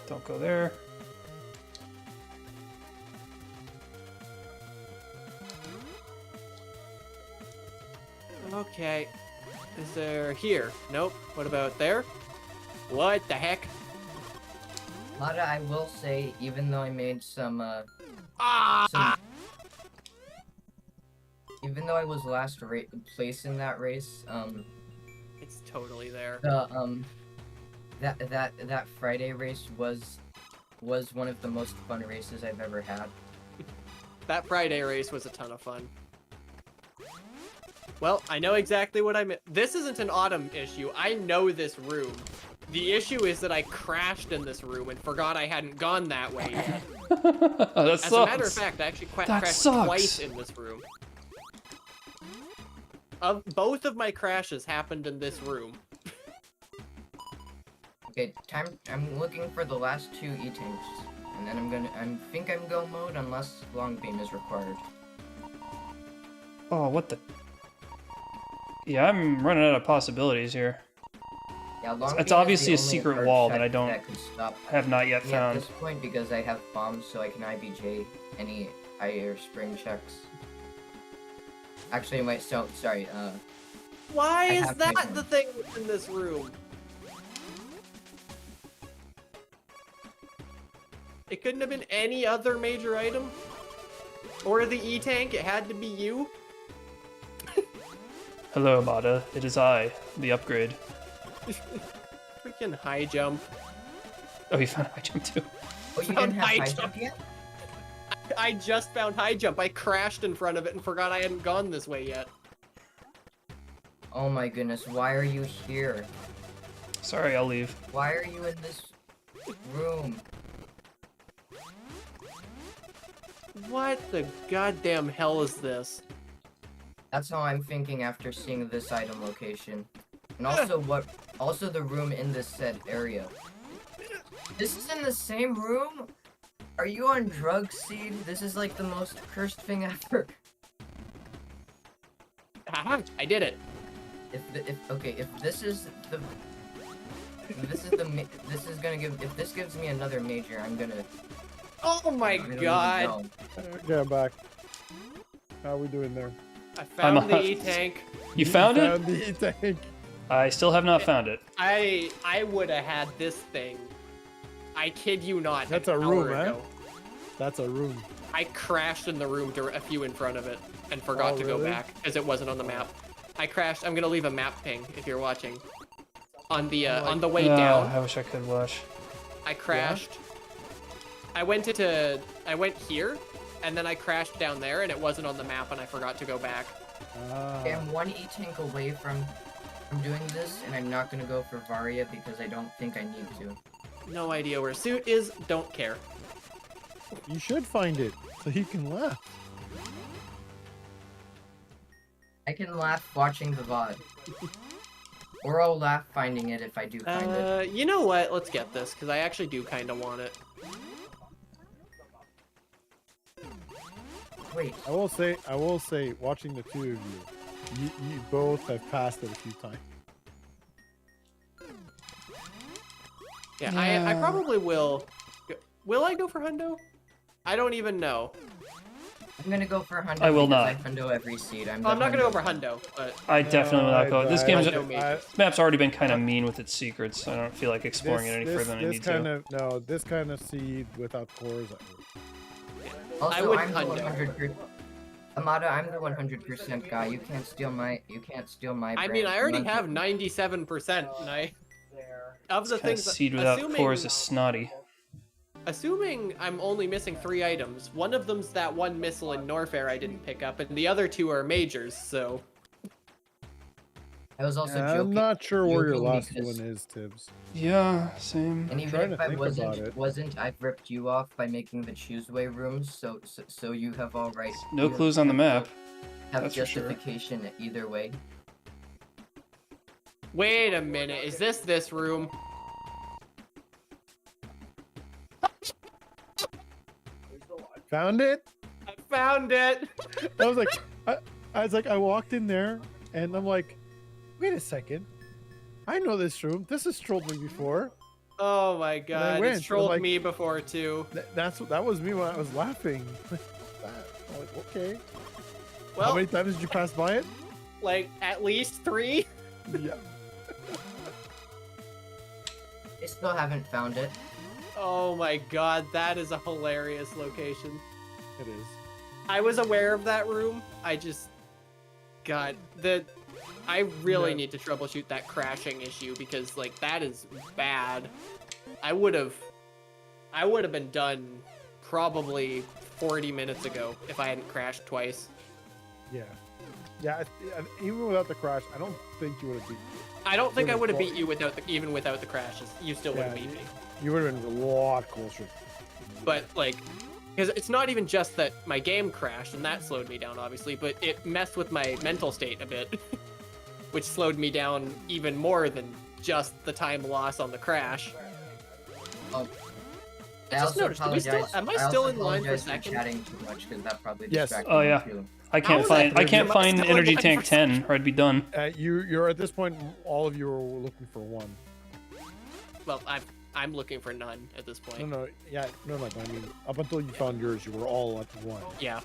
Don't go there. Okay. Is there here? Nope. What about there? What the heck? Lada, I will say, even though I made some, Ah! even though I was last place in that race, It's totally there. the, that Friday race was one of the most fun races I've ever had. That Friday race was a ton of fun. Well, I know exactly what I meant. This isn't an autumn issue. I know this room. The issue is that I crashed in this room and forgot I hadn't gone that way yet. That As sucks. a matter of fact, I actually That crashed sucks. twice in this room. Both of my crashes happened in this room. Okay, I'm looking for the last 2 E-tanks, and then I think I'm go mode unless long beam is required. Oh, what the? Yeah, I'm running out of possibilities here. Yeah, long It's beam obviously a is the only secret hard wall check that I don't could stop have not yet me at found. this point because I have bombs, so I can IBJ any higher spring checks. Actually, wait, so sorry. Why I is have that taken the them. thing in this room? It couldn't have been any other major item? Or the E-tank, it had to be you? Hello, Mata. It is I, the upgrade. Freaking high jump. Oh, you found high jump too. Oh, you Found didn't have high high jump. jump yet? I just found high jump. I crashed in front of it and forgot I hadn't gone this way yet. Oh my goodness, why are you here? Sorry, I'll leave. Why are you in this room? What the goddamn hell is this? That's how I'm thinking after seeing this item location. And also the room in this said area. This is in the same room? Are you on drugs, Seed? This is like the most cursed thing ever. Haha, I did it. If this is this gives me another major, I'm gonna. Oh my I don't even god. know. Okay, I'm back. How are we doing there? I found I'm the a- E-tank. You found it? Found the E-tank. I still have not found it. I would have had this thing. I kid you not. That's an a room, hour eh? ago. That's a room. I crashed in the room a few in front of it and forgot Oh, to go really? back because it wasn't on the map. I crashed. I'm gonna leave a map ping if you're watching. On the way Oh, down, I wish I could watch. I crashed. I went here, and then I crashed down there, and it wasn't on the map, and I forgot to go back. Okay, I'm one E-tank away from doing this, and I'm not gonna go for Varia because I don't think I need to. No idea where Suit is. Don't care. You should find it so you can laugh. I can laugh watching the VOD. Or I'll laugh finding it if I do find it. You know what? Let's get this because I actually do kind of want it. Wait, I will say, watching the two of you both have passed it a few times. Yeah, Yeah. I probably will. Will I go for Hundo? I don't even know. I'm gonna go for Hundo I will because not. I Hundo every seed. I'm not gonna go for Hundo, but I definitely will not go. This game's no majors. this map's already been kind of mean with its secrets. I don't feel like exploring it any further than I need to. This kind of seed without cores. Also, I would I'm the hundo. 100%. Amada, I'm the 100% guy. You can't steal my. I mean, brand. I already None- have 97%, and I of the Kind of things. seed without pores is snotty. Assuming I'm only missing 3 items, one of them's that one missile in Norfair I didn't pick up, and the other 2 are majors. So I was also I'm joking. not sure where your joking last because- one is, Tibbs. Yeah, same. And even trying if to I think about it. wasn't, I've ripped you off by making the chooseway rooms. So you have all right. No you have- clues on the map. Have that's for sure. justification either way. wait a minute, is this room? Found it? I found it. I was like, I walked in there, and I'm like, wait a second. I know this room. This has trolled me before. Oh my god, went, it's trolled like- me before too. That was me when I was laughing. I'm like, okay. How Well, many times did you pass by it? like at least 3. Yeah. I still haven't found it. Oh my god, that is a hilarious location. It is. I was aware of that room. I just, God, I really Yeah. need to troubleshoot that crashing issue because like that is bad. I would have been done probably 40 minutes ago if I hadn't crashed twice. Yeah. Yeah. Even without the crash, I don't think you would have beat. I don't think I Would've would have fought- beat you even without the crashes. You still would have Yeah, beat me. You would have been a lot closer. But like, because it's not even just that my game crashed and that slowed me down, obviously, but it messed with my mental state a bit, which slowed me down even more than just the time loss on the crash. Oh. I just noticed, do we still- am I still in line for apologize second? chatting too much because that probably Yes. distracted Oh, me yeah. too. I How can't is that find. I third? can't Am I find still in energy line tank for 10, or I'd be done. You're at this point. All of you are looking for one. Well, I'm looking for none at this point. No. Yeah. No. I mean, up until you found yours, you were all at one. Yeah.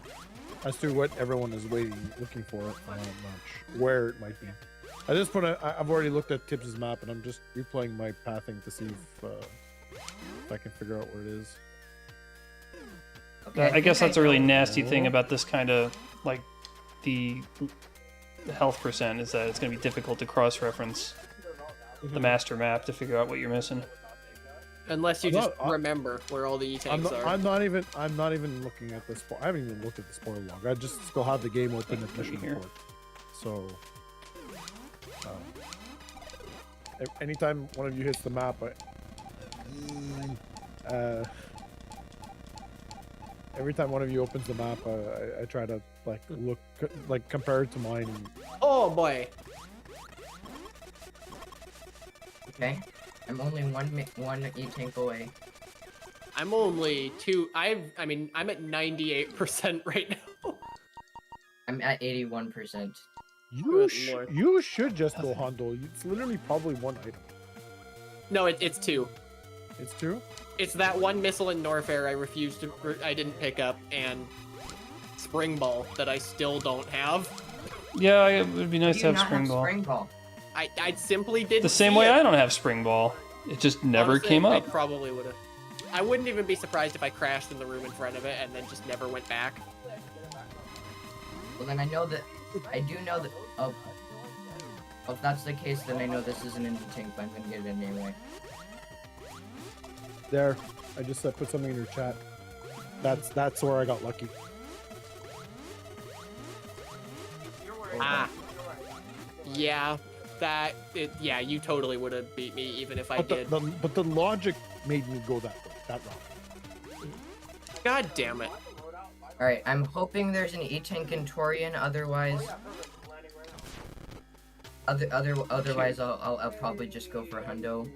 As to what everyone is looking for, I'm not sure where it might be. At this point, I've already looked at Tibbs' map, and I'm just replaying my pathing to see if I can figure out where it is. Okay, I guess that's a really know. nasty thing about this kind of like the health percent is that it's going to be difficult to cross-reference the master map to figure out what you're missing. Unless you I'm just not- remember where all the E-tanks are. I'm not even looking at the spoil. I haven't even looked at the spoiler log. I just still have the game open at mission Here. report. So, anytime one of you hits the map, every time one of you opens the map, I try to compare it to mine. And, Oh boy. Okay. I'm only one E-tank away. I'm only 2. I mean, I'm at 98% right now. I'm at 81%. Good lord. you should just go Hondo. It's literally probably one item. No, it's 2. It's two. It's that one missile in Norfair I didn't pick up, and Spring Ball that I still don't have. Yeah, it would be nice Do to you have not spring have ball. spring ball? I simply didn't The same see way it. I don't have spring ball. It just never Honestly, came I up. probably would have. I wouldn't even be surprised if I crashed in the room in front of it and then just never went back. Well, then I know that. I do know that. Oh. If that's the case, then I know this isn't in the tank, but I'm gonna get it in anyway. There, I just put something in your chat. That's where I got lucky. Ah. Yeah, yeah, you totally would have beat me even if I But did. but the logic made me go that way, that route. God damn it. Alright, I'm hoping there's an E-tank in Torian, otherwise... Otherwise, I'll probably just go for Hundo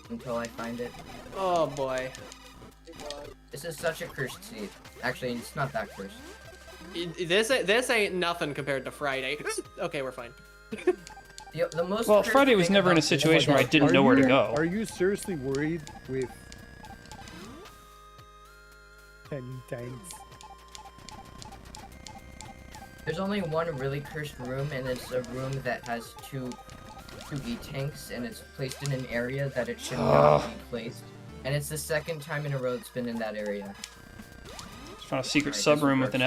until I find it. Oh boy. This is such a cursed seat. Actually, it's not that cursed. This ain't nothing compared to Friday. Okay, we're fine. The most Well, cursed Friday was thing never in a about this- situation where I didn't know where to go. Are you seriously worried with 10 tanks? There's only one really cursed room, and it's a room that has two E-tanks, and it's placed in an area that it should not be placed. And it's the second time in a row it's been in that area. Found a secret sub room with an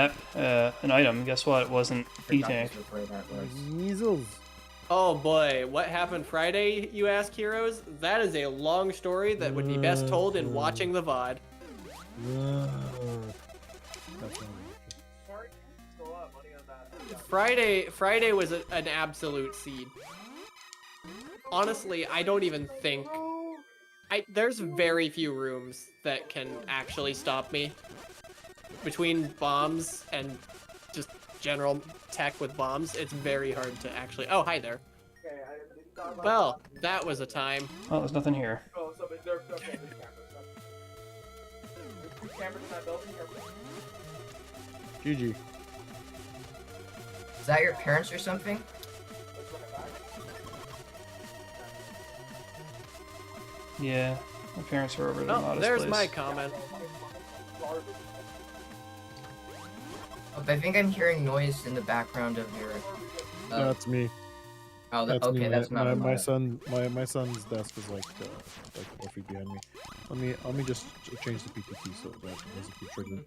item. Guess what? It wasn't E-Tank. Measles. Oh boy, what happened Friday, you ask, heroes? That is a long story that would be best told in watching the VOD. That's not Friday was an absolute seed. Honestly, I don't even think... there's very few rooms that can actually stop me. Between bombs and just general tech with bombs, it's very hard to actually... Oh, hi there. Well, that was a time. Oh, there's nothing here. GG. Is that your parents or something? Yeah, my parents are over at the Oh, modest there's place. my comment. Oh, I think I'm hearing noise in the background of your... That's me. Oh, That's okay, me. that's not my son. My son's desk is like 4 feet behind me. Let me just change the PTT so that it doesn't keep triggering.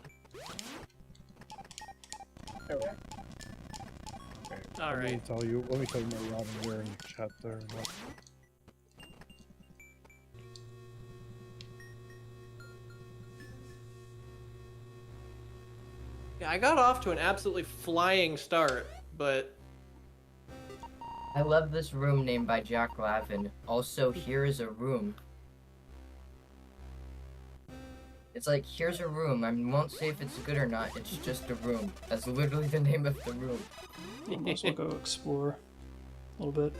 All right. Let me tell you my Robin there in the chat there. Yeah, I got off to an absolutely flying start, but... I love this room named by Jack Lavin. Also, here is a room. It's like, here's a room. I won't say if it's good or not. It's just a room. That's literally the name of the room. I'll also go explore a little bit.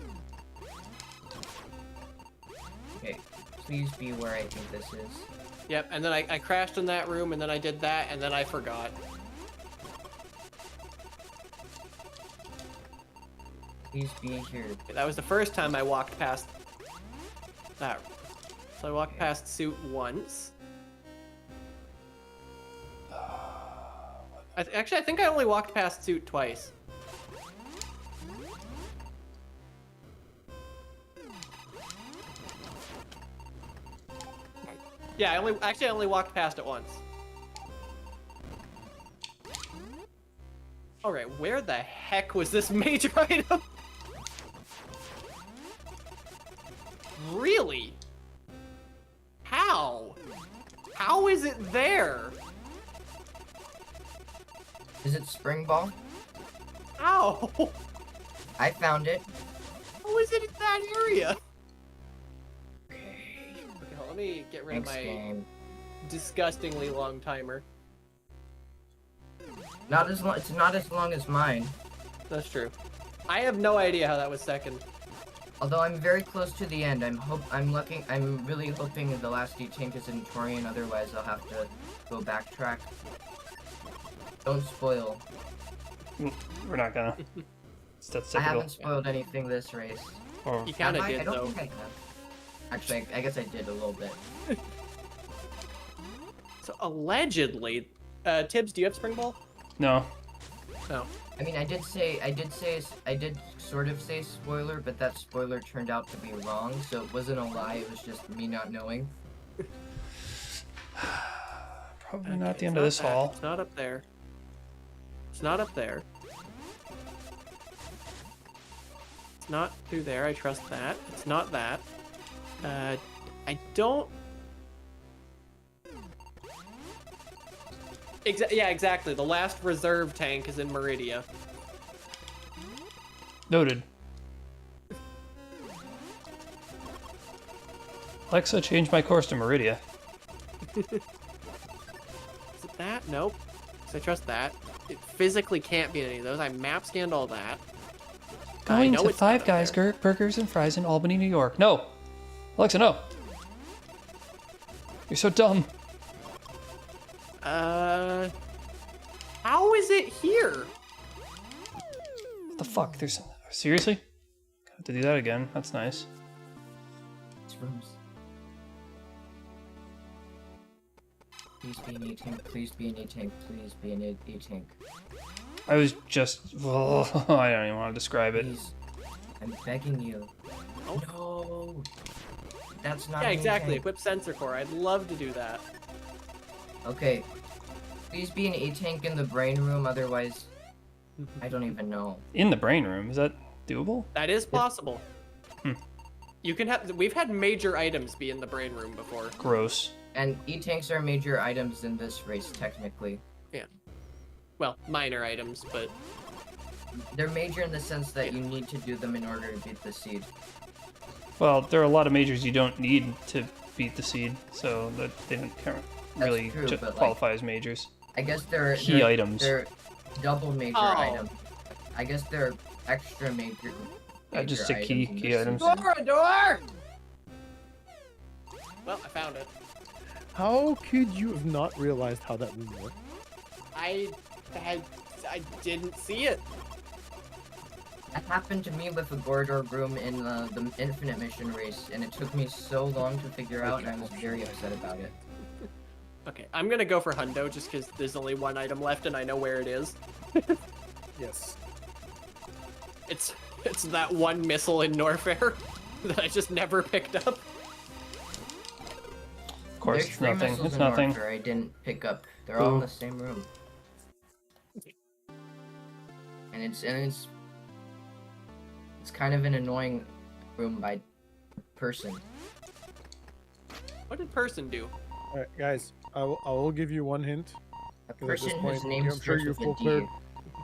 Okay, please be where I think this is. Yep, and then I crashed in that room, and then I did that, and then I forgot. Please be here. That was the first time I walked past that. So I walked past suit once. Actually, I think I only walked past suit twice. Yeah, I only walked past it once. All right, where the heck was this major item? Really? How? How is it there? Is it Spring Ball? How? I found it. How is it in that area? Okay. Okay, let me get rid of Thanks, my game. disgustingly long timer. Not as long. It's not as long as mine. That's true. I have no idea how that was second. Although I'm very close to the end. I'm really hoping the last tank is in Torian. Otherwise, I'll have to go backtrack. Don't spoil. We're not gonna. That's I typical. haven't spoiled anything this race. Oh, You kind of Have I did, don't though. think I have. Actually, I guess I did a little bit. So allegedly, Tibbs, do you have Spring Ball? no. No. I mean, I did sort of say spoiler, but that spoiler turned out to be wrong, so it wasn't a lie, it was just me not knowing. Probably not Okay, the end it's of this that. hall. It's not up there. It's not up there. It's not through there. I trust that. It's not that. I don't. Yeah, exactly. The last reserve tank is in Meridia. Noted. Alexa, change my course to Meridia. Is it that? Nope. So I trust that. It physically can't be any of those. I map scanned all that. I Going know to it's not Five up Guys there. Burgers and Fries in Albany, New York. No! Alexa, no! You're so dumb. How is it here? What the fuck? There's... Seriously? Have to do that again. That's nice. It's rooms. Please be an E-tank, please be an E-tank, please be an E-tank. I was just... Oh, I don't even want to describe it. Please. I'm begging you. Oh. No! That's not Yeah, an exactly. E-tank. Equip sensor core. I'd love to do that. Okay. Please be an E-tank in the brain room, otherwise, I don't even know. In the brain room, is that doable? That is possible. Hmm. You can have. We've had major items be in the brain room before. Gross. And E-tanks are major items in this race, technically. Well, minor items, but They're major in the sense that you need to do them in order to beat the seed. Well, there are a lot of majors you don't need to beat the seed, so that they don't really true, but, like, qualify as majors. I guess they're Key items. They're double major Oh. items. I guess they're extra major. Just major a key in key this items. season. door. Well, I found it. How could you have not realized how that room worked? I didn't see it. That happened to me with the Gordor room in the Infinite Mission race, and it took me so long to figure out, and I was very upset about it. Okay, I'm gonna go for Hundo just because there's only one item left and I know where it is. Yes. It's that one missile in Norfair that I just never picked up. Of course, There's it's three nothing. missiles It's in nothing. Norfair I didn't pick up. They're all in Ooh. the same room. And it's kind of an annoying room by person. What did person do? All right, guys. I will give you one hint. A 'cause at person this whose point, name I'm sure starts you've with full a D. cleared.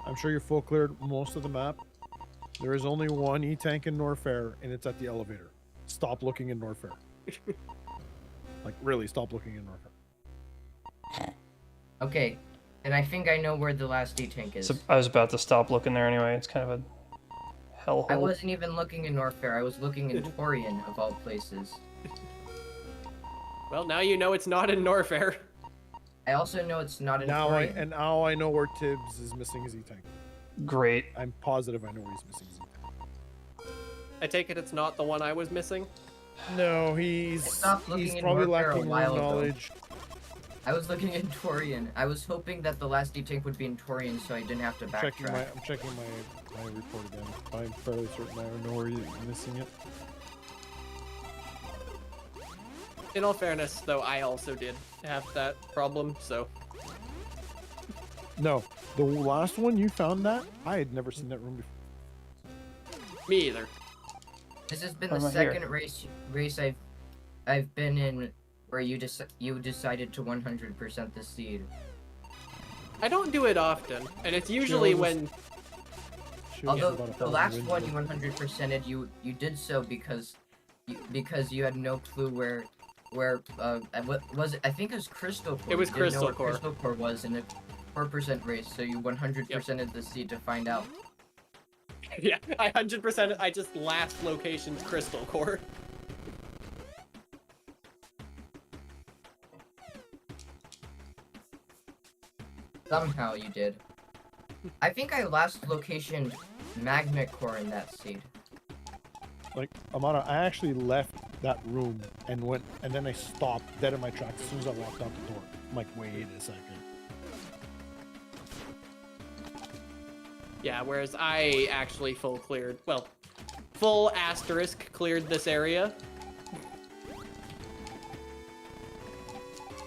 I'm sure you've full cleared most of the map. There is only one E-tank in Norfair, and it's at the elevator. Stop looking in Norfair. Like, really, stop looking in Norfair. Okay, and I think I know where the last D-tank is. So I was about to stop looking there anyway. It's kind of a hellhole. I wasn't even looking in Norfair, I was looking in Torian, of all places. Well, now you know it's not in Norfair. I also know it's not in Now Torian. now I know where Tibbs is missing his E-tank. Great. I'm positive I know where he's missing his E-tank. I take it it's not the one I was missing. No, he's stopped looking in probably Norfair a lacking while ago. knowledge. I was looking in Torian. I was hoping that the last D-tank would be in Torian so I didn't have to I'm backtrack. checking my report again. I'm fairly certain I know where you're missing it. In all fairness, though, I also did have that problem, so... No, the last one you found that I had never seen that room before. Me either. This has been Why the am I here? second race I've been in where you decided to 100% the seed. I don't do it often, and it's usually Shield is- when... Shield is Although about the 1,000 last wins one away. you 100%ed, you did so because you had no clue where what was it? I think it was Crystal Core. It was You didn't know Crystal what Core. Crystal Core was in a 4% race, so you 100%ed the seed to find out. Yeah, I 100%, I just last location's Crystal Core. Somehow you did. I think I last locationed Magnet Core in that seed. Like, Amara, I actually left that room and went, and then I stopped dead in my tracks as soon as I walked out the door. I'm like, wait a second. Yeah, whereas I actually full asterisk cleared this area.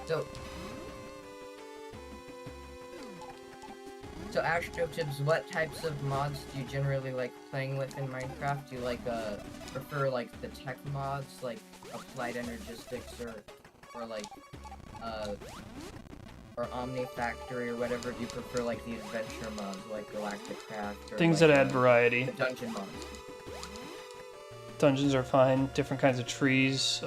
So AstroTibs, what types of mods do you generally like playing with in Minecraft? Do you like prefer like the tech mods like Applied Energistics or like or Omni Factory or whatever? Do you prefer like the adventure mods like Galactic Craft or Things like, that add variety. the dungeon mods? Dungeons are fine. Different kinds of trees,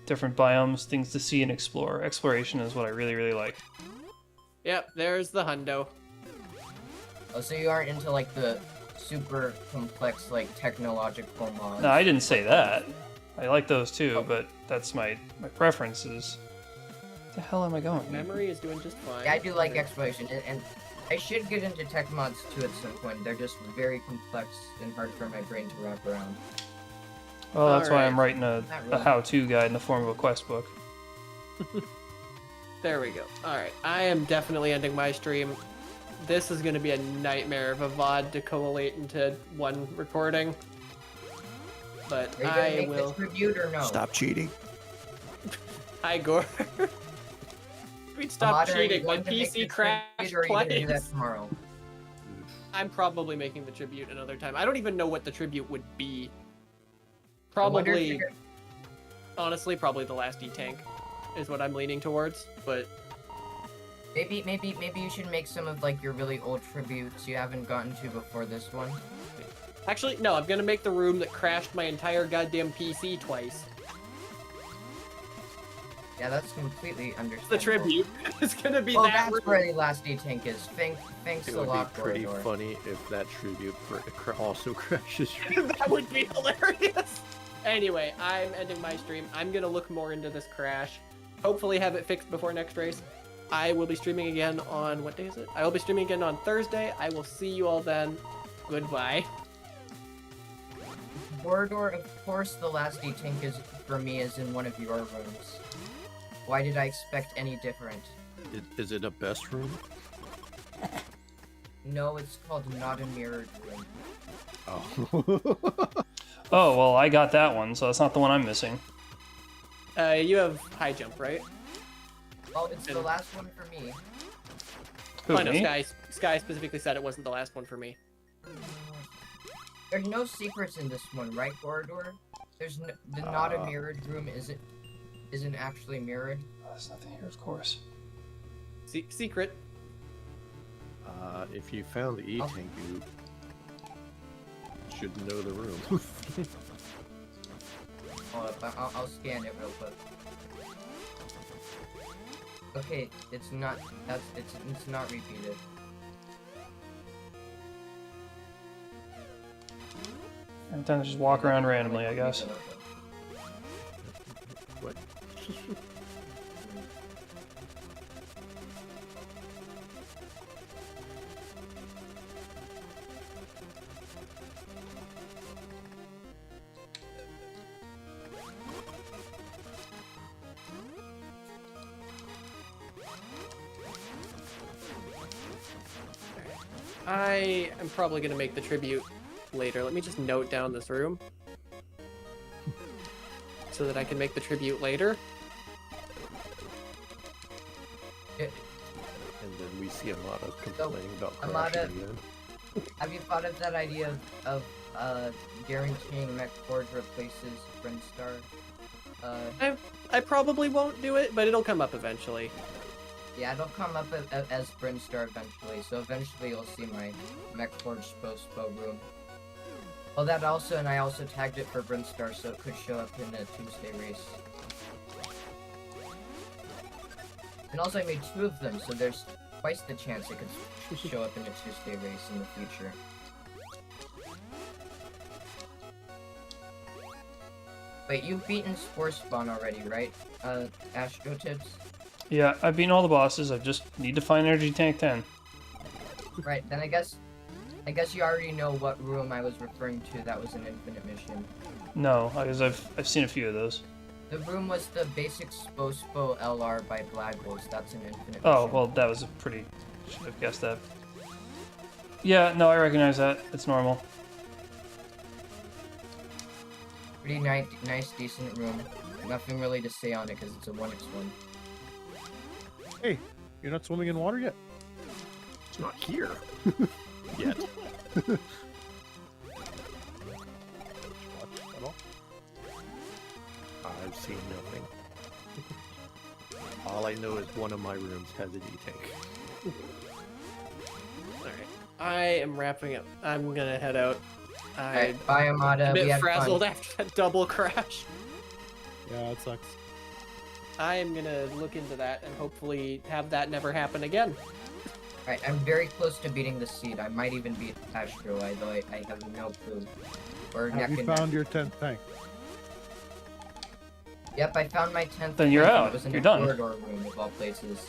different biomes, things to see and explore. Exploration is what I really, really like. Yep, there's the hundo. Oh, so you aren't into like the super complex like technological mods? No, I didn't say that. I like those too, but that's my preferences. What the hell am I going? Memory is doing just fine. Yeah, I do like exploration, and I should get into tech mods too at some point. They're just very complex and hard for my brain to wrap around. Well, that's why I'm Alright. writing a Not really. how-to guide in the form of a quest book. There we go. Alright, I am definitely ending my stream. This is going to be a nightmare of a VOD to collate into one recording. But Are you gonna I make will... this reviewed or no? Stop cheating. Hi, Gore. We'd stop Ahmad, are you cheating. My going to make PC the crashed tribute, or are you gonna do that twice. tomorrow? I'm probably making the tribute another time. I don't even know what the tribute would be. I wonder if Probably, you're honestly, probably the last E-Tank is what I'm leaning towards. But Maybe you should make some of like your really old tributes you haven't gotten to before this one. actually, no, I'm gonna make the room that crashed my entire goddamn PC twice. Yeah, that's completely understandable. The tribute is gonna be Well, that that's room. where the last D-Tank is. Thanks It a would lot, be pretty Corridor. funny if that tribute also crashes. That would be hilarious. Anyway, I'm ending my stream. I'm gonna look more into this crash. Hopefully have it fixed before next race. I will be streaming again on, what day is it? I will be streaming again on Thursday. I will see you all then. Goodbye. Corridor, of course, the last D-Tank is, for me, is in one of your rooms. Why did I expect any different? Is it a best room? No, it's called Not a Mirrored Room. Oh. Oh, well, I got that one, so that's not the one I'm missing. You have high jump, right? Oh, it's the last one for me. Who, I know me? Sky specifically said it wasn't the last one for me. There's no secrets in this one, right, Corridor? There's no, the Not a Mirrored Room isn't actually mirrored. Oh, there's nothing here, of course. Secret. If you found the E-Tank, you should know the room. Hold up, I'll scan it real quick. Okay, it's not repeated. And then just walk around randomly, I guess. What? I am probably gonna make the tribute later. Let me just note down this room so that I can make the tribute later. And then we see Amada complaining about Amada- crashing again. Have you thought of that idea of guaranteeing Metroid replaces Brinstar? I probably won't do it, but it'll come up eventually. Yeah, it'll come up as Brinstar eventually, so eventually you'll see my Metroid Spo room. Well, that also, and I also tagged it for Brinstar, so it could show up in a Tuesday race. And also I made 2 of them, so there's twice the chance it could show up in a Tuesday race in the future. Wait, you've beaten Spore Spawn already, right? Astro Tips? Yeah, I've beaten all the bosses. I just need to find Energy Tank 10. Right, then I guess you already know what room I was referring to that was an infinite mission. No, because I've seen a few of those. The room was the basic Spo LR by Blaggles. That's an infinite Oh, mission. well, that was a pretty... Should have guessed that. Yeah, no, I recognize that. It's normal. Pretty nice, decent room. Nothing really to say on it because it's a 1x1. Hey, you're not swimming in water yet? It's not here. Yet. At all? I've seen nothing. All I know is one of my rooms has an E-Tank. Alright. I am wrapping up. I'm gonna head out. I'm Alright, bye Amada. a We bit had frazzled fun. after that double crash. Yeah, it sucks. I am gonna look into that and hopefully have that never happen again. Alright, I'm very close to beating the seed. I might even beat Astro, although I have no clue. We're neck Have you and neck. found your 10th tank? Yep, I found my 10th. Then you're tank, and out. It was in You're a done. corridor room of all places.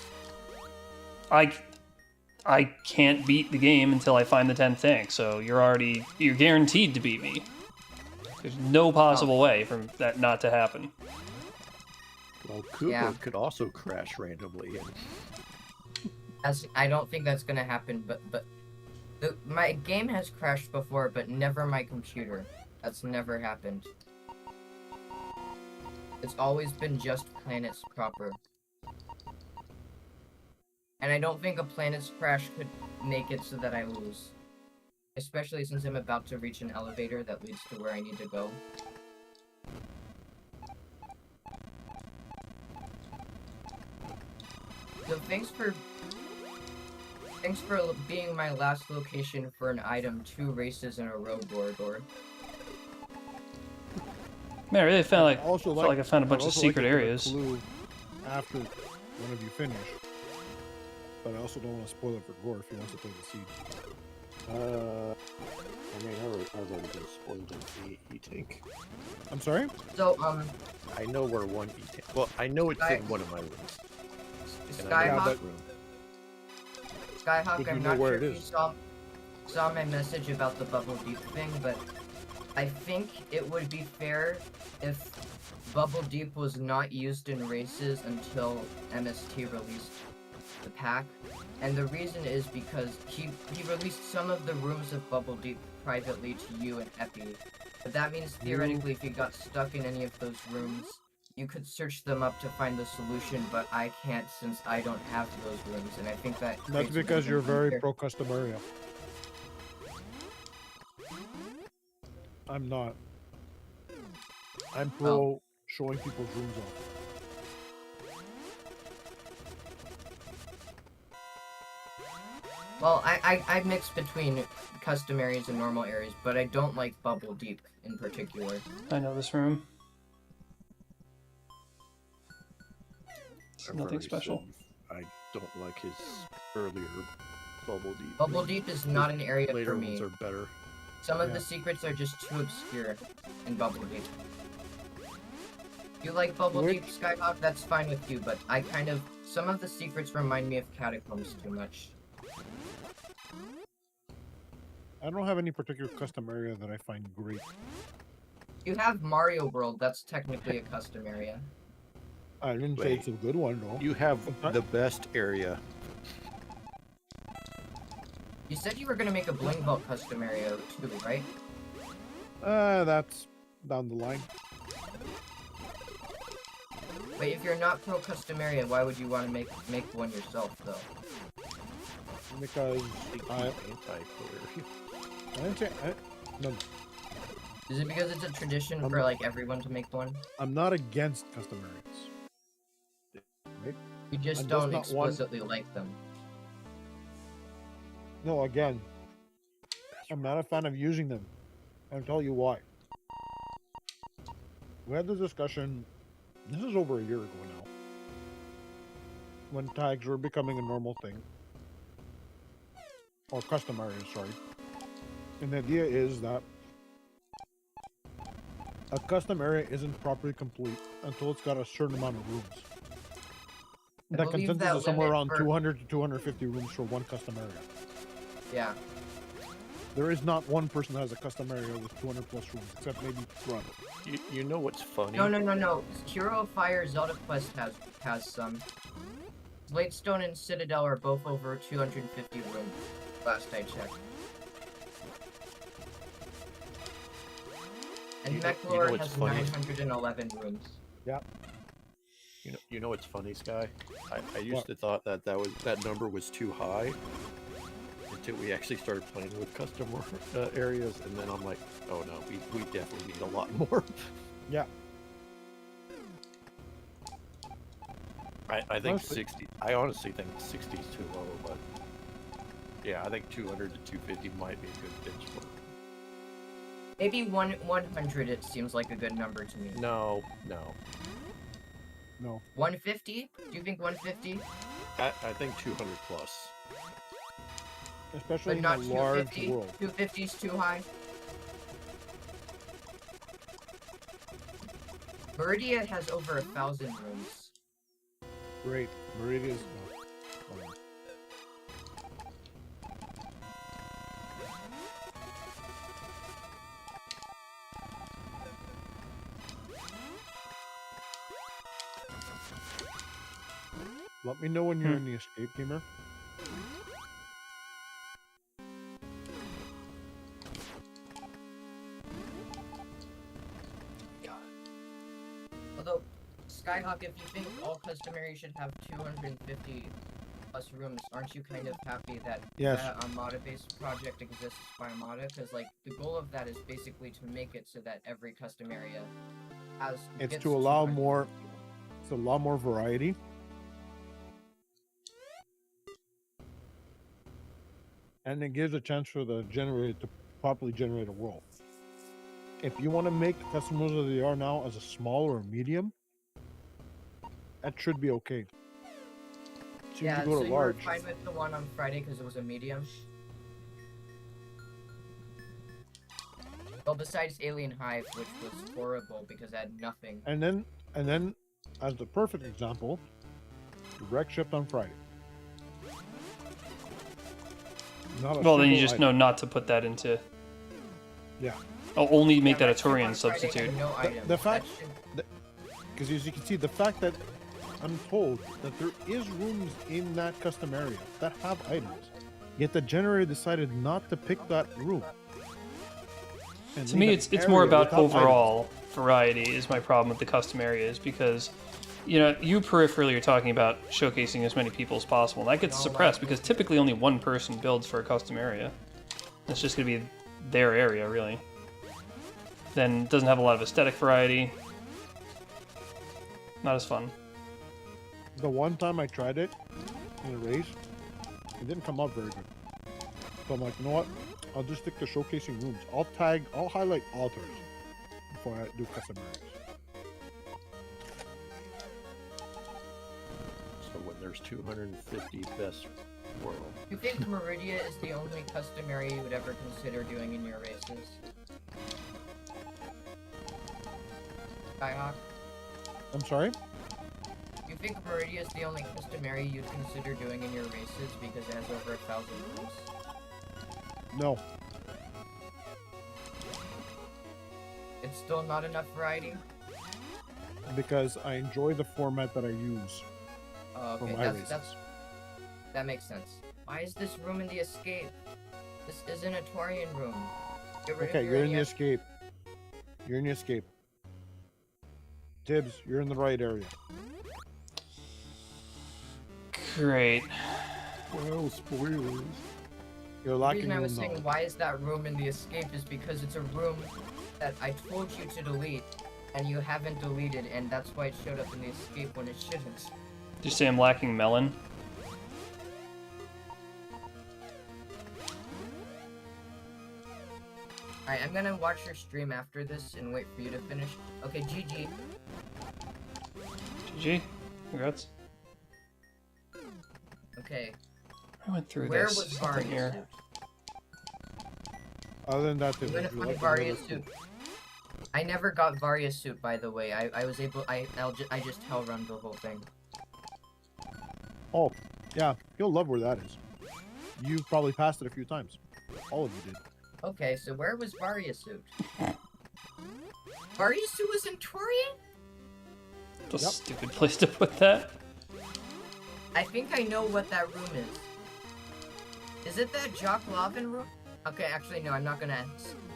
I can't beat the game until I find the 10th tank, so you're guaranteed to beat me. There's no possible way for that not to happen. Well, Koopa Yeah. could also crash randomly. And I don't think that's gonna happen, but my game has crashed before, but never my computer. That's never happened. It's always been just planets proper. And I don't think a planet's crash could make it so that I lose. Especially since I'm about to reach an elevator that leads to where I need to go. So thanks for being my last location for an item 2 races in a row, Gorador. Man, I really felt like Also felt like I found a bunch of also like secret to give a areas. clue after one of you finish, but I also don't want to spoil it for Gore if he wants to play the seed. I mean, I've already been spoiled in the E-Tank. I'm sorry? So, I know where one E-Tank... Well, I know it's in one of my rooms. And I know Skyhawk, that room. Skyhawk, Would you I'm know not where sure it if you is? saw my message about the Bubble Deep thing, but I think it would be fair if Bubble Deep was not used in races until MST released the pack. And the reason is because he released some of the rooms of Bubble Deep privately to you and Epi. But that means theoretically if you got stuck in any of those rooms, you could search them up to find the solution, but I can't since I don't have those rooms, and I think that That's creates a bit because of you're an very unfair- pro custom area. I'm not. I'm pro showing people's rooms off. Well, I mix between custom areas and normal areas, but I don't like Bubble Deep in particular. I know this room. It's I've nothing already special. said I don't like his earlier Bubble Deep. Bubble Deep is not an area Later for me. ones are better. Some of Yeah. the secrets are just too obscure in Bubble Deep. If you like Bubble Deep, Skyhawk, that's fine with you, but some of the secrets remind me of Catacombs too much. I don't have any particular custom area that I find great. You have Mario World, that's technically a custom area. I didn't say it's a good one though. You have the best area. You said you were gonna make a Bling Vault custom area too, right? That's down the line. Wait, if you're not pro custom area, why would you want to make one yourself though? Because I Anti-player. didn't say no, Is it because it's a tradition for like everyone to make one? I'm not against custom areas. You just I'm just don't not one- explicitly like them. No, again, I'm not a fan of using them. I'll tell you why. We had this discussion, this is over a year ago now, when tags were becoming a normal thing. Or custom areas, sorry. And the idea is that a custom area isn't properly complete until it's got a certain amount of rooms. I The believe consensus that is somewhere limit around for- 200 to 250 rooms for one custom area. Yeah. There is not one person that has a custom area with 200 plus rooms, except maybe Run. You know what's funny? No. Hero of Fire Zelda Quest has some. Bladestone and Citadel are both over 250 rooms, last I checked. And You know Mechlor what's has funny? 911 rooms. You know what's funny, Sky? I used What? to thought that number was too high until we actually started playing with custom areas, and then I'm like, oh no, we definitely need a lot more. Yeah. I think Honestly- 60. I honestly think 60 is too low, but yeah, I think 200 to 250 might be a good benchmark. Maybe 100 it seems like a good number to me. No. 150? Do you think 150? I think 200 plus. Especially But in not a large 250? world. 250 is too high? Meridia has over 1,000 rooms. Great. Meridia's. Let me know when you're in the escape, gamer. Although, Skyhawk, if you think all custom areas should have 250 plus rooms, aren't you kind of happy that Yes. that Armada-based project exists by Armada? Because like the goal of that is basically to make it so that every custom area has. It's gets to allow 200 more. rooms. It's a lot more variety. And it gives a chance for the generator to properly generate a world. If you want to make custom rules as they are now as a small or a medium, that should be okay. So Yeah, you go so to you were large. fine with the one on Friday because it was a medium? Well, besides Alien Hive, which was horrible because it had nothing. And then, as the perfect example, direct shift on Friday. Not a Well, then you single just item. know not to put that into. Yeah. Oh, only make Yeah, that a Red Ship Turian on Friday had substitute. No items. the That fact- should- Because as you can see, the fact that I'm told that there is rooms in that custom area that have items, yet the generator decided not to pick that room. And To me, leave it's an more area about without items. overall variety is my problem with the custom areas because, you know, you peripherally are talking about showcasing as many people as possible, and that gets No, suppressed like- because typically only one person builds for a custom area. It's just going to be their area, really. Then it doesn't have a lot of aesthetic variety. Not as fun. The one time I tried it in a race, it didn't come out very good. So I'm like, you know what? I'll just stick to showcasing rooms. I'll highlight altars before I do custom areas. So when there's 250 best world, You think Meridia is the only custom area you would ever consider doing in your races? Skyhawk? I'm sorry? You think Meridia is the only custom area you'd consider doing in your races because it has over 1,000 rooms? No. It's still not enough variety? Because I enjoy the format that I use. Oh, For okay, my races. that makes sense. Why is this room in the escape? This isn't a Torian room. Get rid Okay, of your you're in the NES. escape. You're in the escape. Tibbs, you're in the right area. Great. well, spoilers. You're The lacking reason I was room saying knowledge. why is that room in the escape is because it's a room that I told you to delete and you haven't deleted, and that's why it showed up in the escape when it shouldn't. Did you say I'm lacking melon? Alright, I'm gonna watch your stream after this and wait for you to finish. Okay, GG. GG. Congrats. Okay, I went through where this. was Something Varya's here. suit? Other than that, I'm Tibbs, gonna would you find like Varya's another suit. I never got Varya's suit, by the way. I was able. I just hell run the whole thing. Oh, yeah, you'll love where that is. You've probably passed it a few times. All of you did. Okay, so where was Varya's suit? Varya's suit was in Torian? That's a Yep. stupid place to put that. I think I know what that room is. Is it that Jock Lavin room? Okay, actually no, I'm not gonna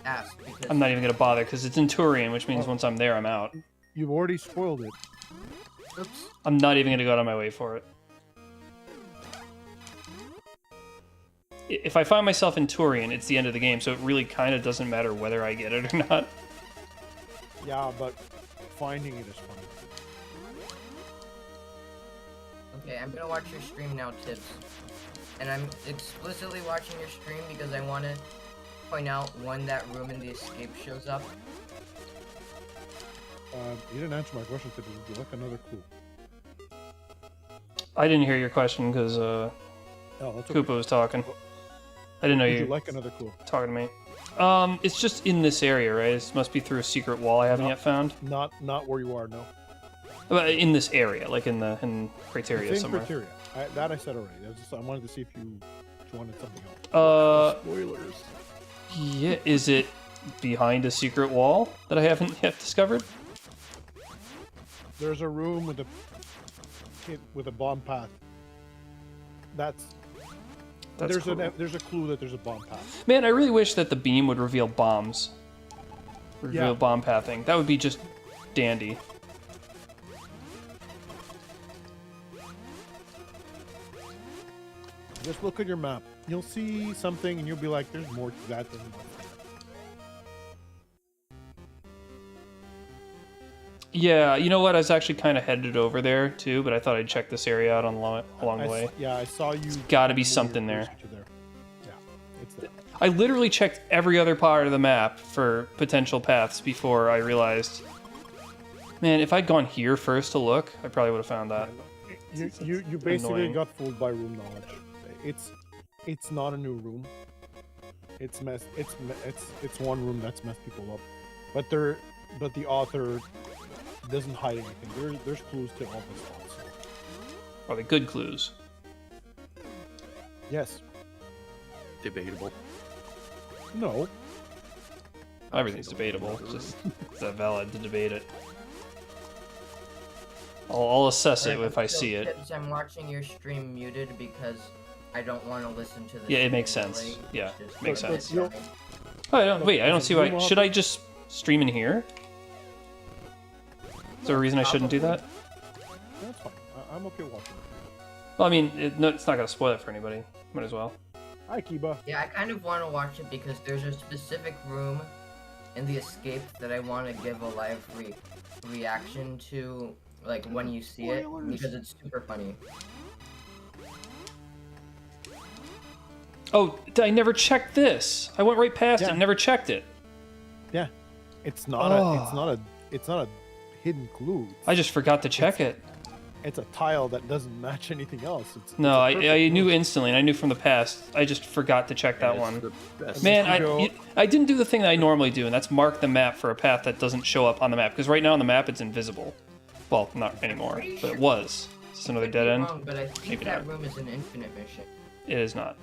ask because I'm not even gonna bother because it's in Turian, which means Oh. once I'm there, I'm out. You've already spoiled it. Oops. I'm not even gonna go out of my way for it. If I find myself in Turian, it's the end of the game, so it really kind of doesn't matter whether I get it or not. Yeah, but finding it is fun. Okay, I'm gonna watch your stream now, Tibbs. And I'm explicitly watching your stream because I wanna point out when that room in the escape shows up. You didn't answer my question, Tibbs. Would you like another clue? I didn't hear your question because Oh, that's okay. Koopa was talking. I didn't know Would you you were like another clue? talking to me. It's just in this area, right? It must be through a secret wall I haven't No. yet found. Not where you are, no. But in this area, like in criteria It's in somewhere. criteria. I said already. I wanted to see if you wanted something else. Spoilers. Yeah, is it behind a secret wall that I haven't yet discovered? There's a room with a bomb path. That's there's cool. there's a clue that there's a bomb path. Man, I really wish that the beam would reveal bombs. Reveal Yeah. bomb pathing. That would be just dandy. Just look at your map. You'll see something, and you'll be like, "There's more to that than that." Yeah, you know what? I was actually kind of headed over there too, but I thought I'd check this area out along the way. Yeah, I saw you. Gotta be move your something there. cursor to there. Yeah, it's there. I literally checked every other part of the map for potential paths before I realized, man, if I'd gone here first to look, I probably would have found that. You basically annoying. got fooled by room knowledge. It's not a new room. It's one room that's messed people up, but the author doesn't hide anything. There's clues to all the spots. Are they good clues? Yes. Debatable. No. Everything's debatable. It's just it's not valid to debate it. I'll assess it if I see it. Tips, I'm watching your stream muted because I don't want to listen to this. Yeah, it makes stream sense. delay. Yeah, Just- makes But sense. you'll- Oh, I don't see why. Should I just stream in here? Is there a reason I shouldn't do that? That's fine. I'm okay watching. Well, I mean, no, it's not gonna spoil it for anybody. Might as well. Hi, Kiba. Yeah, I kind of want to watch it because there's a specific room in the escape that I want to give a live reaction to, like when you see it, Spoilers. because it's super funny. Oh, I never checked this. I went right past it Yeah. and never checked it. Yeah, it's not a hidden clue. I just forgot to check it. It's a tile that doesn't match anything else. No, it's a I perfect knew clue. instantly, and I knew from the past. I just forgot to check that It's one. the best. Man, you go- I didn't do the thing that I normally do, and that's mark the map for a path that doesn't show up on the map. Because right now on the map, it's invisible. Well, not anymore, but it was. Is this another Could dead be end? wrong, but I think Maybe that not. room is an infinite mission. It is not.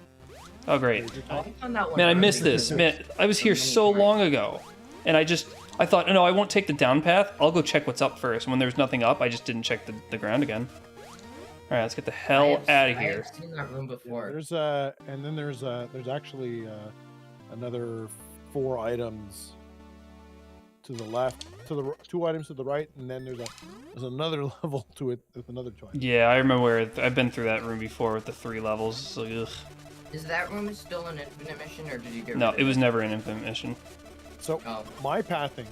Oh, great. I found that one Man, I earlier missed this. because Man, I was here many so times. long ago, and I thought, no, I won't take the down path. I'll go check what's up first. And when there's nothing up, I just didn't check the ground again. All right, let's get the hell out of I here. have seen that room before. There's actually another 4 items to the left, to the 2 items to the right, and then there's another level to it with another 2 items. Yeah, I remember where I've been through that room before with the 3 levels. So, ugh. Is that room still an infinite mission, or did you get No, rid of it was never an infinite mission. So Oh. my pathing,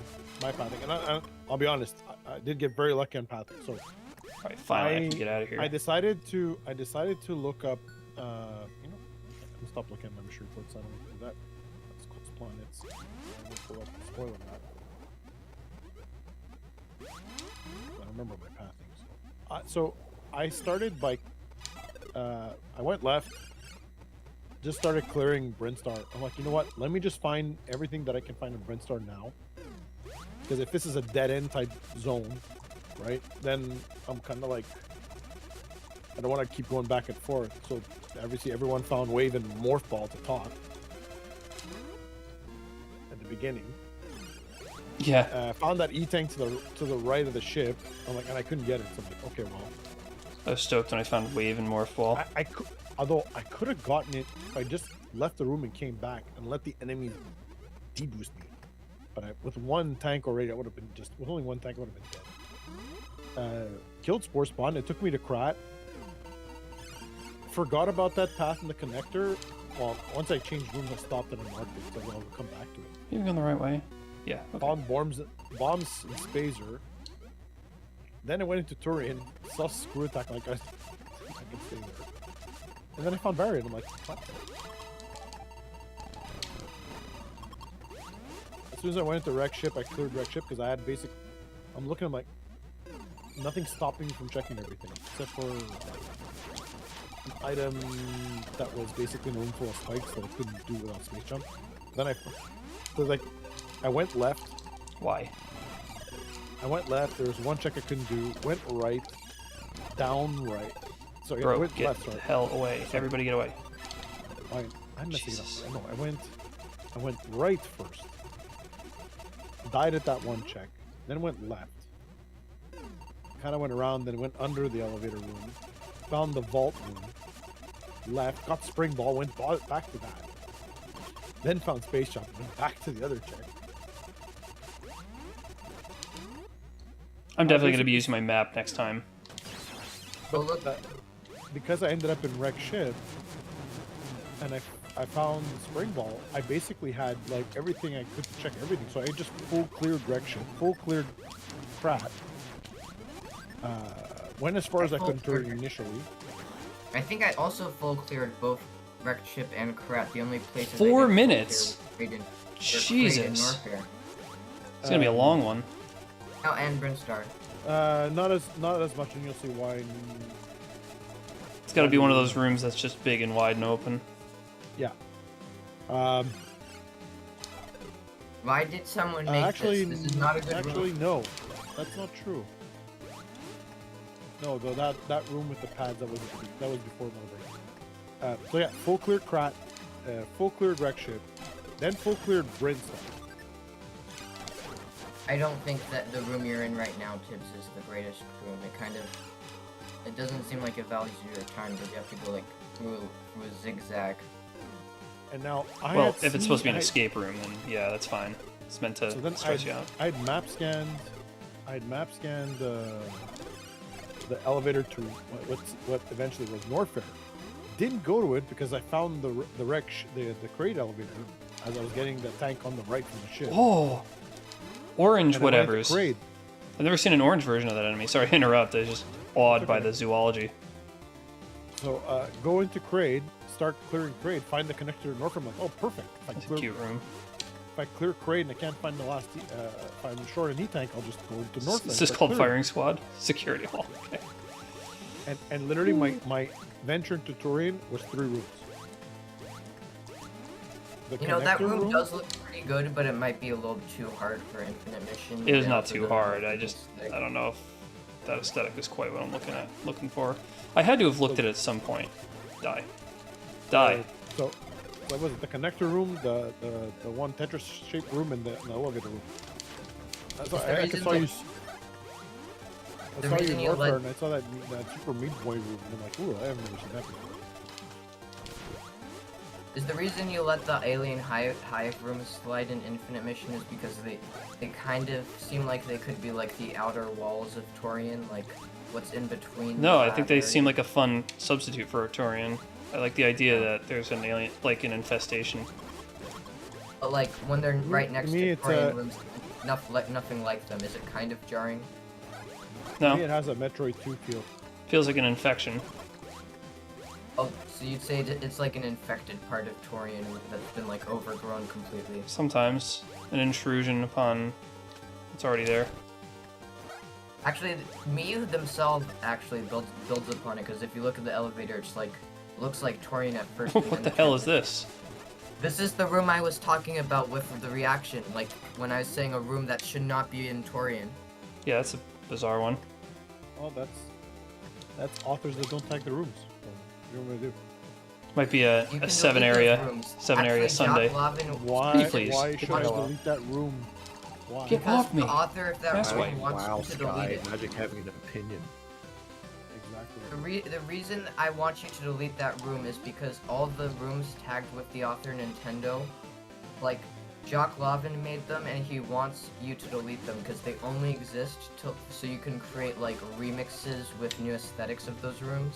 and I'll be honest, I did get very lucky on pathing. So All right, finally, I can get out of here. I decided to look up. I'll stop looking at my machine reports. I don't want to do that. Let's close planets. I won't pull up the spoiler map. I remember my pathing. So I started by. I went left. Just started clearing Brinstar. I'm like, you know what? Let me just find everything that I can find in Brinstar now. Because if this is a dead end type zone, right? Then I'm kind of like, I don't want to keep going back and forth. So obviously everyone found Wave and Morph Ball to talk at the beginning. Yeah, Found that E-Tank to the right of the ship. I'm like, and I couldn't get it. So I'm like, okay, well, I was stoked when I found Wave and Morph Ball. although I could have gotten it if I just left the room and came back and let the enemy deboost me. But with one tank already, I would have been with only one tank, I would have been dead. Killed Spore Spawn. It took me to Krat. Forgot about that path in the connector. Well, once I changed rooms, I stopped and I marked it, so I'll come back to it. You going the right way? Yeah. Okay. Found bombs and Spazer. Then I went into Turian, saw Screw Attack, like I can stay there. And then I found Barrier, and I'm like, what? As soon as I went into Wreck Ship, I cleared Wreck Ship because I had basic. I'm looking, I'm like, nothing stopping me from checking everything except for an item that was basically in a room full of spikes that I couldn't do without space jump. Then I went left. Why? I went left. There was one check I couldn't do. Went right, down right. So I Bro, went get left. the Sorry. hell away. Everybody get away. I'm messing Jesus. it up. No, I went right first. Died at that one check. Then went left. Kind of went around. Then went under the elevator room. Found the vault room. Left. Got spring ball. Went back to that. Then found space jump. Went back to the other check. I'm definitely going to be using my map next time. Oh, look, Because I ended up in Wreck Ship, I found the spring ball, I basically had like everything I could to check everything. So I just full cleared direction, full cleared Pratt. Went as far as I could turn initially. I think I also full cleared both Wreck Ship and Krat. The only places 4 minutes. Jesus. Norfair. It's gonna be a long one. Oh, and Brinstar. Not as much, and you'll see why. It's gotta be one of those rooms that's just big and wide and open. Yeah. Why did someone make actually, this? This is not a good room. no, that's not true. No, though that room with the pads that was before Melbourne. So yeah, full cleared Krat, full cleared Wreck Ship, then full cleared Brinstar. I don't think that the room you're in right now, Tibbs, is the greatest room. It doesn't seem like it values your time because you have to go like through a zigzag. And now Well, if it's supposed to be an escape room, then yeah, that's fine. It's meant to stress you out. I had map scanned the elevator to what eventually was Norfair. Didn't go to it because I found the crate elevator as I was getting the tank on the right from the ship. Oh, orange And I went to whatevers. crate. I've never seen an orange version of that enemy. Sorry to interrupt. I was just awed by the zoology. So go into Crade, start clearing Crade, find the connector to Norfair. I'm like, oh, perfect. It's a cute room. If I clear Crade and I can't find the last, if I'm short an E-tank, I'll just go into Norfair. Is this called firing squad? Security hall. Okay. And literally my venture into Torian was 3 rooms. The You know, that connector room does look pretty good, but it might be a little too hard for Infinite Mission. It is Yeah, not for too the- hard. I don't know if that aesthetic is quite what I'm looking for. I had to have looked at it at some point. Die. So what was it? The connector room, the one Tetris-shaped room, and the elevator room. I saw you Norfair, and I saw that Super Meat Boy room, and I'm like, ooh, I haven't never seen that before. Is the reason you let the alien hive rooms slide in Infinite Mission is because they kind of seem like they could be like the outer walls of Torian, like what's in between. No, the I think they areas? seem like a fun substitute for a Torian. I like the idea that there's an alien, like an infestation. But like when they're right next me, to it's, Torian rooms, nothing like them. Is it kind of jarring? To me, No, it has a Metroid 2 feel. feels like an infection. Oh, so you'd say it's like an infected part of Torian that's been like overgrown completely. Sometimes an intrusion upon what's already there. Actually, Miyu themselves actually builds upon it because if you look at the elevator, it's like looks like Torian at first. and What then the hell is this? This is the room I was talking about with the reaction, like when I was saying a room that should not be in Torian. Yeah, that's a bizarre one. Oh, that's authors that don't tag the rooms. So, what do you want me to do? Might be You a can 7 delete those area rooms. 7 area Actually, Sunday. Jock Lavin, Why? Please. Why should I Hello. delete that room? Why? Get because off me. the author of that That's room right. wants Wow, you to delete Sky, it. Magic having an opinion. Exactly. The reason I want you to delete that room is because all the rooms tagged with the author Nintendo, like Jock Lavin made them and he wants you to delete them because they only exist so you can create like remixes with new aesthetics of those rooms.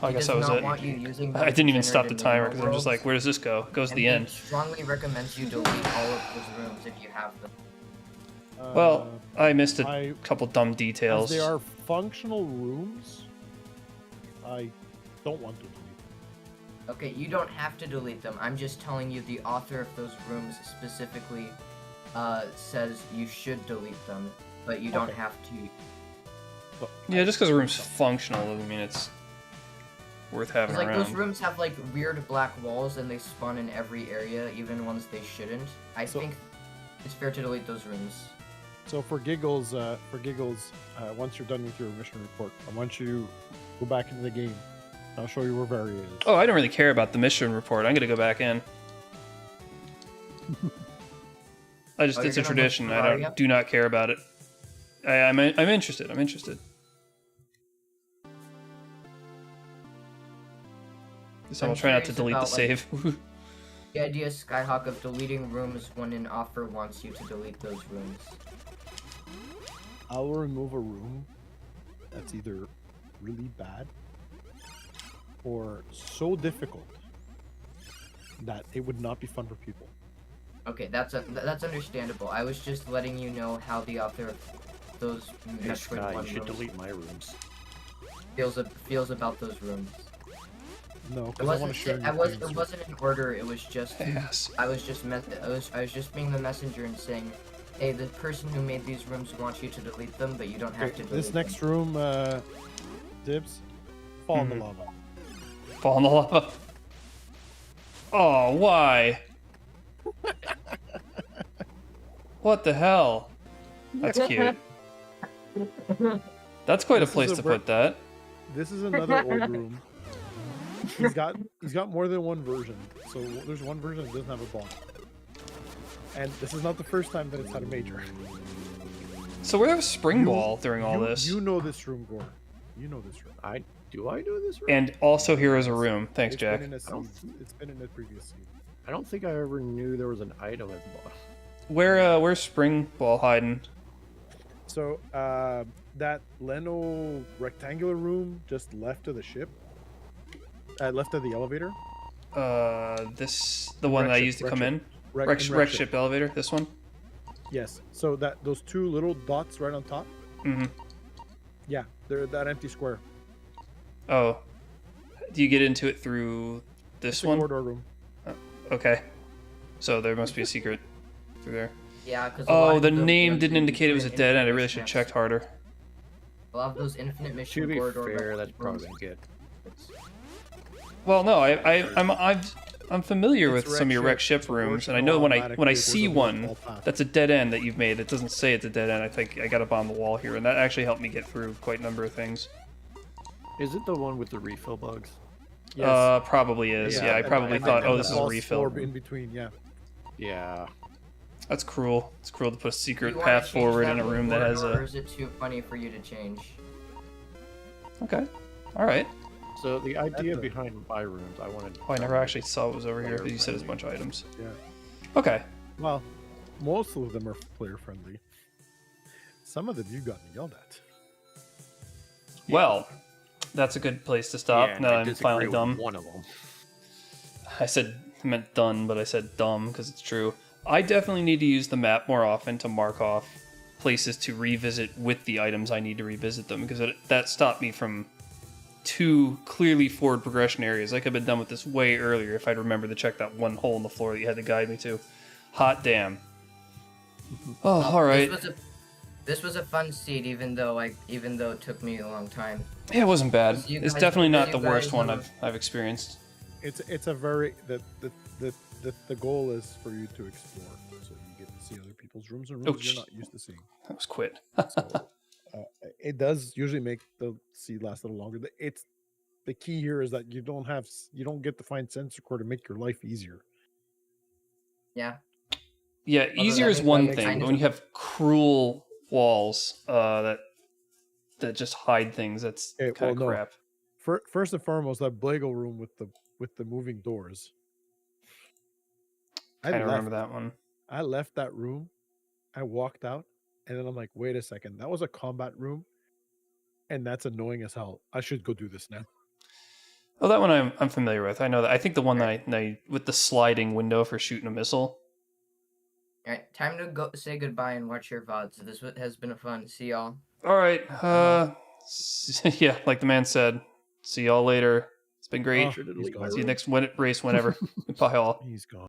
Oh, I He guess does that was not it. want you using I them didn't to even stop the generate timer new because I'm just worlds, like, where does this go? It goes to and the he end. strongly recommends you delete all of those rooms if you have them. Well, I missed a I- couple dumb as details. they are functional rooms, I don't want to delete them. Okay, you don't have to delete them. I'm just telling you the author of those rooms specifically says you should delete them, but you don't Okay. have to. So, Yeah, just because a room's functional doesn't mean it's worth having It's like those around. rooms have like weird black walls and they spawn in every area, even ones they shouldn't. I So- think it's fair to delete those rooms. So for giggles, once you're done with your mission report, I want you to go back into the game. I'll show you where Vari is. Oh, I don't really care about the mission report. I'm gonna go back in. Oh, it's you're a gonna look tradition. for I Aria? do not care about it. I'm interested. I'm interested. So I'm I'll try not to curious delete the about, like, save. The idea, Skyhawk, of deleting rooms when an offer wants you to delete those rooms. I will remove a room that's either really bad or so difficult that it would not be fun for people. Okay, that's understandable. I was just letting you know how the author of those Hey, Metroid Sky, 1 you should rooms delete my rooms. feels about those rooms. No, It because I want to wasn't. share. It wasn't in order. It was just. Yes. I was just being the messenger and saying, hey, the person who made these rooms wants you to delete them, but you don't have to delete This next them. room, Dibs, fall in the Mhm. lava. Fall in the lava. Oh, why? What the hell? That's cute. That's quite This a is place a to ver- put that. This is another old room. He's got more than one version. So there's one version that doesn't have a bomb. And this is not the first time that it's had a major. So where was Spring Ball during all you, this? You know this room, Gore. You know this room. Do I know this room? And also here is a room. Thanks, It's Jack. been in a seed. It's been in a previous seed. I don't think I ever knew there was an item at the bottom. Where's Spring Ball hiding? So that Leno rectangular room just left of the ship, left of the elevator. The one that I Wreck used to ship, come wreck in. ship. Wreck ship elevator. This one. Yes. So those two little dots right on top. Mm-hmm. Yeah, they're that empty square. Oh, do you get into it through this It's a one? corridor room. Okay. So there must be a secret through there. Yeah, because. Oh, the name didn't indicate it was a dead end. I really should have checked harder. A lot of those infinite mission To be corridor fair, rooms- that's probably good. Well, no, I'm familiar It's with some of your wreck ship so rooms, and I working know when I automatically, see there's a one wall path. that's a dead end that you've made, it doesn't say it's a dead end. I think I got up on the wall here, and that actually helped me get through quite a number of things. Is it the one with the refill bugs? Yes. Probably is. Yeah, I and- probably and- thought, and oh, the this is a false refill. floor in between. Yeah. Yeah. That's cruel. It's cruel to put a Do secret you wanna path change forward that in a room that corridor, has Or a. is it too funny for you to change? Okay. All right. So the idea the- behind my rooms, I wanted. Oh, I never actually saw what was over here, but you said it's a bunch of items. Yeah. Okay. Well, most of them are player friendly. Some of them you've gotten yelled at. Well, that's a good place to stop. Yeah, and now I I'm disagree finally with dumb. one of them. I meant done, but I said dumb because it's true. I definitely need to use the map more often to mark off places to revisit with the items I need to revisit them, because that stopped me from two clearly forward progression areas. I could have been done with this way earlier if I'd remembered to check that one hole in the floor that you had to guide me to. Hot damn. Oh, all right. This was a fun seed, even though it took me a long time. Yeah, it wasn't bad. You It's guys- definitely not you the worst guys one have- I've experienced. It's a very the goal is for you to explore, so you get to see other people's rooms and rooms Ouch. you're not used to seeing. That was quit. So it does usually make the seed last a little longer. It's the key here is that you don't get to find sensor core to make your life easier. Yeah. Yeah, that easier is makes- one that makes thing, sense. but when you have cruel walls that just hide things, that's Okay, kind of well, no. crap. First and foremost, that Blago room with the moving doors. I don't remember that one. I left that room. I walked out, and then I'm like, wait a second, that was a combat room, and that's annoying as hell. I should go do this now. Oh, that one I'm familiar with. I know that. I think the one that I with the sliding window for shooting a missile. All right, time to go say goodbye and watch your VODs. This has been fun. See y'all. All right. Yeah, like the man said. See y'all later. It's been great. Oh, he's gone. See you next race whenever. Bye all. He's gone.